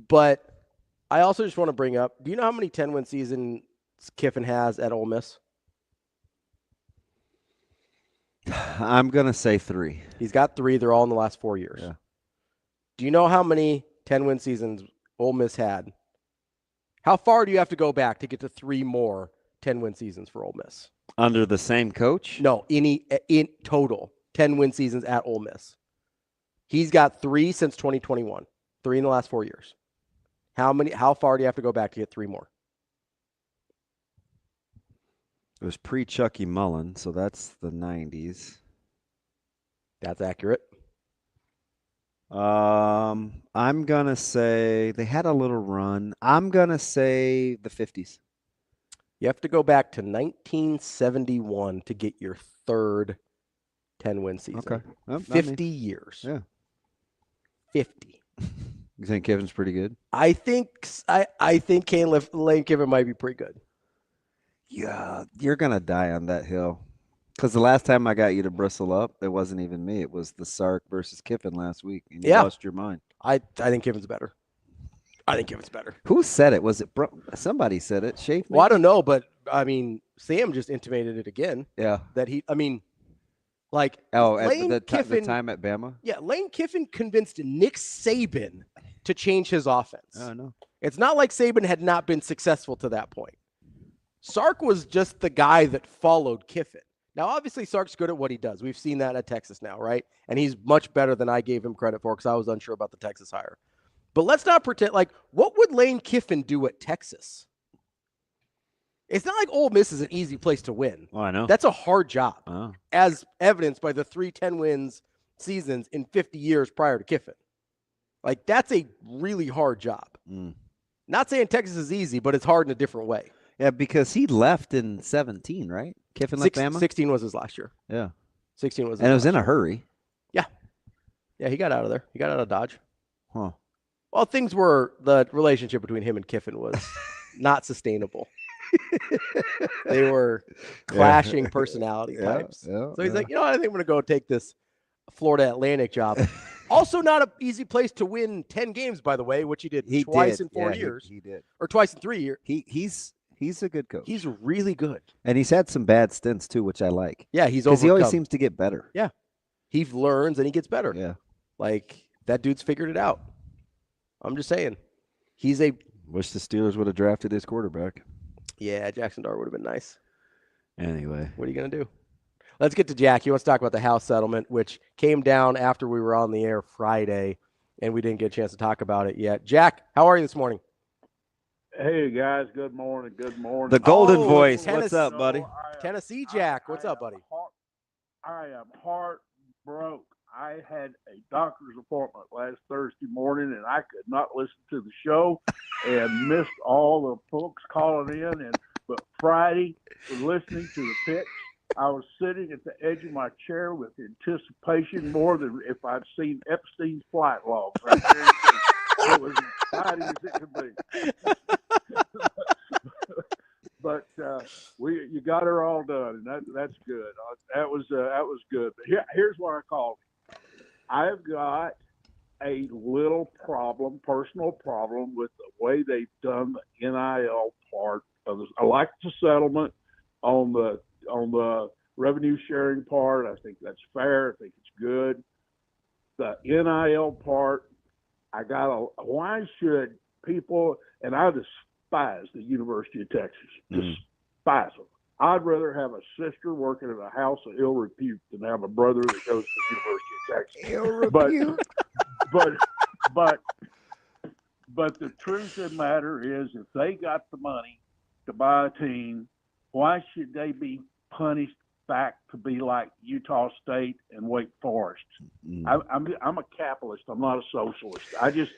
But I also just want to bring up, do you know how many 10-win seasons Kiffin has at Ole Miss? I'm going to say 3. He's got 3. They're all in the last 4 years. Yeah. Do you know how many 10-win seasons Ole Miss had? How far do you have to go back to get to 3 more 10-win seasons for Ole Miss? Under the same coach? No, in total, 10-win seasons at Ole Miss. He's got 3 since 2021. 3 in the last 4 years. How far do you have to go back to get 3 more? It was pre-Chucky Mullen, so that's the 90s. That's accurate. I'm going to say they had a little run. I'm going to say the 50s. You have to go back to 1971 to get your third 10-win season. Okay. Well, 50 years. Yeah. 50. You think Kiffin's pretty good? I think Lane Kiffin might be pretty good. Yeah, you're going to die on that hill. Because the last time I got you to bristle up, it wasn't even me. It was the Sark versus Kiffin last week. And you lost your mind. I think Kiffin's better. Who said it? Was it somebody said it? Shafe? Well, I don't know, but I mean, Sam just intimated it again. Yeah. That Lane at Kiffin, the time at Bama? Yeah, Lane Kiffin convinced Nick Saban to change his offense. Oh, no. It's not like Saban had not been successful to that point. Sark was just the guy that followed Kiffin. Now, obviously, Sark's good at what he does. We've seen that at Texas now, right? And he's much better than I gave him credit for because I was unsure about the Texas hire. But let's not pretend what would Lane Kiffin do at Texas? It's not like Ole Miss is an easy place to win. Oh, I know. That's a hard job, Oh. as evidenced by the 3 10-wins seasons in 50 years prior to Kiffin. That's a really hard job. Not saying Texas is easy, but it's hard in a different way. Yeah, because he left in 17, right? Kiffin left Bama? 16 was his last year. Yeah. 16 was his And it was last in a year. hurry. Yeah. Yeah, he got out of there. He got out of Dodge. Huh. Well, the relationship between him and Kiffin was not sustainable. They were clashing personality types. So he's like, you know what? I think I'm going to go take this Florida Atlantic job. Also not an easy place to win 10 games, by the way, which he did twice in 4 years. He did. Or twice in 3 years. He's a good coach. He's really good. And he's had some bad stints, too, which I like. Yeah, he's because he always overcome. seems to get better. Yeah. He learns and he gets better. Yeah. That dude's figured it out. I'm just saying. Wish the Steelers would have drafted his quarterback. Yeah, Jackson Dart would have been nice. Anyway. What are you going to do? Let's get to Jack. He wants to talk about the house settlement, which came down after we were on the air Friday, and we didn't get a chance to talk about it yet. Jack, how are you this morning? Hey guys, good morning. Good morning. The golden voice. What's up, buddy? Tennessee Jack. What's up, buddy? I am heartbroken. I had a doctor's appointment last Thursday morning, and I could not listen to the show, and missed all the folks calling in. But Friday, listening to the picks, I was sitting at the edge of my chair with anticipation more than if I'd seen Epstein's flight logs. It was exciting as it could be. But you got her all done, and that's good. That was good. But here's what I called. I've got a little problem, personal problem, with the way they've done the NIL part of this. I like the settlement on the revenue sharing part. I think that's fair. I think it's good. The NIL part, why should people, and I despise the University of Texas, despise them. I'd rather have a sister working at a house of ill repute than have a brother that goes to the University of Texas. Ill repute. But the truth of the matter is, if they got the money to buy a team, why should they be punished back to be like Utah State and Wake Forest? I'm a capitalist. I'm not a socialist. I just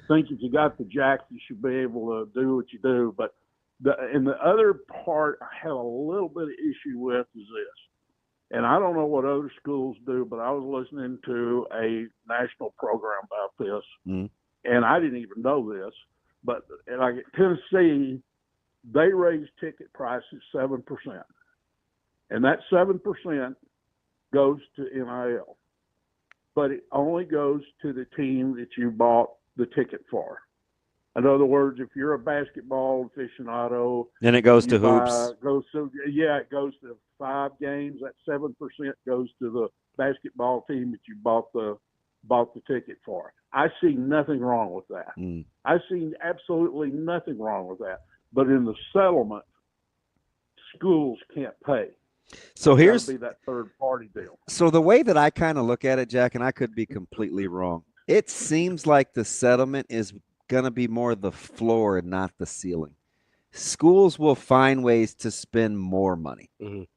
think if you got the jack, you should be able to do what you do. But the other part I have a little bit of issue with is this, and I don't know what other schools do, but I was listening to a national program about this, and I didn't even know this, but like at Tennessee, they raise ticket prices 7%, and that 7% goes to NIL, but it only goes to the team that you bought the ticket for. In other words, if you're a basketball aficionado, then it goes to hoops. It goes to 5 games. That 7% goes to the basketball team that you bought the ticket for. I see nothing wrong with that. I see absolutely nothing wrong with that. But in the settlement, schools can't pay. So here's be that third party deal. So the way that I kind of look at it, Jack, and I could be completely wrong, it seems like the settlement is going to be more the floor and not the ceiling. Schools will find ways to spend more money. You're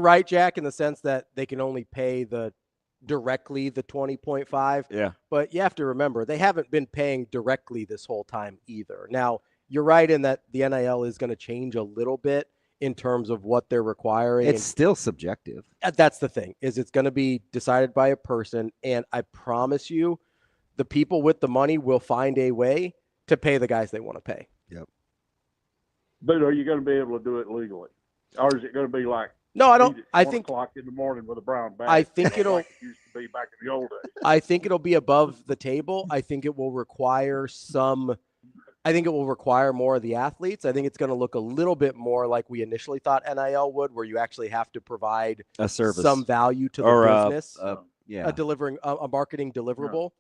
right, Jack, in the sense that they can only pay directly the 20.5. Yeah. But you have to remember, they haven't been paying directly this whole time either. Now, you're right in that the NIL is going to change a little bit in terms of what they're requiring. It's still subjective. That's the thing, is it's going to be decided by a person, and I promise you, the people with the money will find a way to pay the guys they want to pay. Yep. But are you going to be able to do it legally? Or is it going to be like No, I don't. I 1 think o'clock in the morning with a brown bag. I think it'll. Like it used to be back in the old days. I think it'll be above the table. I think it will require some. I think it will require more of the athletes. I think it's going to look a little bit more like we initially thought NIL would, where you actually have to provide a service, some value to the business, delivering a marketing deliverable.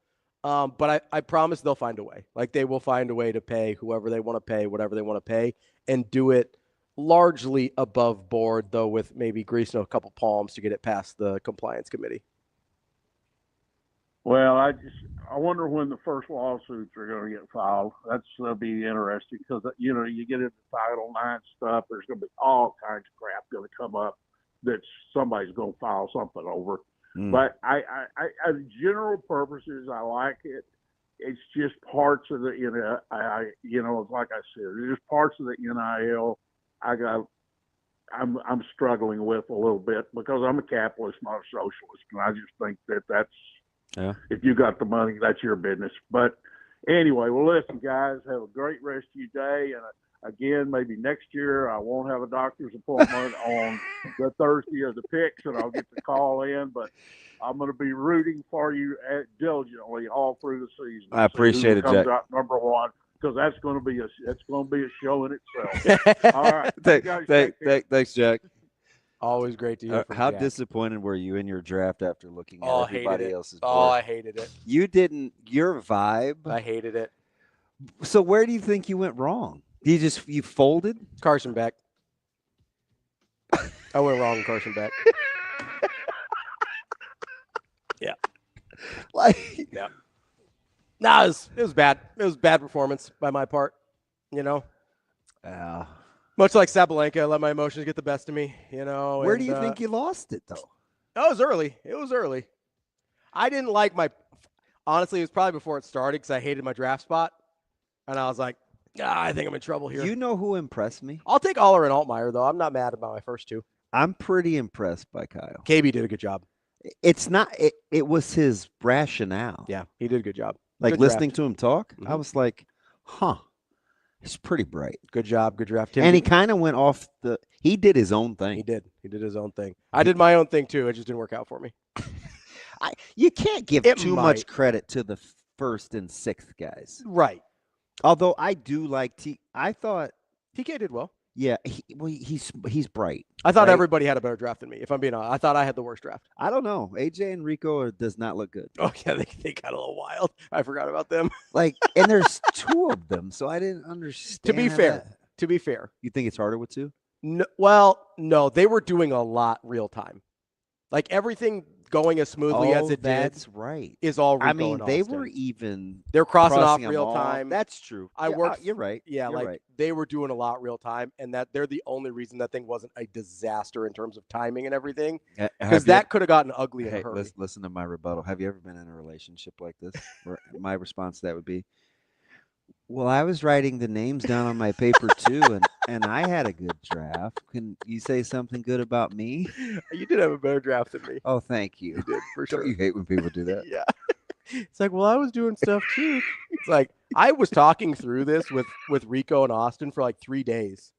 Yeah. But I promise they'll find a way. Like they will find a way to pay whoever they want to pay, whatever they want to pay, and do it largely above board, though, with maybe greasing a couple palms to get it past the compliance committee. Well, I wonder when the first lawsuits are going to get filed. That'll be interesting because, you get into Title IX stuff. There's going to be all kinds of crap going to come up that somebody's going to file something over. But I general purposes, I like it. It's just parts of the, like I said, there's parts of the NIL I'm struggling with a little bit because I'm a capitalist, not a socialist, and I just think that's. Yeah. If you got the money, that's your business. But anyway, well, listen, guys, have a great rest of your day. And again, maybe next year I won't have a doctor's appointment on the Thursday of the picks, and I'll get the call in. But I'm going to be rooting for you diligently all through the season. I appreciate it, Jack. Comes out number one, because that's going to be a show in itself. All right, thanks, Jack. Always great to hear from How Jack. disappointed were you in your draft after looking at everybody else's board? Oh, I hated it. You didn't. Your vibe. I hated it. So where do you think you went wrong? You folded? Carson Beck. I went wrong with Carson Beck. Yeah. Yeah. No, it was bad. It was bad performance by my part, Much like Sabalenka, I let my emotions get the best of me, Where do you think you lost it, though? It was early. I didn't like honestly, it was probably before it started because I hated my draft spot. And I was like, I think I'm in trouble here. You know who impressed me? I'll take Aller and Altmaier, though. I'm not mad about my first two. I'm pretty impressed by Kyle. KB did a good job. It's not – it was his rationale. Yeah, he did a good job. Like good listening draft. to him talk, Mm-hmm. I was like, he's pretty bright. Good job. Good draft. And he kind of went off he did his own thing. He did his own thing. I did my own thing, too. It just didn't work out for me. You can't give too much credit to the first and sixth guys. Right. Although I do like I thought TK did well. Yeah, he's bright. I thought right? everybody had a better draft than me, if I'm being honest. I thought I had the worst draft. I don't know. AJ and Rico does not look good. Oh, yeah, they got a little wild. I forgot about them. And there's two of them, so I didn't understand. To be fair. You think it's harder with two? No, well, no, they were doing a lot real time. Like everything going as smoothly as it that's did. Right. Is all Rico I mean, and they Austin. were even. They're crossing off them real all. time. That's true. You're right. Yeah, You're like right. they were doing a lot real time, and that they're the only reason that thing wasn't a disaster in terms of timing and everything. Because that could have gotten ugly in a hurry. Listen to my rebuttal. Have you ever been in a relationship like this? Where my response to that would be, well, I was writing the names down on my paper too, and I had a good draft. Can you say something good about me? You did have a better draft than me. Oh, thank you. You did, for sure. Don't you hate when people do that? Yeah. It's like, well, I was doing stuff too. It's like I was talking through this with Rico and Austin for like 3 days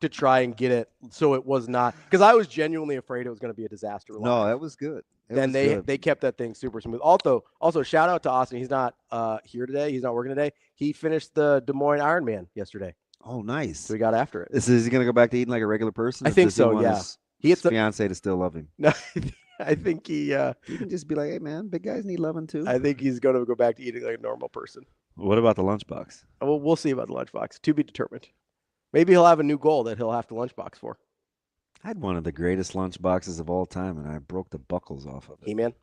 to try and get it so it was not, because I was genuinely afraid it was going to be a disaster. No, that was good. Then they kept that thing super smooth. Also, shout out to Austin. He's not here today. He's not working today. He finished the Des Moines Ironman yesterday. Oh, nice. So we got after it. Is he going to go back to eating like a regular person? I think so, yeah. His fiance to still love him. No, I think he can just be like, hey, man, big guys need loving too. I think he's going to go back to eating like a normal person. What about the lunchbox? Well, we'll see about the lunchbox. To be determined. Maybe he'll have a new goal that he'll have to lunchbox for. I had one of the greatest lunchboxes of all time, and I broke the buckles off of it. He-Man?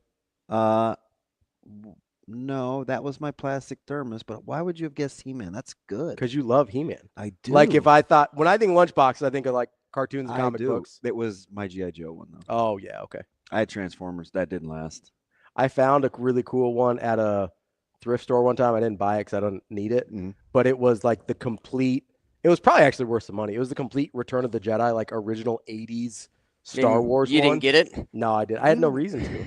No, that was my plastic thermos, but why would you have guessed He-Man? That's good. Because you love He-Man. I do. Like when I think lunchboxes, I think of like cartoons and comic books. It was my G.I. Joe one, though. Oh, yeah, okay. I had Transformers. That didn't last. I found a really cool one at a thrift store one time. I didn't buy it because I don't need it. Mm-hmm. But it was like the complete, it was probably actually worth some money. It was the complete Return of the Jedi, like original 80s Star Wars You one. didn't get it? No, I didn't. I had no reason to.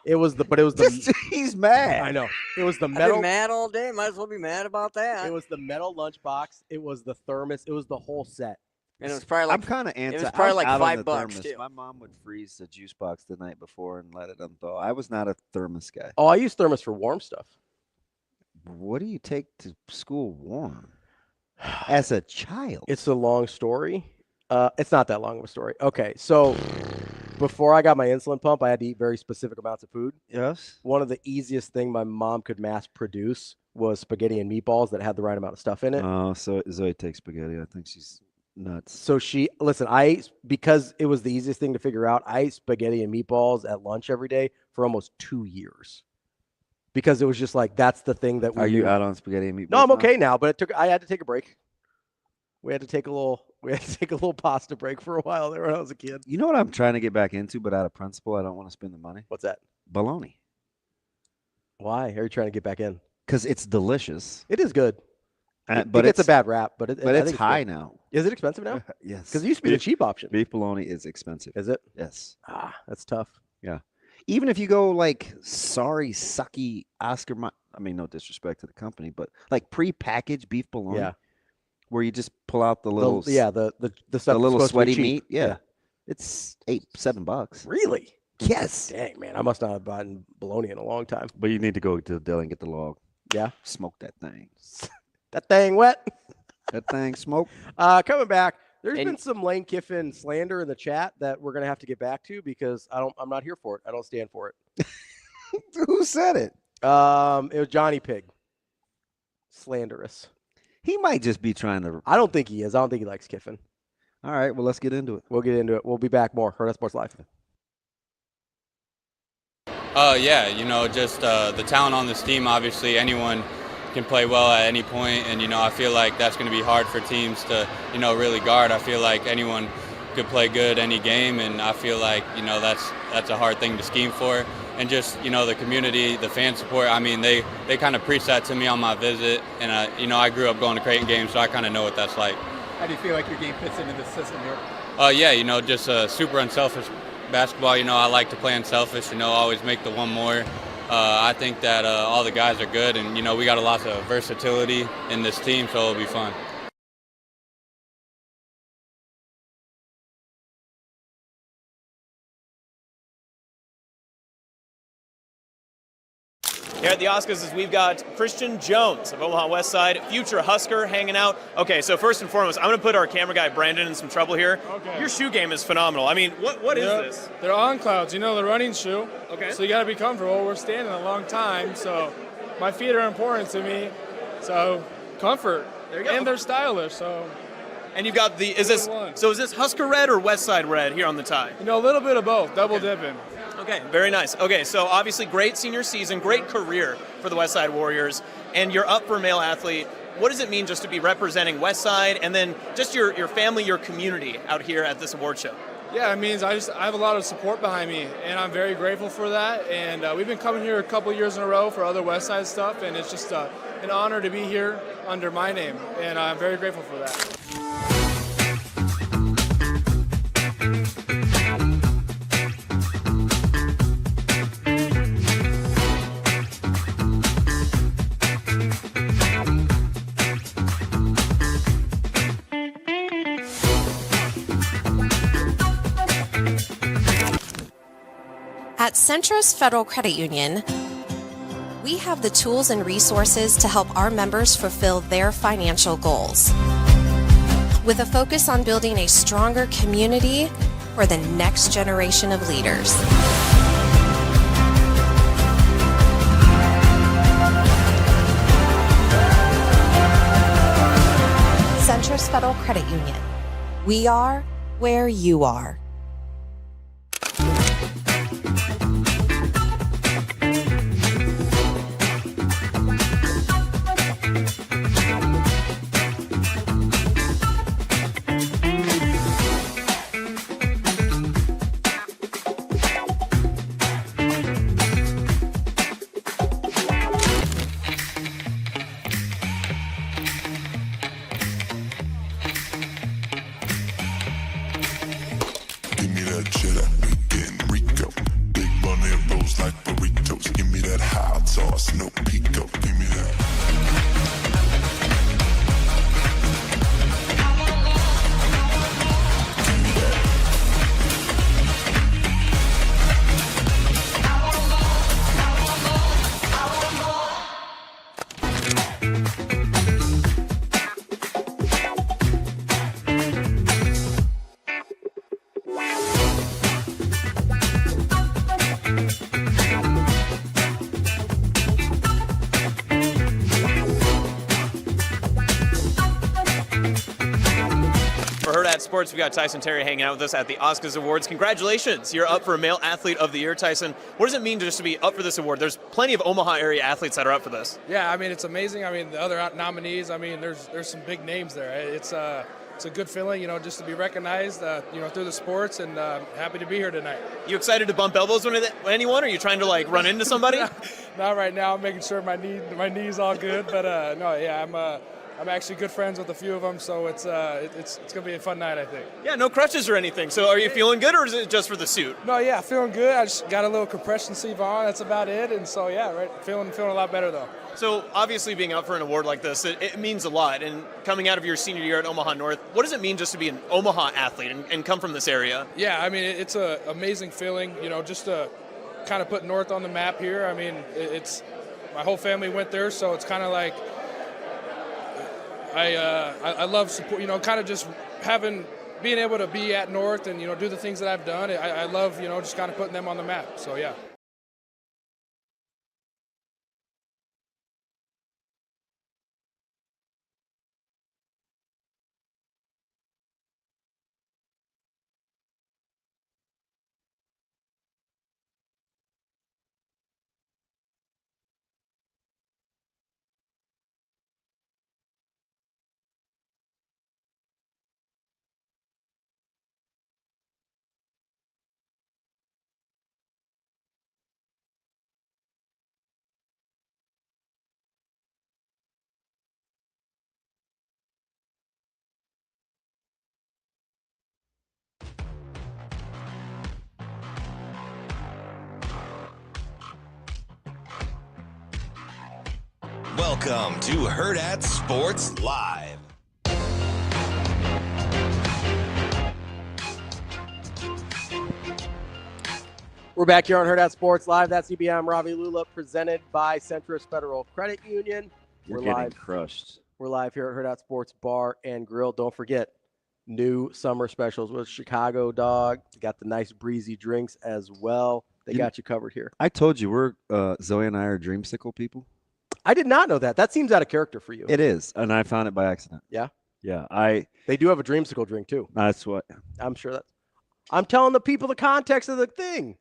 It was the he's mad. I know. It was the I've metal. been mad all day. Might as well be mad about that. It was the metal lunchbox. It was the thermos. It was the whole set. And it was probably like I'm kind of anti. It was probably I was like out on $5 the thermos. too. My mom would freeze the juice box the night before and let it unthaw. I was not a thermos guy. Oh, I use thermos for warm stuff. What do you take to school warm? As a child. It's a long story. It's not that long of a story. Okay, so before I got my insulin pump, I had to eat very specific amounts of food. Yes. One of the easiest thing my mom could mass produce was spaghetti and meatballs that had the right amount of stuff in it. Oh, so Zoe takes spaghetti. I think she's nuts. So because it was the easiest thing to figure out, I ate spaghetti and meatballs at lunch every day for almost 2 years. Because it was just like, that's the thing that we Are you do. out on spaghetti and meatballs? No, I'm now? okay now, but I had to take a break. We had to take a little pasta break for a while there when I was a kid. You know what I'm trying to get back into, but out of principle, I don't want to spend the money? What's that? Bologna. Why are you trying to get back in? Because it's delicious. It is good. But it's a bad rap, but it's high now. Is it expensive now? Yes. Because it used to be the cheap option. Beef bologna is expensive. Is it? Yes. Ah, that's tough. Yeah. Even if you go like sucky Oscar, I mean, no disrespect to the company, but like pre-packaged beef bologna. Yeah. Where you just pull out the little the stuff the little that's supposed to be sweaty meat. cheap. Yeah. It's $7. Really? Yes. Dang, man. I must not have bought bologna in a long time. But you need to go to the deli and get the log. Yeah. Smoke that thing. That thing wet. That thing smoke. Coming back, there's been some Lane Kiffin slander in the chat that we're gonna have to get back to because I'm not here for it. I don't stand for it. Who said it? It was Johnny Pig. Slanderous. He might just be trying to. I don't think he is. I don't think he likes Kiffin. All right, well, let's get into it. We'll get into it. We'll be back more. Hurrdat Sports Live. Yeah, just the talent on this team. Obviously, anyone can play well at any point, and I feel like that's going to be hard for teams to really guard. I feel like anyone could play good any game, and I feel like that's a hard thing to scheme for. And just the community, the fan support. I mean, they kind of preached that to me on my visit, and I grew up going to Creighton games, so I kind of know what that's like. How do you feel like your game fits into this system here? Yeah, just super unselfish basketball. I like to play unselfish. Always make the one more. I think that all the guys are good, and we got a lot of versatility in this team, so it'll be fun. Here at the Oscars, we've got Christian Jones of Omaha West Side, future Husker, hanging out. Okay, so first and foremost, I'm going to put our camera guy Brandon in some trouble here. Okay. Your shoe game is phenomenal. I mean, what is this? They're on clouds, the running shoe. Okay. So you got to be comfortable. We're standing a long time, so my feet are important to me. So comfort. There you go. And they're stylish, so. And you've got is this Husker red or West Side red here on the tie? A little bit of both, double dipping. Okay, very nice. Okay, so obviously great senior season, great career for the West Side Warriors, and you're up for male athlete. What does it mean just to be representing West Side, and then just your family, your community out here at this award show? Yeah, it means I have a lot of support behind me, and I'm very grateful for that. And we've been coming here a couple years in a row for other West Side stuff, and it's just an honor to be here under my name, and I'm very grateful for that. At Centros Federal Credit Union, we have the tools and resources to help our members fulfill their financial goals, with a focus on building a stronger community for the next generation of leaders. Centros Federal Credit Union. We are where you are. Hurrdat Sports, we got Tyson Terry hanging out with us at the Oscars Awards. Congratulations, you're up for Male Athlete of the Year, Tyson. What does it mean just to be up for this award? There's plenty of Omaha area athletes that are up for this. Yeah, I mean, it's amazing. I mean, the other nominees, I mean, there's some big names there. It's a good feeling, just to be recognized, through the sports, and happy to be here tonight. You excited to bump elbows with anyone? Or are you trying to run into somebody? Not right now. I'm making sure my knee's all good, but no, yeah, I'm actually good friends with a few of them, so it's gonna be a fun night, I think. Yeah, no crutches or anything. So are you feeling good, or is it just for the suit? No, yeah, feeling good. I just got a little compression sleeve on. That's about it, and so yeah, right, feeling a lot better though. So obviously, being up for an award like this, it means a lot. And coming out of your senior year at Omaha North, what does it mean just to be an Omaha athlete and come from this area? Yeah, I mean, it's an amazing feeling. just to kind of put North on the map here. I mean, it's my whole family went there, so it's kind of like. I love support, kind of just being able to be at North and, do the things that I've done. I love, just kind of putting them on the map. So, yeah. Welcome to Hurrdat Sports Live. We're back here on Hurrdat Sports Live. That's CBM Ravi Lulla, presented by Centris Federal Credit Union. We're getting crushed. We're live here at Hurrdat Sports Bar and Grill. Don't forget, new summer specials with Chicago Dog. You got the nice breezy drinks as well. They got you covered here. I told you we're Zoe and I are dreamsicle people. I did not know that. That seems out of character for you. It is, and I found it by accident. Yeah? Yeah. They do have a dreamsicle drink, too. That's what. I'm sure that. I'm telling the people the context of the thing.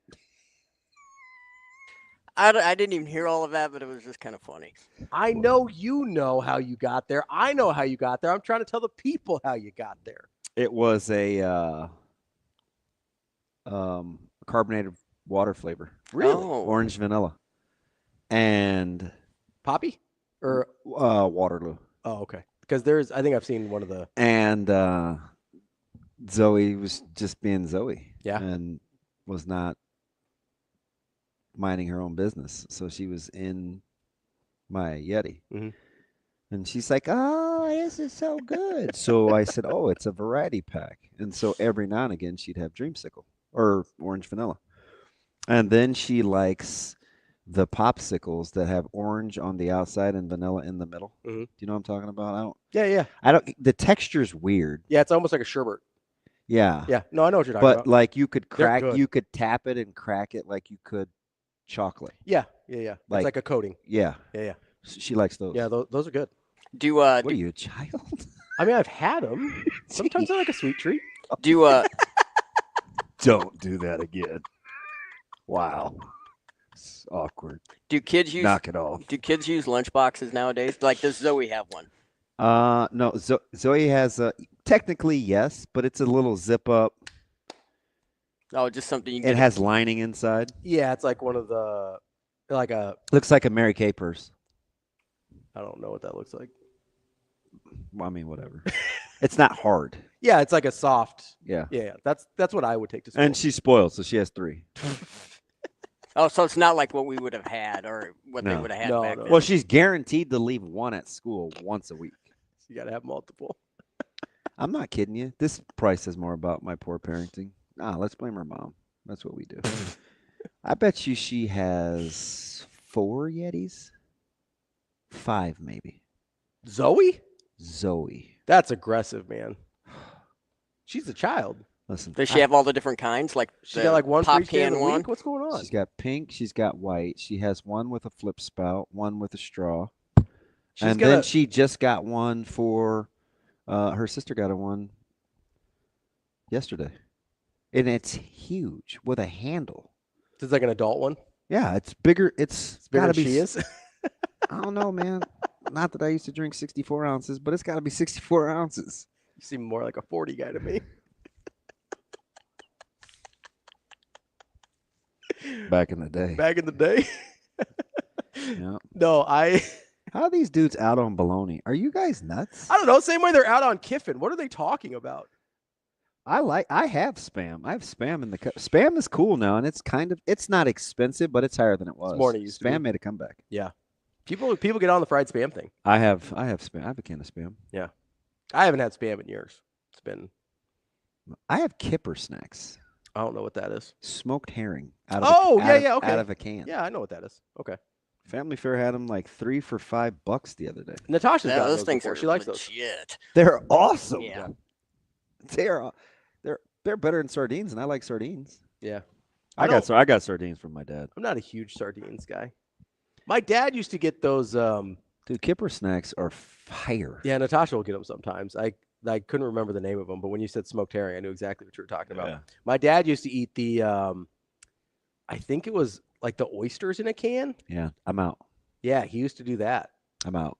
I didn't even hear all of that, but it was just kind of funny. I know you know how you got there. I know how you got there. I'm trying to tell the people how you got there. It was a carbonated water flavor. Really? Oh. Orange vanilla. And Poppy? Or Waterloo. Oh, okay. Because I think I've seen one of the. And Zoe was just being Zoe. Yeah. And was not minding her own business. So she was in my Yeti. Mm-hmm. And she's like, oh, this is so good. So I said, oh, it's a variety pack. And so every now and again, she'd have Dreamsicle or orange vanilla. And then she likes the popsicles that have orange on the outside and vanilla in the middle. Mm-hmm. Do you know what I'm talking about? Yeah. The texture's weird. Yeah, it's almost like a sherbet. Yeah. Yeah. No, I know what you're talking about. But like you could They're good. tap it and crack it like you could chocolate. Yeah. Like- It's like a coating. Yeah. Yeah. She likes those. Yeah, those are good. What are you, a child? I mean, I've had them. Sometimes they're like a sweet treat. Don't do that again. Wow. It's awkward. Do kids use Knock it off. Do kids use lunch boxes nowadays? Like, does Zoe have one? No. Zoe has technically yes, but it's a little zip up. Oh, just something you. It has lining inside. Yeah, it's like one of the Looks like a Mary Kay purse. I don't know what that looks like. Well, I mean, whatever. It's not hard. Yeah, it's like a soft. Yeah. Yeah. That's what I would take to school. And she's spoiled, so she has 3. Oh, so it's not like what we would have had or what they would have had back then. Well, she's guaranteed to leave one at school once a week. You got to have multiple. I'm not kidding you. This price says more about my poor parenting. Let's blame her mom. That's what we do. I bet you she has 4 Yetis. 5 maybe. Zoe? Zoe. That's aggressive, man. She's a child. Listen. Does she have all the different kinds? Like She got like one pop for each day of can the one? week? What's going on? She's got pink. She's got white. She has one with a flip spout, one with a straw. Then she just got one for her sister got one yesterday. And it's huge with a handle. It's like an adult one? Yeah, it's bigger. It's bigger gotta than be. she is? I don't know, man. Not that I used to drink 64 ounces, but it's got to be 64 ounces. You seem more like a 40 guy to me. Back in the day. Back in the day? Yeah. No, How are these dudes out on baloney? Are you guys nuts? I don't know. Same way they're out on Kiffin. What are they talking about? I have Spam. I have Spam in the cup. Spam is cool now, and it's not expensive, but it's higher than it was. more than it used to be. Spam made a comeback. Yeah. People get on the fried Spam thing. I have Spam. I have a can of Spam. Yeah. I haven't had Spam in years. It's been. I have Kipper snacks. I don't know what that is. Smoked herring. Okay. Out of a can. Yeah, I know what that is. Okay. Family Fair had them like 3 for $5 the other day. Natasha's got those things before. are She likes those. legit. They're awesome. Yeah. They're better than sardines, and I like sardines. Yeah. I got sardines from my dad. I'm not a huge sardines guy. My dad used to get those. Dude, Kipper snacks are fire. Yeah, Natasha will get them sometimes. I couldn't remember the name of them, but when you said smoked herring, I knew exactly what you were talking about. Yeah. My dad used to eat the. I think it was like the oysters in a can. Yeah, I'm out. Yeah, he used to do that. I'm out.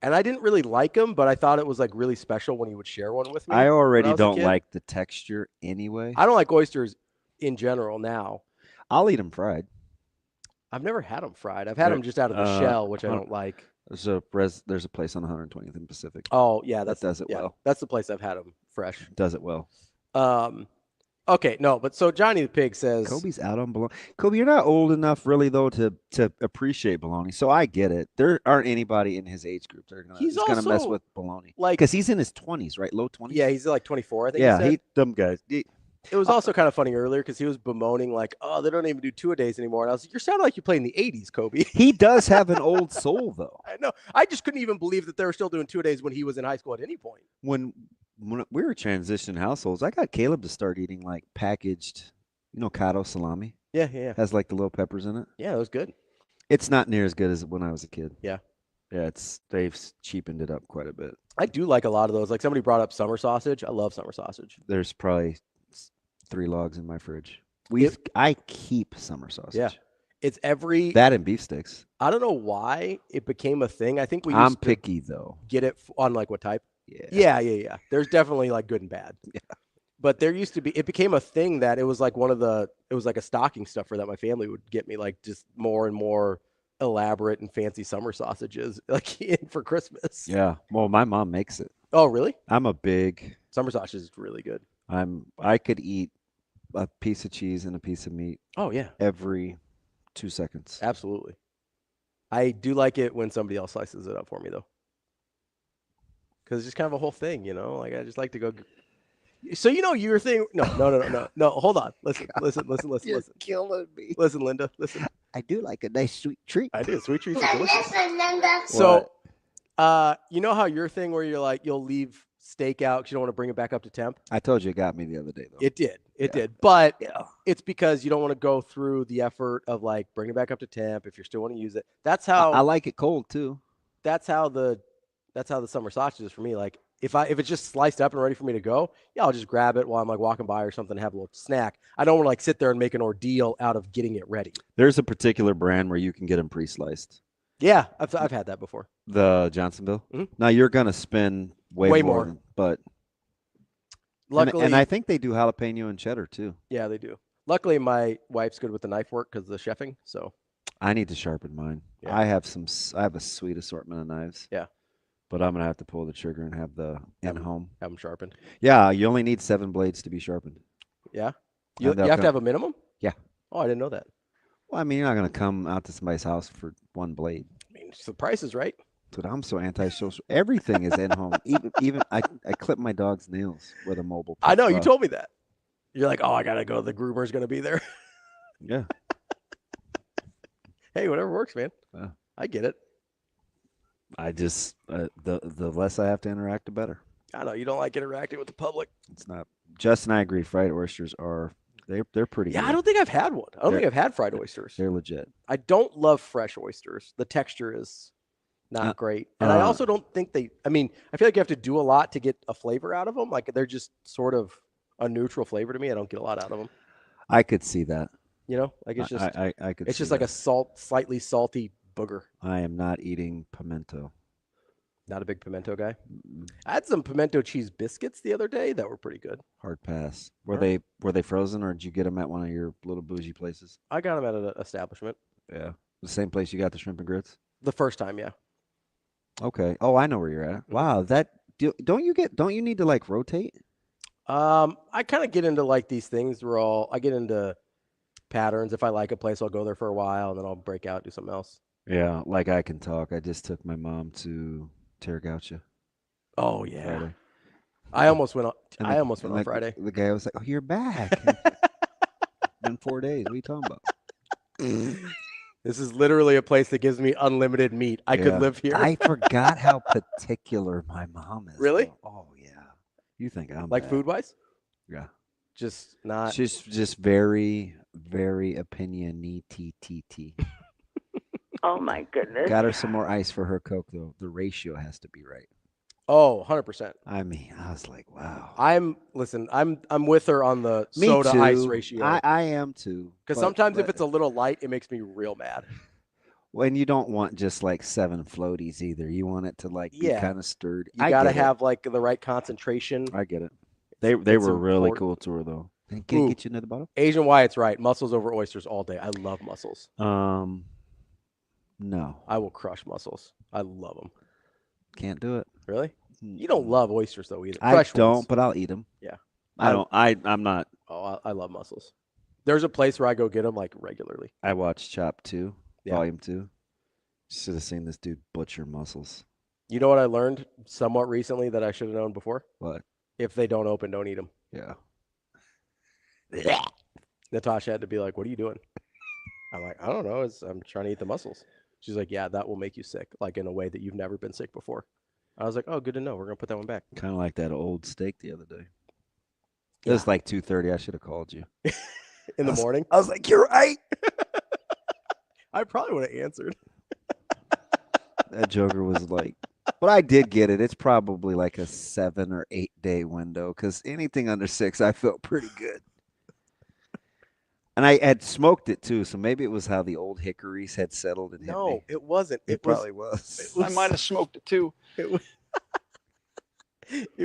And I didn't really like them, but I thought it was like really special when he would share one with me. I already when I was a don't kid. like the texture anyway. I don't like oysters in general now. I'll eat them fried. I've never had them fried. I've had them just out of the shell, which I don't like. There's a place on 120th in Pacific. Oh yeah, that does it yeah, well. That's the place I've had them fresh. Does it well. Okay, no, but so Johnny the Pig says Kobe's out on bologna. Kobe, you're not old enough really though to appreciate bologna. So I get it. There aren't anybody in his age group that are gonna mess with bologna. like because he's in his 20s, right? Low 20s. Yeah, he's like 24, I think. Yeah, he said. them guys. It was also kind of funny earlier because he was bemoaning like, oh, they don't even do 2-a-days anymore. And I was like, you're sounding like you played in the 80s, Kobe. He does have an old soul though. I know. I just couldn't even believe that they were still doing 2-a-days when he was in high school at any point. When we were transition households, I got Caleb to start eating like packaged, Cato salami. Yeah. Has like the little peppers in it. Yeah, it was good. It's not near as good as when I was a kid. Yeah. Yeah, they've cheapened it up quite a bit. I do like a lot of those. Like somebody brought up summer sausage. I love summer sausage. There's probably 3 logs in my fridge. I keep summer sausage. Yeah. It's every that and beef sticks. I don't know why it became a thing. I think we used to picky though. Get it on like what type? Yeah. Yeah. There's definitely like good and bad. Yeah. But there used to be, it became a thing that it was like it was like a stocking stuffer that my family would get me, like just more and more elaborate and fancy summer sausages like for Christmas. Yeah. Well, my mom makes it. Oh, really? I'm a big summer sausage is really good. I could eat a piece of cheese and a piece of meat. Oh yeah. Every 2 seconds. Absolutely. I do like it when somebody else slices it up for me though. Because it's just kind of a whole thing, like I just like to go. So your thing. No. Hold on. Listen. You're killing me. Listen, Linda. Listen. I do like a nice sweet treat. I do. Sweet treats are delicious. Linda. So, you know how your thing where you're like you'll leave steak out because you don't want to bring it back up to temp. I told you it got me the other day though. It did. It did. But it's because you don't want to go through the effort of like bringing it back up to temp if you're still want to use it. That's how I like it cold too. That's how the summer sausage is for me. Like if it's just sliced up and ready for me to go, I'll just grab it while I'm like walking by or something, have a little snack. I don't want to like sit there and make an ordeal out of getting it ready. There's a particular brand where you can get them pre-sliced. Yeah, I've had that before. The Johnsonville. Mm-hmm. Now you're gonna spend way more, but luckily, and I think they do jalapeno and cheddar too. Yeah, they do. Luckily, my wife's good with the knife work because of the chefing. So I need to sharpen mine. Yeah. I have a sweet assortment of knives. Yeah. But I'm gonna have to pull the trigger and have in-home. Have them sharpened. Yeah, you only need 7 blades to be sharpened. Yeah, you have to have a minimum. Yeah. Oh, I didn't know that. Well, I mean, you're not gonna come out to somebody's house for 1 blade. I mean, the price is right. Dude, I'm so antisocial. Everything is in-home. even I clip my dog's nails with a mobile. I know you told me that. You're like, oh, I gotta go. The groomer's gonna be there. Yeah. Hey, whatever works, man. I get it. I just the less I have to interact, the better. I know you don't like interacting with the public. It's not. Justin and I agree. Fried oysters they're pretty. Yeah, good. I don't think I've had one. I don't think I've had fried oysters. They're legit. I don't love fresh oysters. The texture is not great, and I also don't think I mean, I feel like you have to do a lot to get a flavor out of them. Like they're just sort of a neutral flavor to me. I don't get a lot out of them. I could see that. Like it's just I could. It's see just like that. a slightly salty booger. I am not eating pimento. Not a big pimento guy. I had some pimento cheese biscuits the other day that were pretty good. Hard pass. Were they frozen or did you get them at one of your little bougie places? I got them at an establishment. Yeah, the same place you got the shrimp and grits. The first time, yeah. Okay. Oh, I know where you're at. Wow, don't you need to like rotate? I kind of get into like these things where I get into patterns. If I like a place, I'll go there for a while and then I'll break out, do something else. Yeah, like I can talk. I just took my mom to Terragoucha. Oh yeah. Friday. I almost went on Friday. The guy was like, "Oh, you're back." In 4 days. What are you talking about? This is literally a place that gives me unlimited meat. I could live here. I forgot how particular my mom is. Really? Though. Oh yeah. You think I'm like bad. food wise? Yeah. Just not. She's just very, very opinion-y. Oh my goodness. Got her some more ice for her Coke though. The ratio has to be right. Oh, 100%. I mean, I was like, wow. I'm with her on the soda ice ratio. I am too. Because sometimes if it's a little light, it makes me real mad. When you don't want just like 7 floaties either. You want it to like be kind of stirred. You gotta have like the right concentration. I get it. They were really cool to her though. Can I get you another bottle? Asian Wyatt's right. Mussels over oysters all day. I love mussels. No. I will crush mussels. I love them. Can't do it. Really? You don't love oysters though either. I don't, but I'll eat them. Yeah. I don't. I'm not. Oh, I love mussels. There's a place where I go get them like regularly. I watched Chop 2, Volume 2. Should have seen this dude butcher mussels. You know what I learned somewhat recently that I should have known before? What? If they don't open, don't eat them. Yeah. Natasha had to be like, "What are you doing?" I'm like, "I don't know. I'm trying to eat the mussels." She's like, "Yeah, that will make you sick, like in a way that you've never been sick before." I was like, "Oh, good to know. We're gonna put that one back." Kind of like that old steak the other day. It was like 2:30. I should have called you. In the morning? I was like, "You're right." I probably would have answered. That joker was like, but I did get it. It's probably like a 7 or 8 day window because anything under 6, I felt pretty good. And I had smoked it too, so maybe it was how the old hickories had settled and hit me. It wasn't. It probably was. I might have smoked it too. It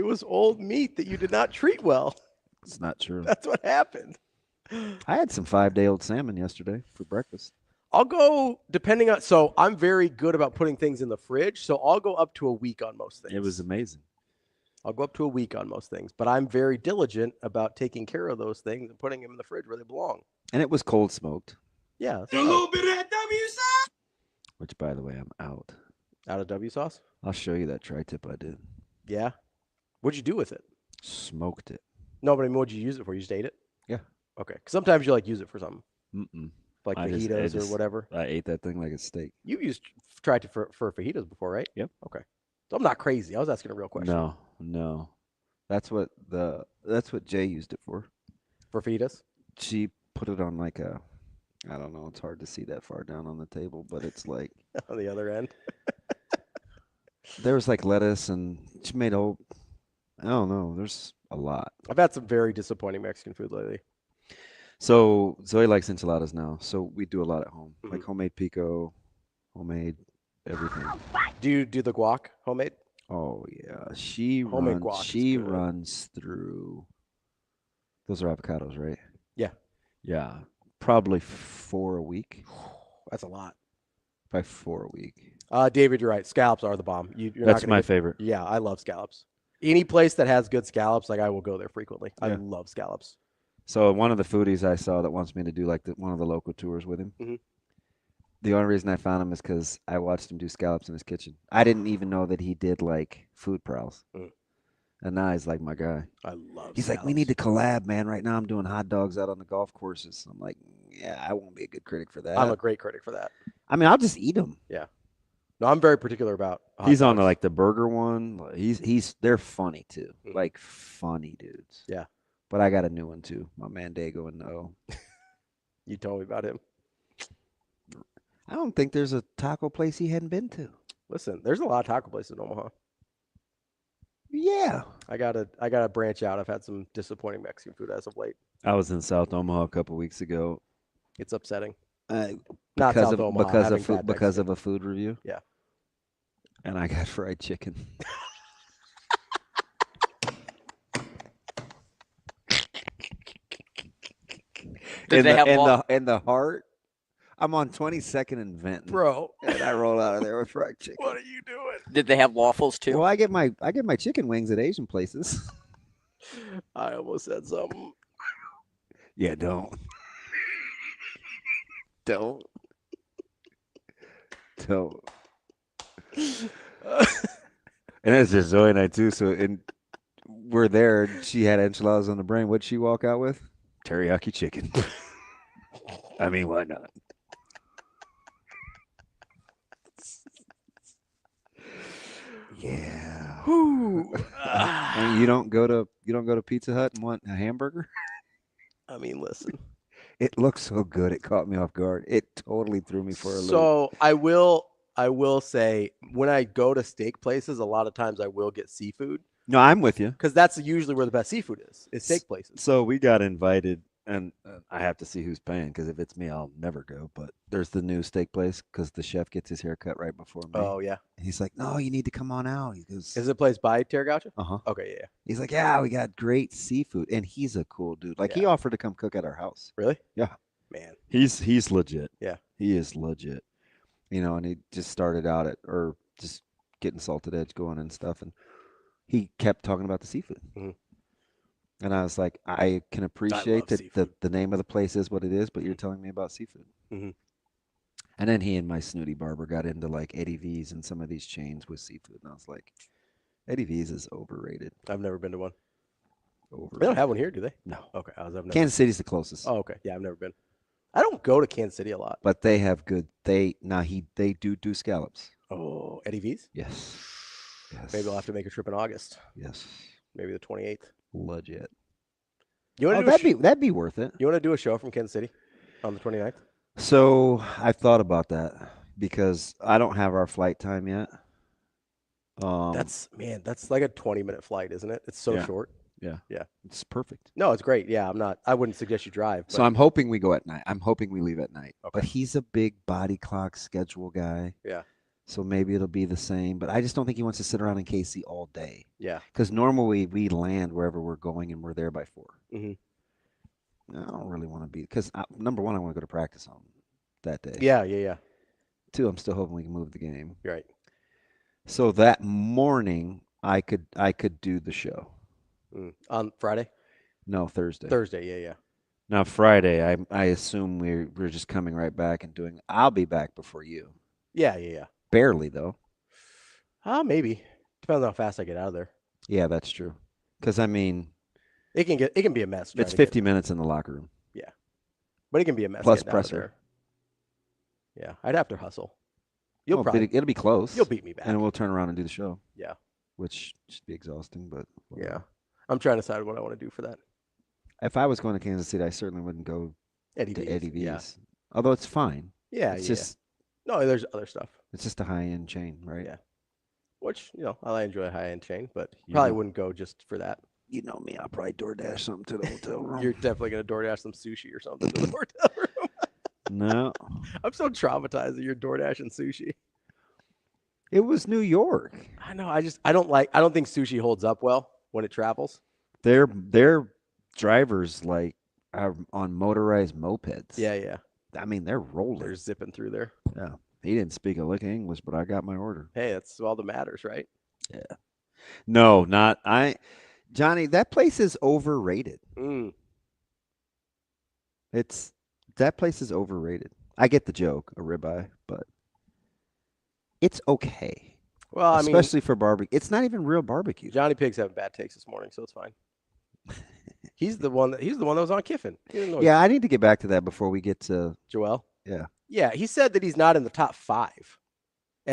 was old meat that you did not treat well. It's not true. That's what happened. I had some 5-day-old salmon yesterday for breakfast. I'll go depending on. So I'm very good about putting things in the fridge. So I'll go up to a week on most things. It was amazing. I'll go up to a week on most things, but I'm very diligent about taking care of those things and putting them in the fridge where they belong. And it was cold smoked. Yeah. A little bit of that W sauce. Which, by the way, I'm out. Out of W sauce? I'll show you that tri-tip I did. Yeah. What'd you do with it? Smoked it. No, but I mean, what'd you use it for? You just ate it? Yeah. Okay. 'Cause sometimes you like use it for something. Mm-mm. Like fajitas or whatever. I ate that thing like a steak. You've tried to for fajitas before, right? Yep. Okay. So I'm not crazy. I was asking a real question. No. That's what Jay used it for. For fajitas? She put it on like a, I don't know, it's hard to see that far down on the table, but it's like on the other end. There was like lettuce and she made I don't know, there's a lot. I've had some very disappointing Mexican food lately. So Zoe likes enchiladas now, so we do a lot at home, like homemade pico, homemade everything. Do you do the guac homemade? Oh yeah, she Homemade runs. guac is She good. runs through. Those are avocados, right? Yeah. Yeah, probably 4 a week. That's a lot. By 4 a week. David, you're right. Scallops are the bomb. You're not That's gonna my favorite. Yeah, I love scallops. Any place that has good scallops, like I will go there frequently. I Yeah. love scallops. So one of the foodies I saw that wants me to do like one of the local tours with him. Mhm. The only reason I found him is because I watched him do scallops in his kitchen. I didn't even know that he did like food prowls. And now he's like my guy. I love He's like, we need to collab, man. Right now I'm doing hot dogs out on the golf courses. I'm like, yeah, I won't be a good critic for that. I'm a great critic for that. I mean, I'll just eat them. Yeah. No, I'm very particular about hot He's on dogs. like the burger one. They're funny too. Like funny dudes. Yeah. But I got a new one too. My man Dago and O. You told me about him. I don't think there's a taco place he hadn't been to. Listen, there's a lot of taco places in Omaha. Yeah. I gotta branch out. I've had some disappointing Mexican food as of late. I was in South Omaha a couple weeks ago. It's upsetting. Not South Omaha, because of a food review. Yeah. And I got fried chicken. Did they have in the heart? I'm on 22nd and Vinton, bro, and I roll out of there with fried chicken. What are you doing? Did they have waffles too? Well, I get my chicken wings at Asian places. I almost said something. Yeah, don't. Don't. And it's just Zoe and I too. So we're there. And she had enchiladas on the brain. What'd she walk out with? Teriyaki chicken. I mean, why not? Yeah. And you don't go to Pizza Hut and want a hamburger? I mean, listen. It looked so good. It caught me off guard. It totally threw me for a loop. So I will say when I go to steak places, a lot of times I will get seafood. No, I'm with you. Because that's usually where the best seafood is steak places. So we got invited, and I have to see who's paying, because if it's me, I'll never go. But there's the new steak place, because the chef gets his hair cut right before me. Oh, yeah. And he's like, no, you need to come on out. He goes, Is it a place by Terragacha? Uh-huh. Okay, yeah. He's like, yeah, we got great seafood. And he's a cool dude. Like, he offered to come cook at our house. Really? Yeah. Man. He's legit. Yeah. He is legit. You know, and he just started out just getting Salted Edge going and stuff. And he kept talking about the seafood. Mm-hmm. And I was like, I can appreciate that the name of the place is what it is, but you're telling me about seafood. Mm-hmm. And then he and my snooty barber got into like Eddie V's and some of these chains with seafood. And I was like, Eddie V's is overrated. I've never been to one. Overrated. They don't have one here, do they? No. Okay. Kansas City's the closest. Oh, okay. Yeah, I've never been. I don't go to Kansas City a lot. But they have good. They do scallops. Oh, Eddie V's? Yes. Yes. Maybe I'll have to make a trip in August. Yes. Maybe the 28th. Legit. That'd be worth it. You want to do a show from Kansas City on the 29th? So I've thought about that because I don't have our flight time yet. That's like a 20-minute flight, isn't it? It's so short. Yeah. Yeah. It's perfect. No, it's great. Yeah, I wouldn't suggest you drive. So I'm hoping we go at night. I'm hoping we leave at night. Okay. But he's a big body clock schedule guy. Yeah. So maybe it'll be the same. But I just don't think he wants to sit around in KC all day. Yeah. Because normally we land wherever we're going and we're there by 4. Mm-hmm. I don't really want to be because number one, I want to go to practice on that day. Yeah. 2, I'm still hoping we can move the game. You're right. So that morning, I could do the show. On Friday? No, Thursday. Thursday, yeah. Now Friday, I assume we're just coming right back and doing. I'll be back before you. Yeah. Barely though. Maybe depends on how fast I get out of there. Yeah, that's true. Because I mean, it can be a mess. It's 50 minutes in the locker room. Yeah, but it can be a mess. Plus getting out of presser. there. Yeah, I'd have to hustle. It'll be close. You'll beat me back, and we'll turn around and do the show. Yeah, which should be exhausting, but whatever. Yeah, I'm trying to decide what I want to do for that. If I was going to Kansas City, I certainly wouldn't go to Eddie V's. Yeah. Although it's fine. Yeah, it's just no. There's other stuff. It's just a high-end chain, right? Yeah. Which I enjoy a high-end chain, but probably wouldn't go just for that. You know me, I'll probably DoorDash something to the hotel room. You're definitely gonna DoorDash some sushi or something to the hotel room. No, I'm so traumatized that you're DoorDashing sushi. It was New York. I know. I don't think sushi holds up well when it travels. Their drivers are on motorized mopeds. Yeah. I mean, they're rolling. They're zipping through there. Yeah. He didn't speak a lick of English, but I got my order. Hey, that's all that matters, right? Yeah. No, not I. Johnny, that place is overrated. That place is overrated. I get the joke, a ribeye, but it's okay. Well, especially for barbecue. It's not even real barbecue. Johnny Pig's having bad takes this morning, so it's fine. He's the one that was on Kiffin. Yeah, I need to get back to that before we get to Joel. Yeah. Yeah, he said that he's not in the top 5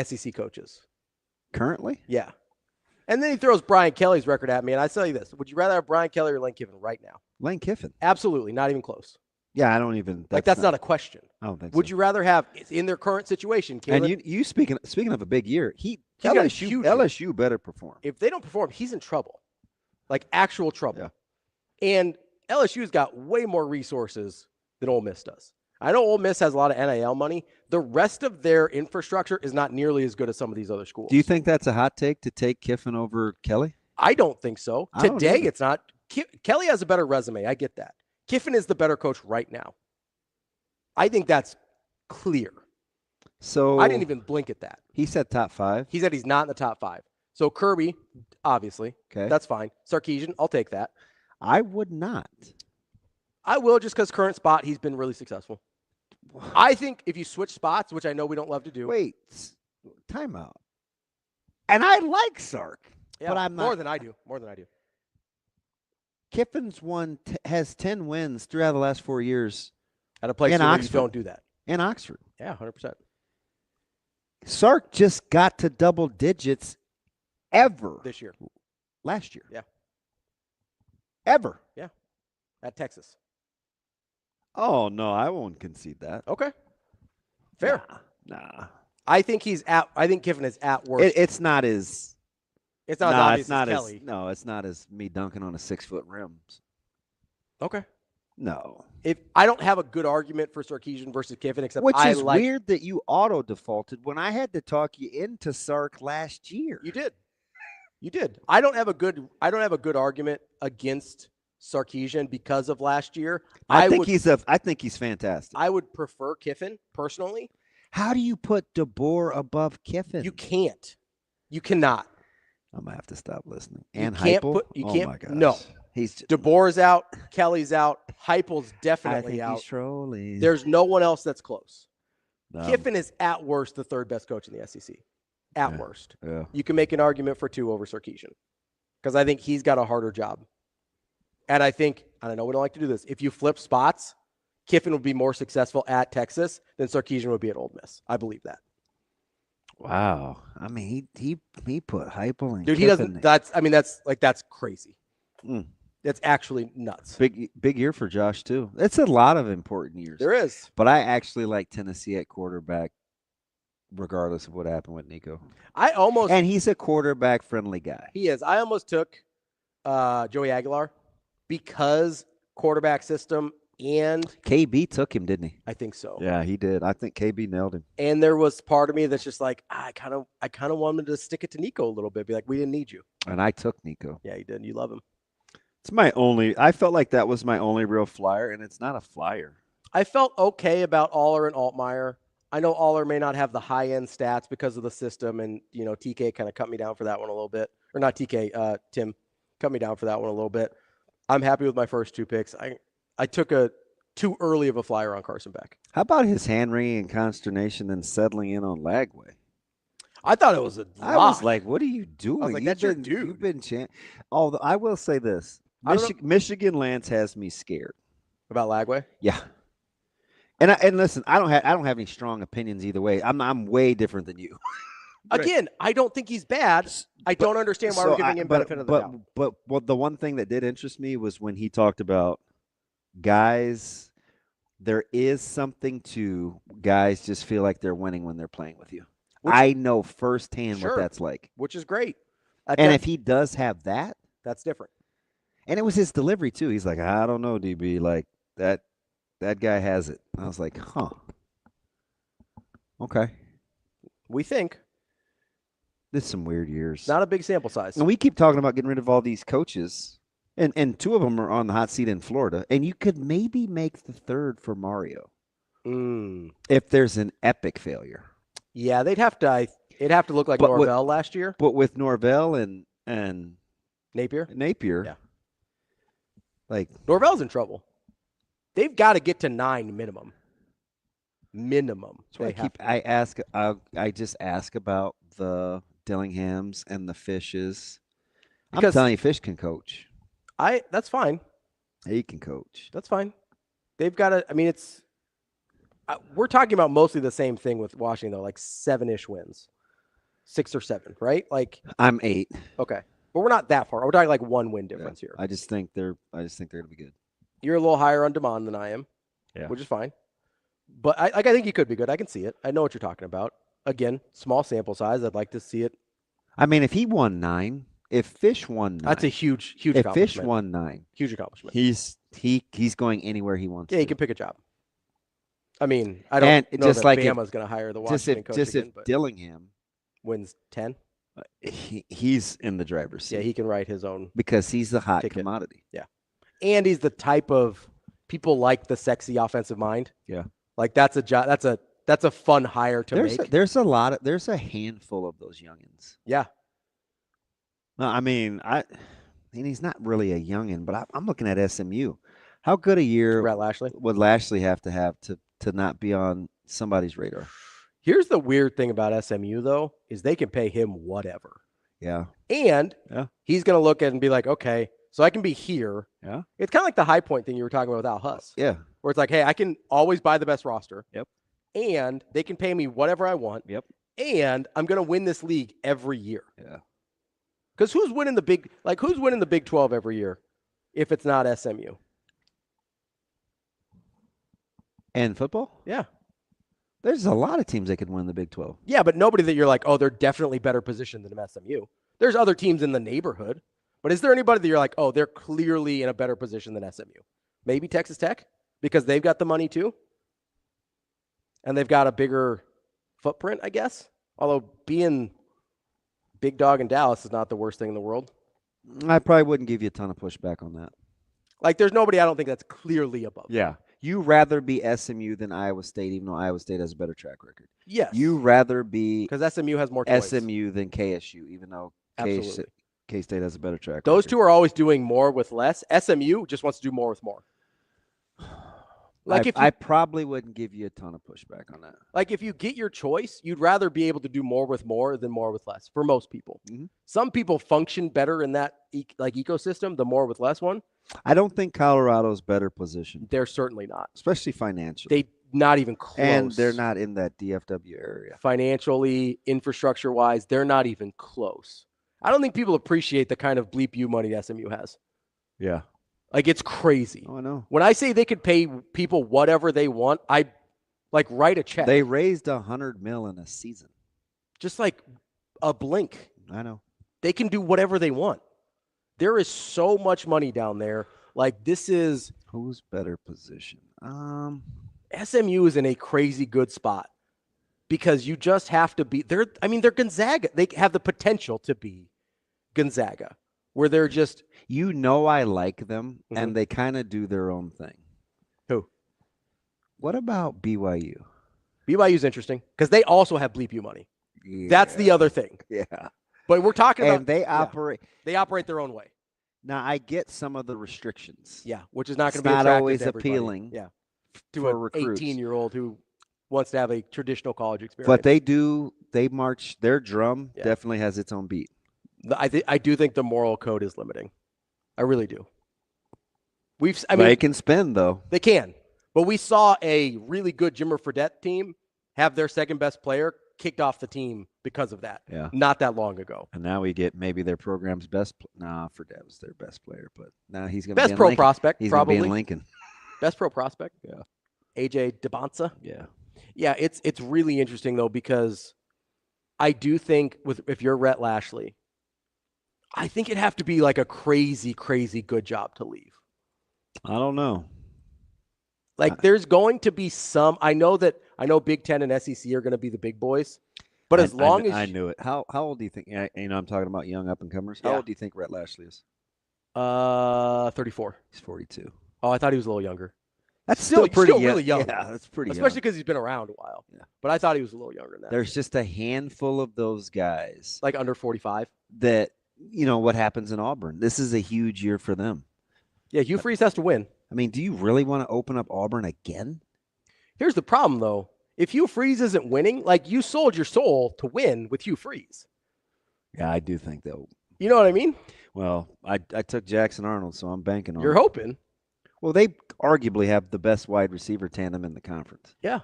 SEC coaches. Currently? Yeah. And then he throws Brian Kelly's record at me, and I tell you this. Would you rather have Brian Kelly or Lane Kiffin right now? Lane Kiffin. Absolutely. Not even close. Yeah, I don't even. That's not a question. I don't think Would you rather have, in their current situation, Caleb, and you speaking of a big year, LSU better perform. If they don't perform, he's in trouble. Like actual trouble. Yeah. And LSU's got way more resources than Ole Miss does. I know Ole Miss has a lot of NIL money. The rest of their infrastructure is not nearly as good as some of these other schools. Do you think that's a hot take to take Kiffin over Kelly? I don't think so. Today, it's not. Kelly has a better resume. I get that. Kiffin is the better coach right now. I think that's clear. So I didn't even blink at that. He said top 5. He said he's not in the top 5. So Kirby, obviously. Okay. That's fine. Sarkisian, I'll take that. I would not. I will, just because current spot, he's been really successful. I think if you switch spots, which I know we don't love to do. Wait, timeout. And I like Sark, but I'm not. More than I do. Kiffin's has 10 wins 3 out of the last 4 years at a place where you don't do that. In Oxford. Yeah, 100%. Sark just got to double digits ever. This year. Last year. Yeah. Ever. Yeah. At Texas. Oh, no, I won't concede that. Okay. Fair. Nah. I think Kiffin is at worst. It's not as It's not as obvious as Kelly. No, it's not as me dunking on a 6-foot rim. Okay. No. If I don't have a good argument for Sarkisian versus Kiffin, except Which is weird that you auto defaulted when I had to talk you into Sark last year. You did. I don't have a good argument against Sarkisian because of last year. I think he's fantastic. I would prefer Kiffin personally. How do you put DeBoer above Kiffin? You can't. You cannot. I'm gonna have to stop listening. And you can't Heupel? You can't. Oh my gosh. No. DeBoer's out. Kelly's out. Heupel's definitely out. He's trolling. There's no one else that's close. No. Kiffin is at worst the third best coach in the SEC. At worst. Yeah. You can make an argument for 2 over Sarkisian because I think he's got a harder job. And I think, I don't know, we don't like to do this. If you flip spots, Kiffin would be more successful at Texas than Sarkisian would be at Ole Miss. I believe that. Wow. I mean, he put Heupel and Dude, Kiffin. he doesn't. That's crazy. Mm. That's actually nuts. Big year for Josh too. It's a lot of important years. There is. But I actually like Tennessee at quarterback, regardless of what happened with Nico. And he's a quarterback friendly guy. He is. I almost took Joey Aguilar because quarterback system and KB took him, didn't he? I think so. Yeah, he did. I think KB nailed him. And there was part of me that's just like, I kind of wanted to stick it to Nico a little bit. Be like, we didn't need you. And I took Nico. Yeah, you did. You love him. I felt like that was my only real flyer, and it's not a flyer. I felt okay about Aller and Altmaier. I know Aller may not have the high-end stats because of the system, and, TK kind of cut me down for that one a little bit. Or not TK, Tim cut me down for that one a little bit. I'm happy with my first 2 picks. I took too early of a flyer on Carson Beck. How about his hand-wringing and consternation and settling in on Lagway? I thought it was a lot. I was like, what are you doing? I was like, that's your dude. You've been although I will say this. Michigan Lance has me scared. About Lagway? Yeah. And listen, I don't have any strong opinions either way. I'm way different than you. Again, I don't think he's bad. I don't understand why we're giving him benefit of the doubt. But the one thing that did interest me was when he talked about guys, there is something to guys just feel like they're winning when they're playing with you. I know firsthand what that's like. Which is great. And if he does have that, that's different. And it was his delivery too. He's like, I don't know, DB, like that guy has it. I was like, huh. Okay. We think. This is some weird years. Not a big sample size. And we keep talking about getting rid of all these coaches, and 2 of them are on the hot seat in Florida, and you could maybe make the 3rd for Mario if there's an epic failure. Yeah, it'd have to look like Norvell last year. But with Norvell and Napier, yeah. Like Norvell's in trouble. They've got to get to 9 minimum. So I just ask about the Dillinghams and the Fishes. I'm telling you, Fish can coach. That's fine. He can coach. That's fine. They've got to. I mean, we're talking about mostly the same thing with Washington, though, like 7-ish wins, 6 or 7, right? Like I'm 8. Okay, but we're not that far. We're talking like 1 win difference here. I just think they're gonna be good. You're a little higher on Damon than I am, which is fine. But I think he could be good. I can see it. I know what you're talking about. Again, small sample size. I'd like to see it. I mean, if he won 9, if Fish won 9, that's a huge if accomplishment. Fish won 9, huge accomplishment. He's going anywhere he wants. Yeah, he can pick a job. I mean, I don't know just that like Bama's going to hire the Washington coach again, if Dillingham wins 10, he's in the driver's seat. Yeah, he can write his own because he's the hot commodity. Yeah, and he's the type of people like the sexy offensive mind. Yeah, like that's a job. That's a fun hire to make. There's a handful of those youngins. Yeah. No, I mean, he's not really a youngin, but I'm looking at SMU. How good a year would Lashley have to not be on somebody's radar? Here's the weird thing about SMU, though, is they can pay him whatever. Yeah. And he's going to look at it and be like, okay, so I can be here. Yeah. It's kind of like the high point thing you were talking about with Al Huss. Yeah. Where it's like, hey, I can always buy the best roster. Yep. And they can pay me whatever I want. Yep. And I'm going to win this league every year. Yeah. Because who's winning the Big 12 every year if it's not SMU? And football? Yeah. There's a lot of teams that could win the Big 12. Yeah, but nobody that you're like, oh, they're definitely better positioned than SMU. There's other teams in the neighborhood. But is there anybody that you're like, oh, they're clearly in a better position than SMU? Maybe Texas Tech, because they've got the money too. And they've got a bigger footprint, I guess. Although being big dog in Dallas is not the worst thing in the world. I probably wouldn't give you a ton of pushback on that. Like, there's nobody I don't think that's clearly above. Yeah. You rather be SMU than Iowa State, even though Iowa State has a better track record. Yes. You rather be because SMU has more toys. SMU than KSU, even though Absolutely. K-State has a better track Those record. two are always doing more with less. SMU just wants to do more with more. Like I probably wouldn't give you a ton of pushback on that. Like if you get your choice, you'd rather be able to do more with more than more with less for most people. Mm-hmm. Some people function better in that ecosystem, the more with less one. I don't think Colorado's better positioned. They're certainly not. Especially financially. They not even close. And they're not in that DFW area. Financially, infrastructure-wise, they're not even close. I don't think people appreciate the kind of bleep you money SMU has. Yeah. Like, it's crazy. Oh, I know. When I say they could pay people whatever they want, I, like, write a check. They raised $100 million in a season. Just like a blink. I know. They can do whatever they want. There is so much money down there. Like, this is... Who's better positioned? SMU is in a crazy good spot because you just have to be... They're Gonzaga. They have the potential to be Gonzaga, where they're just... You know I like them, and they kind of do their own thing. Who? What about BYU? BYU's interesting because they also have bleep you money. Yeah. That's the other thing. Yeah. But we're talking about... And they operate... They operate their own way. Now, I get some of the restrictions. Yeah, which is not going to It's be not attractive always to everybody. appealing. Yeah. To for an recruits. 18-year-old who wants to have a traditional college experience. But they march, their drum definitely has its own beat. I do think the moral code is limiting. I really do. They can spin, though. They can. But we saw a really good Jimmer Fredette team have their second best player kicked off the team because of that. Yeah. Not that long ago. And now we get maybe their program's best. Fredette was their best player, but now he's going to be best in pro Lincoln. prospect, He's probably. going to be in Lincoln. Best pro prospect. Yeah. AJ DeBonsa. Yeah. Yeah, it's really interesting, though, because I do think if you're Rhett Lashley, I think it'd have to be like a crazy, crazy good job to leave. I don't know. Like, there's going to be some. I know Big Ten and SEC are going to be the big boys, but as long as I knew it. How old do you think? I'm talking about young up and comers. How old do you think Rhett Lashley is? 34. He's 42. Oh, I thought he was a little younger. That's still really young. Yeah, that's pretty young. Especially because he's been around a while. Yeah. But I thought he was a little younger than that. There's just a handful of those guys. Like under 45. That, what happens in Auburn. This is a huge year for them. Yeah, Hugh Freeze has to win. I mean, do you really want to open up Auburn again? Here's the problem, though. If Hugh Freeze isn't winning, like, you sold your soul to win with Hugh Freeze. Yeah, I do think they'll. You know what I mean? Well, I took Jackson Arnold, so I'm banking on You're it. hoping. Well, they arguably have the best wide receiver tandem in the conference. Yeah.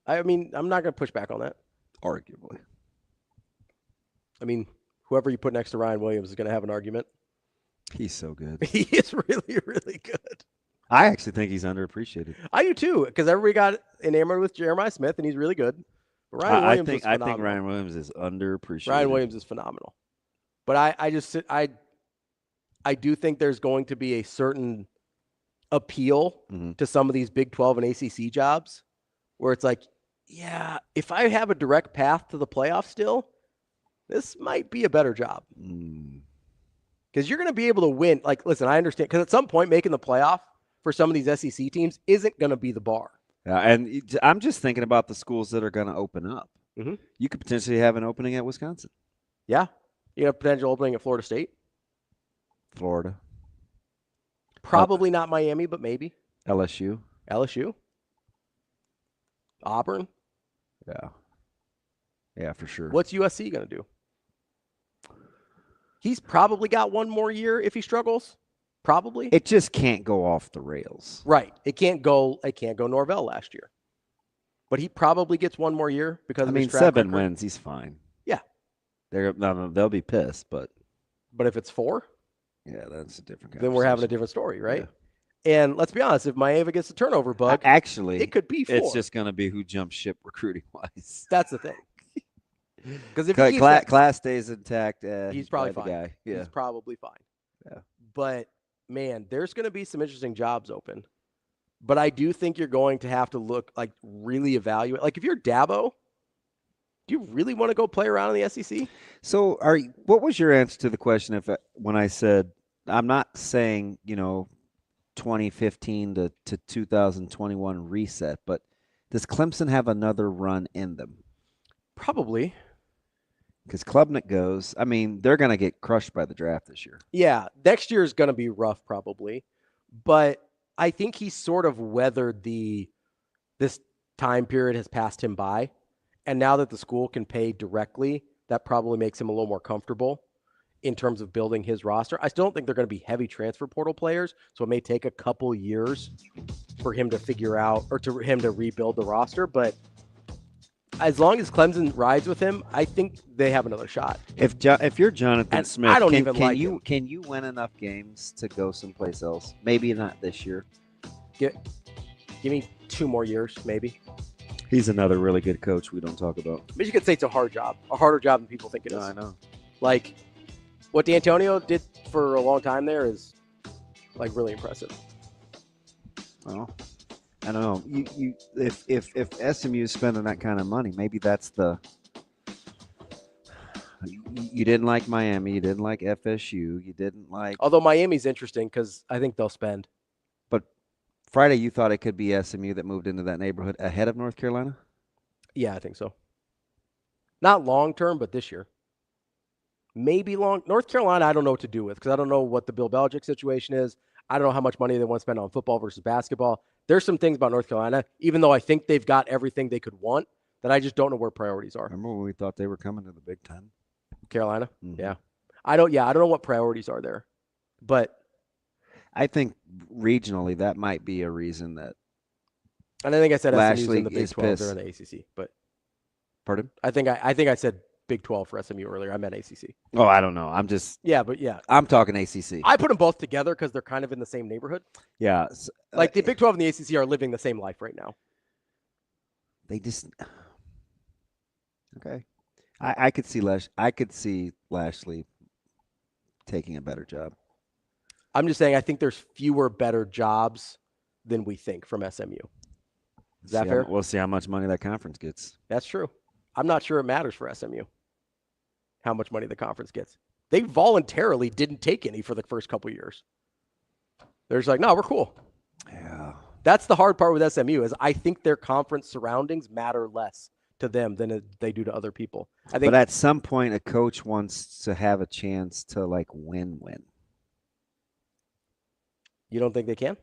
I mean, I'm not going to push back on that. Arguably. I mean, whoever you put next to Ryan Williams is going to have an argument. He's so good. He is really, really good. I actually think he's underappreciated. I do too, because everybody got enamored with Jeremiah Smith, and he's really good. But Ryan Williams is phenomenal. I think Ryan Williams is underappreciated. Ryan Williams is phenomenal. But I do think there's going to be a certain appeal to some of these Big 12 and ACC jobs where it's like, yeah, if I have a direct path to the playoffs still, this might be a better job. Because you're going to be able to win. Like, listen, I understand. Because at some point, making the playoff for some of these SEC teams isn't going to be the bar. Yeah, and I'm just thinking about the schools that are going to open up. You could potentially have an opening at Wisconsin. Yeah. You have potential opening at Florida State. Florida. Probably not Miami, but maybe. LSU. Auburn. Yeah. Yeah, for sure. What's USC going to do? He's probably got one more year if he struggles. Probably. It just can't go off the rails. Right. It can't go Norvell last year. But he probably gets one more year because of his track 7 record. wins, he's fine. Yeah. They'll be pissed, but if it's 4, yeah, that's a different conversation. Then we're having a different story, right? Yeah. And let's be honest, if Maeva gets the turnover bug, actually, it could be 4. It's just going to be who jumps ship recruiting wise. That's the thing. Because if class stays intact, he's probably fine. Guy. Yeah. He's probably fine. Yeah. But man, there's going to be some interesting jobs open. But I do think you're going to have to look, like, really evaluate. Like, if you're Dabo, do you really want to go play around in the SEC? So, what was your answer to the question when I said I'm not saying 2015 to 2021 reset, but does Clemson have another run in them? Probably. Because Klubnik goes. I mean, they're going to get crushed by the draft this year. Yeah, next year is going to be rough probably, but I think he's sort of weathered this time period has passed him by, and now that the school can pay directly, that probably makes him a little more comfortable in terms of building his roster. I still don't think they're going to be heavy transfer portal players, so it may take a couple years for him to figure out or to him to rebuild the roster, but as long as Clemson rides with him, I think they have another shot. If you're Jonathan And Smith, I don't can you win enough games to go someplace else? Maybe not this year. Give me 2 more years, maybe. He's another really good coach we don't talk about. Michigan State's a hard job, a harder job than people think it is. I know. Like, what D'Antonio did for a long time there is, like, really impressive. Well, I don't know. You if SMU is spending that kind of money, maybe that's the. You didn't like Miami. You didn't like FSU. You didn't like. Although Miami's interesting because I think they'll spend. But Friday, you thought it could be SMU that moved into that neighborhood ahead of North Carolina? Yeah, I think so. Not long term, but this year. Maybe long. North Carolina, I don't know what to do with because I don't know what the Bill Belichick situation is. I don't know how much money they want to spend on football versus basketball. There's some things about North Carolina, even though I think they've got everything they could want, that I just don't know where priorities are. Remember when we thought they were coming to the Big Ten? Carolina? Mm-hmm. Yeah. I don't know what priorities are there. But I think regionally that might be a reason that. And I think I said Last SMU's in the week Big is 12 pissed. they're in the ACC, but Pardon? I think I said Big 12 for SMU earlier. I meant ACC. Oh, I don't know. I'm just. Yeah, but yeah. I'm talking ACC. I put them both together because they're kind of in the same neighborhood. Yeah. Like the Big 12 and the ACC are living the same life right now. They just. Okay. I could see Lashley taking a better job. I'm just saying I think there's fewer better jobs than we think from SMU. Is that fair? We'll see how much money that conference gets. That's true. I'm not sure it matters for SMU how much money the conference gets. They voluntarily didn't take any for the first couple years. They're just like, no, we're cool. Yeah. That's the hard part with SMU is I think their conference surroundings matter less to them than they do to other people. I think. But at some point, a coach wants to have a chance to like win. You don't think they can?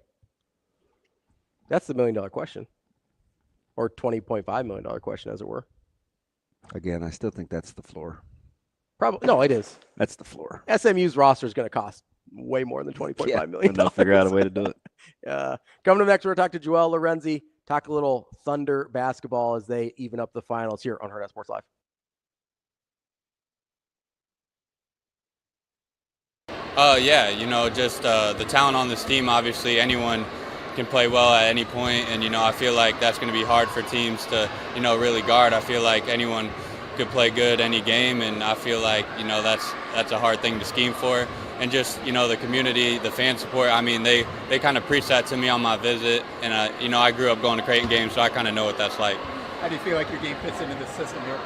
That's the $1 million question, or $20.5 million question, as it were. Again, I still think that's the floor. Probably no, it is. That's the floor. SMU's roster is going to cost way more than $20.5 million. And they'll figure out a way to do it. Coming up next, we're going to talk to Joel Lorenzi, talk a little Thunder basketball as they even up the finals here on Hurrdat Sports Live. Yeah, just the talent on this team, obviously anyone can play well at any point, and I feel like that's going to be hard for teams to really guard. I feel like anyone could play good any game, and I feel like that's a hard thing to scheme for. And just the community, the fan support, I mean they kind of preached that to me on my visit, and I grew up going to Creighton games, so I kind of know what that's like. How do you feel like your game fits into the system here?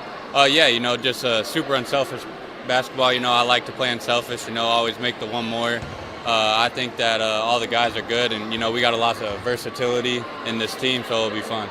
Yeah, just super unselfish basketball. I like to play unselfish, always make the one more. I think that all the guys are good, and we got a lot of versatility in this team, so it'll be fun.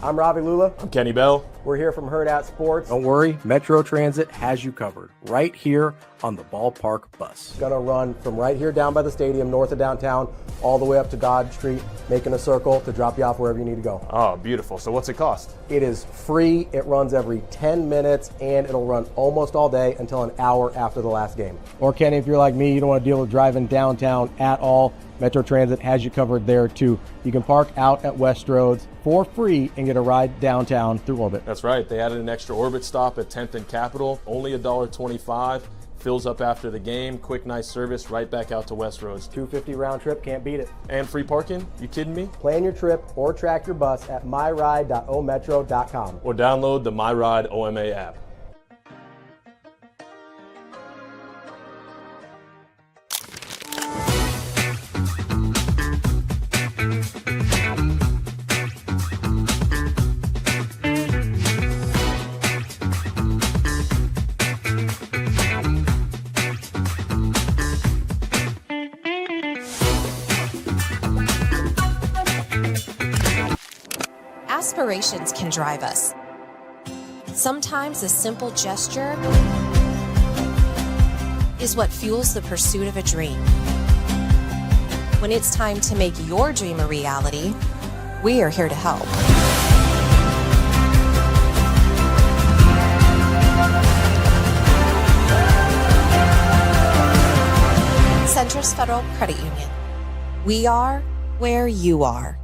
I'm Ravi, Lulla. I'm Kenny Bell. We're here from Hurrdat Sports. Don't worry, Metro Transit has you covered right here on the ballpark bus. Gonna run from right here down by the stadium, north of downtown, all the way up to Dodge Street, making a circle to drop you off wherever you need to go. Oh, beautiful. So what's it cost? It is free. It runs every 10 minutes, and it'll run almost all day until an hour after the last game. Or Kenny, if you're like me, you don't want to deal with driving downtown at all, Metro Transit has you covered there too. You can park out at West Roads for free and get a ride downtown through Orbit. That's right. They added an extra Orbit stop at 10th and Capitol. Only $1.25. Fills up after the game. Quick, nice service right back out to West Roads. $2.50 round trip. Can't beat it. And free parking? You kidding me? Plan your trip or track your bus at myride.ometro.com. Or download the MyRide OMA app. Ask aspirations can drive us. Sometimes a simple gesture is what fuels the pursuit of a dream. When it's time to make your dream a reality, we are here to help. Centris Federal Credit Union. We are where you are.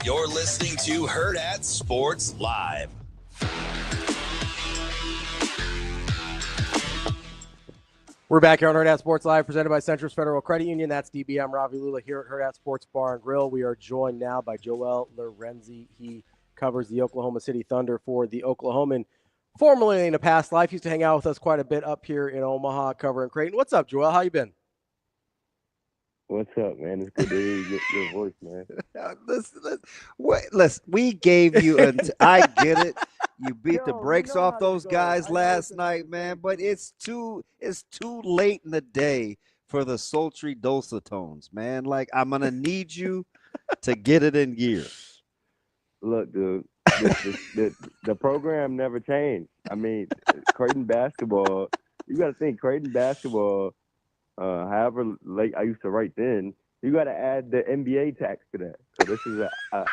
You're listening to Hurrdat Sports Live. We're back here on Hurrdat Sports Live, presented by Centris Federal Credit Union. That's DB. I'm Ravi Lulla here at Hurrdat Sports Bar and Grill. We are joined now by Joel Lorenzi. He covers the Oklahoma City Thunder for the Oklahoman. Formerly in a past life, used to hang out with us quite a bit up here in Omaha, covering Creighton. What's up, Joel? How you been? What's up, man? It's good to hear your voice, man. Listen, we gave you I get it. You beat the brakes off those guys last night, man, but it's too late in the day for the sultry dulcetones, man. Like, I'm going to need you to get it in gear. Look, dude, the program never changed. I mean, Creighton basketball, you got to think Creighton basketball, however late I used to write then, you got to add the NBA tax to that. So this is an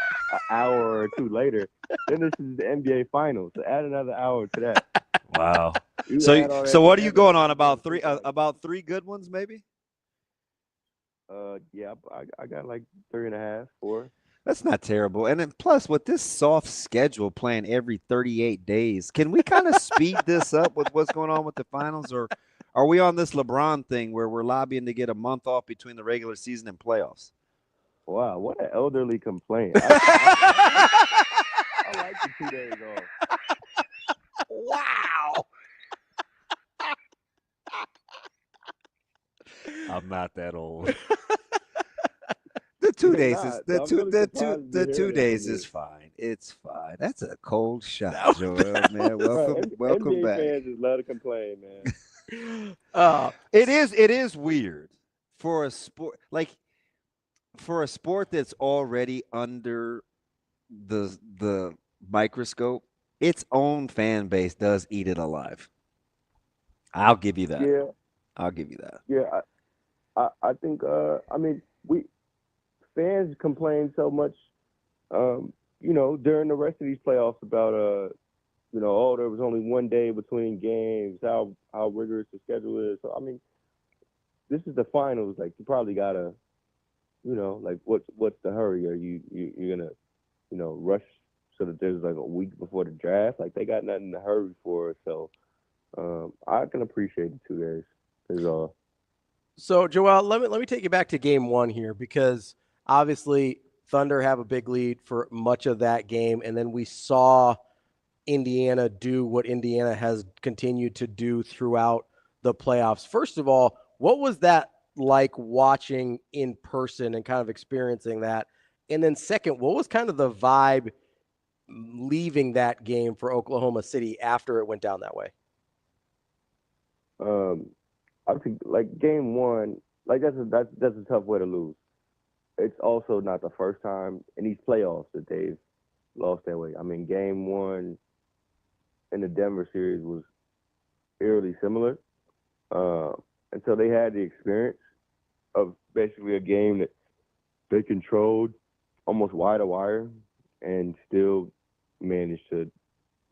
hour or two later. Then this is the NBA Finals. So add another hour to that. Wow. So what are you going on, about three good ones maybe? Yeah, I got like 3.5, 4. That's not terrible. And then plus with this soft schedule playing every 38 days, can we kind of speed this up with what's going on with the finals, or are we on this LeBron thing where we're lobbying to get a month off between the regular season and playoffs? Wow, what an elderly complaint. I like the 2 days off. Wow. I'm not that old. The 2 days is the 2 days is fine. It's fine. That's a cold shot, Joel, man. Welcome NBA back. fans just love to complain, man. It is weird for a sport that's already under the microscope. Its own fan base does eat it alive. I'll give you that. Yeah, I'll give you that. Yeah, I think fans complain so much, during the rest of these playoffs about there was only 1 day between games, how rigorous the schedule is. So I mean, this is the finals. Like, you probably gotta, like, what's the hurry? Are you're gonna, rush so that there's like a week before the draft? Like, they got nothing to hurry for. So I can appreciate the 2 days. Is all. So, Joel, let me take you back to game one here, because obviously Thunder have a big lead for much of that game, and then we saw Indiana do what Indiana has continued to do throughout the playoffs. First of all, what was that like watching in person and kind of experiencing that? And then second, what was kind of the vibe leaving that game for Oklahoma City after it went down that way? I think, like, game one, like, that's a tough way to lose. It's also not the first time in these playoffs that they've lost that way. I mean, game one in the Denver series was eerily similar. And so they had the experience of basically a game that they controlled almost wire to wire and still managed to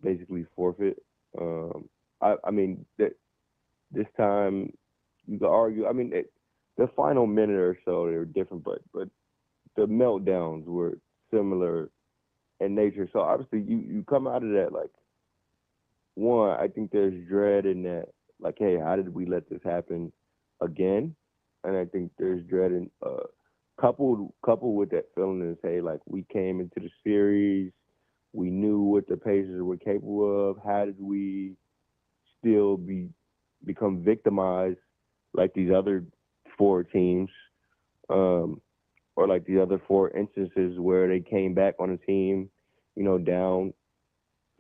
basically forfeit. I mean, this time you could argue, I mean, the final minute or so, they were different, but the meltdowns were similar in nature. So obviously you come out of that, like, one, I think there's dread in that, like, hey, how did we let this happen again? And I think there's dread in coupled with that feeling is, hey, like, we came into the series, we knew what the Pacers were capable of. How did we still become victimized like these other 4 teams, or like the other 4 instances where they came back on a team, down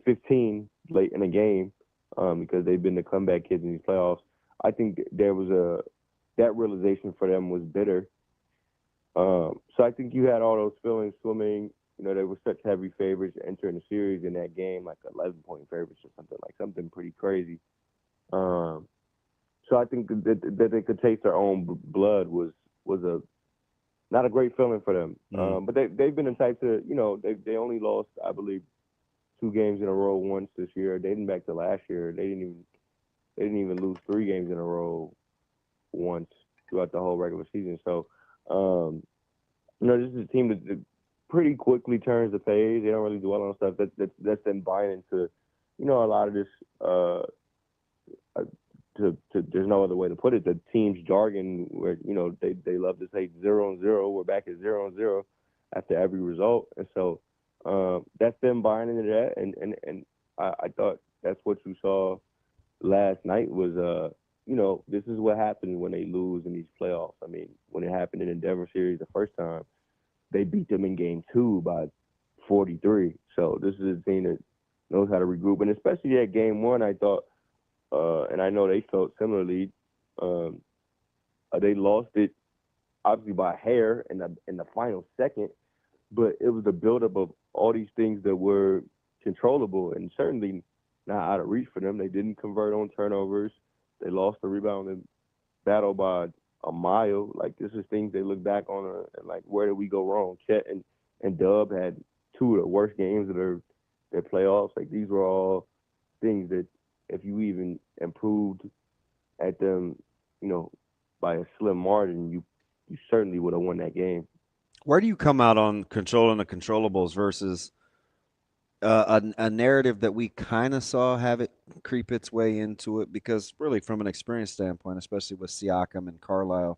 15 late in the game because they've been the comeback kids in these playoffs. I think there was that realization for them was bitter. So I think you had all those feelings swimming. You know, they were such heavy favorites entering the series in that game, like 11-point favorites or something pretty crazy. So I think that they could taste their own blood was not a great feeling for them. But they've been the type to, you know, they only lost, I believe, 2 games in a row once this year. Dating back to last year, they didn't even lose 3 games in a row once throughout the whole regular season. So, you know, this is a team that pretty quickly turns the page. They don't really dwell on stuff. That's them buying into, you know, a lot of this. There's no other way to put it. The team's jargon, where, you know, they love to say 0-0. We're back at 0-0 after every result, and so that's them buying into that. And I thought that's what you saw last night was, you know, this is what happens when they lose in these playoffs. I mean, when it happened in the Denver series the first time, they beat them in game 2 by 43. So this is a team that knows how to regroup, and especially that game 1, I thought. And I know they felt similarly. They lost it obviously by a hair in the final second, but it was the buildup of all these things that were controllable and certainly not out of reach for them. They didn't convert on turnovers. They lost the rebounding battle by a mile. Like, this is things they look back on and like, where did we go wrong? Chet and Dub had 2 of the worst games of their playoffs. Like, these were all things that, if you even improved at them, you know, by a slim margin, you certainly would have won that game. Where do you come out on controlling the controllables versus a narrative that we kind of saw have it creep its way into it? Because really, from an experience standpoint, especially with Siakam and Carlisle,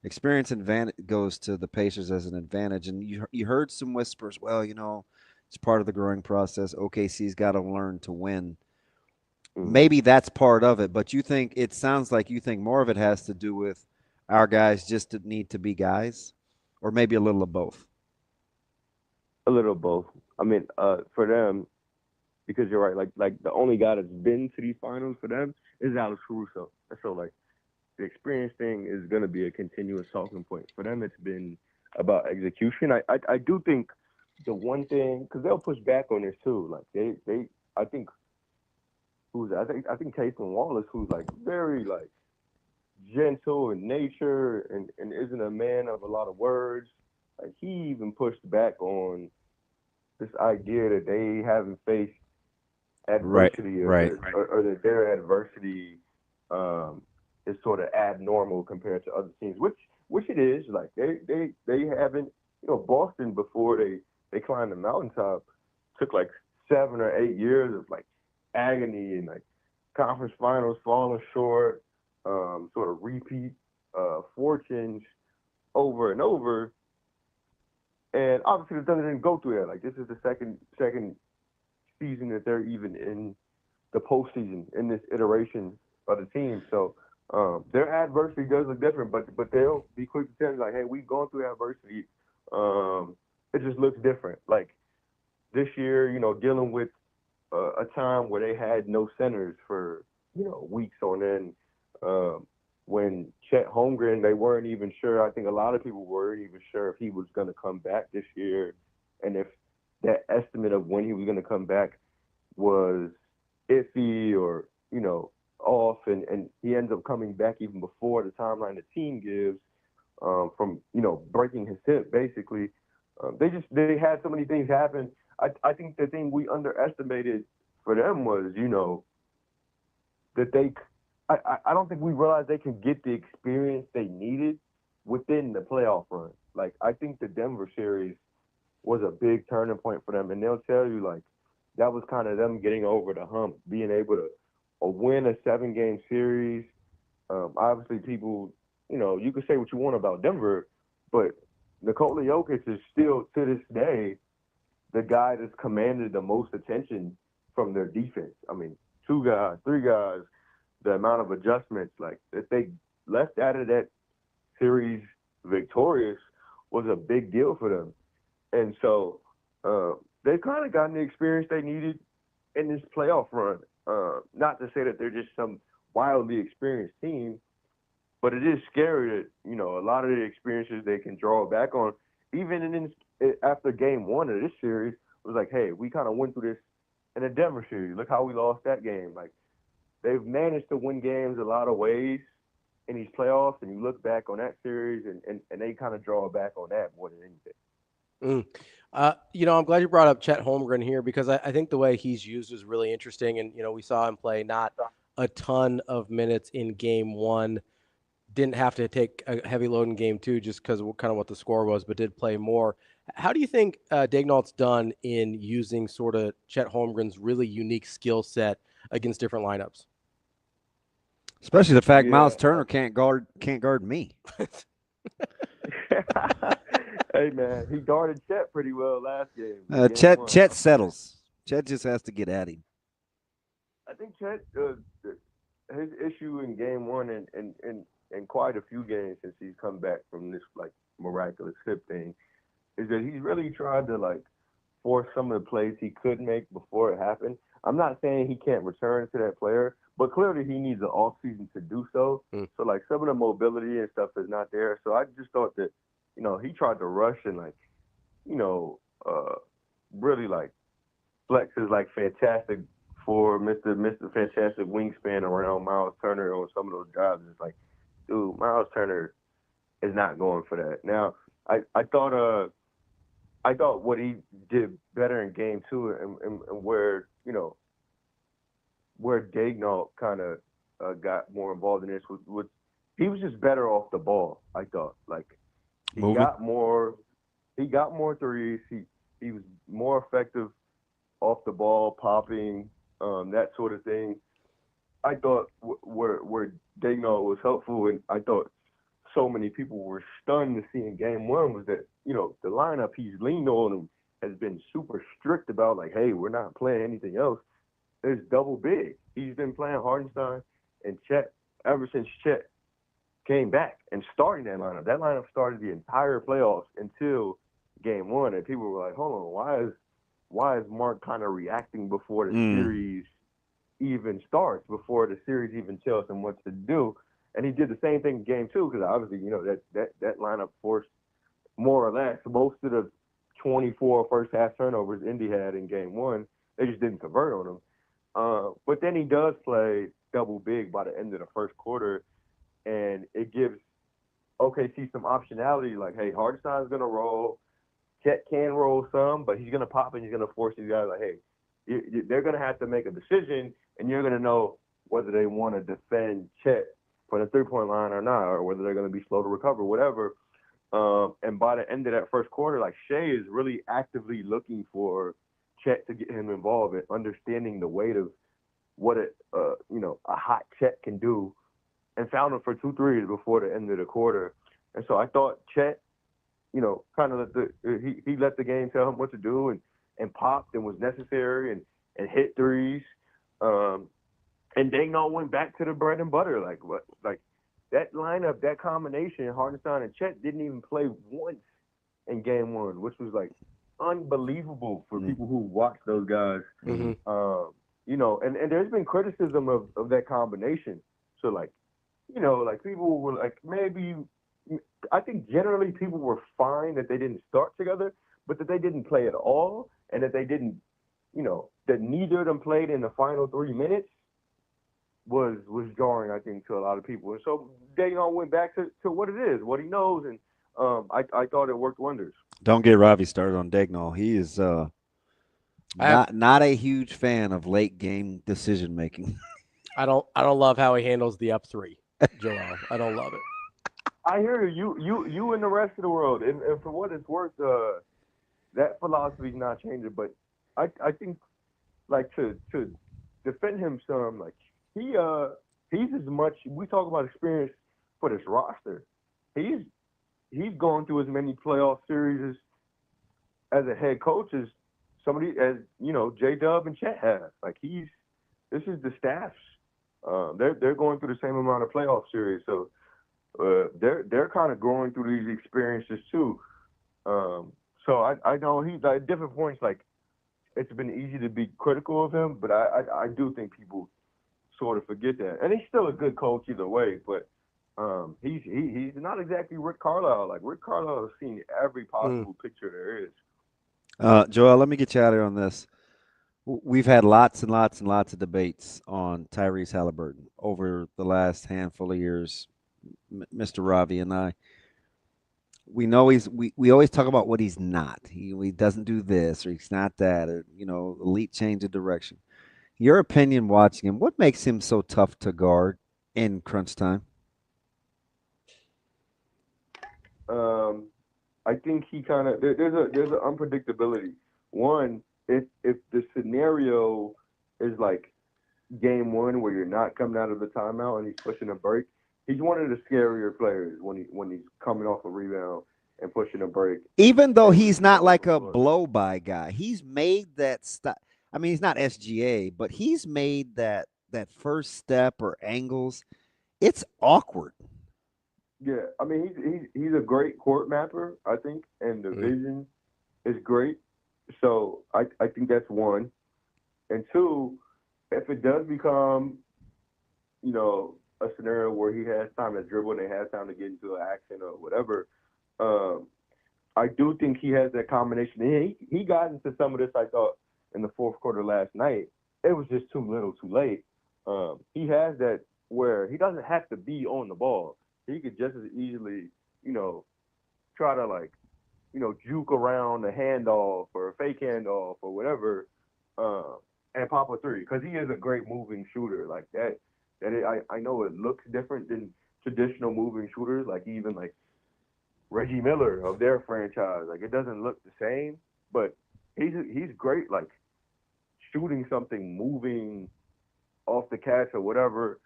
experience advantage goes to the Pacers as an advantage. And you heard some whispers, well, you know, it's part of the growing process. OKC's got to learn to win. Maybe that's part of it, but it sounds like you think more of it has to do with our guys just need to be guys, or maybe a little of both. A little of both. I mean, for them, because you're right, like the only guy that's been to these finals for them is Alex Caruso. So like the experience thing is going to be a continuous talking point. For them, it's been about execution. I do think the one thing, because they'll push back on this too. Like I think Casey Wallace, who's like very like gentle in nature and isn't a man of a lot of words. Like, he even pushed back on this idea that they haven't faced adversity or that their adversity is sort of abnormal compared to other teams, which it is. Like, they haven't, you know, Boston, before they climbed the mountaintop, took like 7 or 8 years of like agony and like conference finals falling short, sort of repeat fortunes over and over. And obviously the Thunder didn't go through that. Like, this is the second season that they're even in the postseason in this iteration of the team. So their adversity does look different, but they'll be quick to tell you, like, hey, we've gone through adversity. It just looks different. Like, this year, you know, dealing with a time where they had no centers for, you know, weeks on end. When Chet Holmgren, they weren't even sure. I think a lot of people weren't even sure if he was going to come back this year, and if that estimate of when he was going to come back was iffy or, you know, off, and he ends up coming back even before the timeline the team gives, from, you know, breaking his hip, basically. They had so many things happen. I think the thing we underestimated for them was, you know, that I don't think we realized they can get the experience they needed within the playoff run. Like, I think the Denver series was a big turning point for them, and they'll tell you, like, that was kind of them getting over the hump, being able to win a 7-game series. Obviously, people, you know, you can say what you want about Denver, but Nikola Jokic is still, to this day, the guy that's commanded the most attention from their defense. I mean, 2 guys, 3 guys, the amount of adjustments, like, that they left out of that series victorious was a big deal for them. And so they've kind of gotten the experience they needed in this playoff run. Not to say that they're just some wildly experienced team, but it is scary that, a lot of the experiences they can draw back on, even after game one of this series, it was like, hey, we kind of went through this in the Denver series. Look how we lost that game. Like, they've managed to win games a lot of ways in these playoffs, and you look back on that series, and they kind of draw back on that more than anything. I'm glad you brought up Chet Holmgren here, because I think the way he's used is really interesting. And, we saw him play not a ton of minutes in game one, didn't have to take a heavy load in game two just because of kind of what the score was, but did play more. How do you think Daigneault's done in using sort of Chet Holmgren's really unique skill set against different lineups? Especially the fact Miles Turner can't guard me. Hey, man, he guarded Chet pretty well last game. Chet settles. Chet just has to get at him. I think Chet, his issue in game one and quite a few games since he's come back from this, miraculous hip thing, is that he's really tried to, force some of the plays he could make before it happened. I'm not saying he can't return to that player, but clearly he needs an offseason to do so. So, some of the mobility and stuff is not there. So I just thought that, he tried to rush and, really, flex his, fantastic for Mr. Fantastic wingspan around Miles Turner on some of those drives. It's like, dude, Miles Turner is not going for that. Now, I thought what he did better in game two and where, where Daigneault kind of got more involved in this was he was just better off the ball, I thought. He got more threes. He was more effective off the ball, popping, that sort of thing. I thought where Daigneault was helpful, and I thought so many people were stunned to see in game one, was that, the lineup he's leaned on and has been super strict about, hey, we're not playing anything else. It's double big. He's been playing Hartenstein and Chet ever since Chet came back and starting that lineup. That lineup started the entire playoffs until game one, and people were like, hold on, why is Mark kind of reacting before the series even starts, before the series even tells him what to do? And he did the same thing in game two, because obviously, that lineup forced more or less most of the 24 first half turnovers Indy had in game one. They just didn't convert on them. But then he does play double big by the end of the first quarter, and it gives OKC some optionality. Hey, Hartenstein's going to roll. Chet can roll some, but he's going to pop and he's going to force these guys, hey, they're going to have to make a decision, and you're going to know whether they want to defend Chet for the three-point line or not, or whether they're going to be slow to recover, whatever. And by the end of that first quarter, Shea is really actively looking for Chet to get him involved and understanding the weight of what a hot Chet can do, and found him for 2 threes before the end of the quarter. And so I thought Chet, kind of he let the game tell him what to do, and popped and was necessary and hit threes. And Daigneault went back to the bread and butter. That lineup, that combination, Hartenstein and Chet didn't even play once in game one, which was unbelievable for people who watched those guys. And there's been criticism of that combination. So people were maybe, I think generally people were fine that they didn't start together, but that they didn't play at all, and that they didn't, that neither of them played in the final 3 minutes was jarring, I think, to a lot of people. And so Daigneault went back to what it is, what he knows, and I thought it worked wonders. Don't get Ravi started on Daigneault. He is not a huge fan of late game decision making. I don't love how he handles the up three, Joel. I don't love it. I hear you and the rest of the world, and for what it's worth, that philosophy is not changing. But I think to defend him some, he's as much. We talk about experience for this roster. He's gone through as many playoff series as a head coach as somebody as J-Dub and Chet have. This is the staffs. They're going through the same amount of playoff series, so they're kind of going through these experiences too. So I know he's at different points. it's been easy to be critical of him, but I do think people sort of forget that. And he's still a good coach either way, but he's not exactly Rick Carlisle. Like, Rick Carlisle has seen every possible picture there is. Joel, let me get you out here on this. We've had lots and lots and lots of debates on Tyrese Halliburton over the last handful of years, Mr. Ravi and I. We know we always talk about what he's not. He doesn't do this, or he's not that, or, elite change of direction. Your opinion watching him, what makes him so tough to guard in crunch time? I think he kind of there's an unpredictability. One, if the scenario is like game one where you're not coming out of the timeout and he's pushing a break, he's one of the scarier players when he's coming off a rebound and pushing a break. Even though he's not like a blow-by guy, he's made that stop. I mean, he's not SGA, but he's made that first step or angles. It's awkward. Yeah, I mean, he's a great court mapper, I think, and the vision is great. So I think that's one. And two, if it does become, a scenario where he has time to dribble and they have time to get into an action or whatever, I do think he has that combination. He got into some of this, I thought, in the fourth quarter last night. It was just too little, too late. He has that where he doesn't have to be on the ball. He could just as easily, try to juke around a handoff or a fake handoff or whatever, and pop a three, because he is a great moving shooter like that. I know it looks different than traditional moving shooters, like even like Reggie Miller of their franchise. Like, it doesn't look the same, but he's great, like shooting something, moving off the catch or whatever.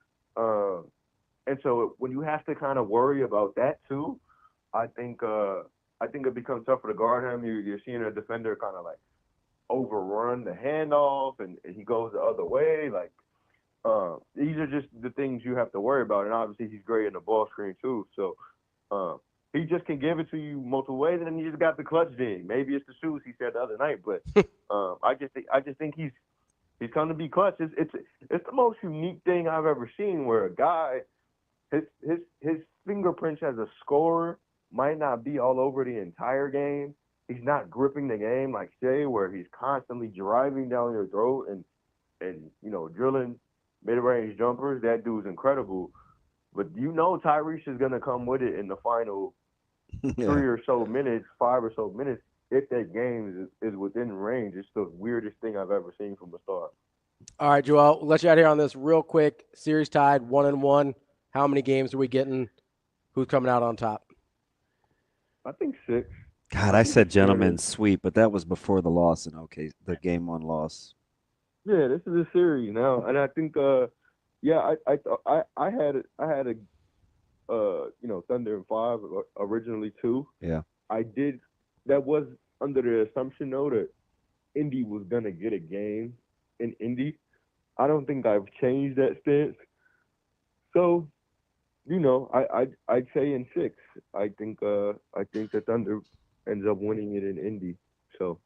And so when you have to kind of worry about that too, I think it becomes tougher to guard him. You're seeing a defender kind of like overrun the handoff, and he goes the other way. Like, these are just the things you have to worry about. And obviously he's great in the ball screen too. So he just can give it to you multiple ways, and then you just got the clutch ding. Maybe it's the shoes, he said the other night, but I just think he's going to be clutch. It's the most unique thing I've ever seen, where a guy, his fingerprints as a scorer might not be all over the entire game. He's not gripping the game like Shea, where he's constantly driving down your throat and drilling mid-range jumpers. That dude's incredible. But Tyrese is going to come with it in the final 5 or so minutes, if that game is within range. It's the weirdest thing I've ever seen from a star. All right, Joel, we'll let you out here on this real quick. Series tied 1-1. How many games are we getting? Who's coming out on top? I think 6. God, I said gentleman's sweep, but that was before the loss in the game one loss. Yeah, this is a series now, and I think I had a Thunder in 5 originally too. Yeah, I did. That was under the assumption though that Indy was gonna get a game in Indy. I don't think I've changed that stance. So, I'd say in 6. I think the Thunder ends up winning it in Indy. So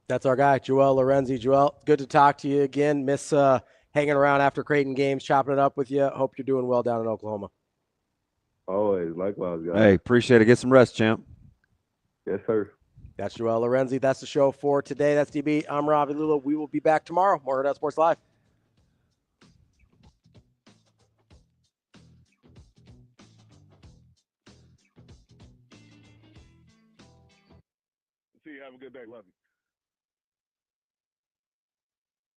that's our guy, Joel Lorenzi. Joel, good to talk to you again. Miss hanging around after Creighton games, chopping it up with you. Hope you're doing well down in Oklahoma. Always, likewise, guys. Hey, appreciate it. Get some rest, champ. Yes, sir. That's Joel Lorenzi. That's the show for today. That's DB. I'm Ravi Lulla. We will be back tomorrow. More Hurrdat Sports Live. See you. Have a good day. Love you.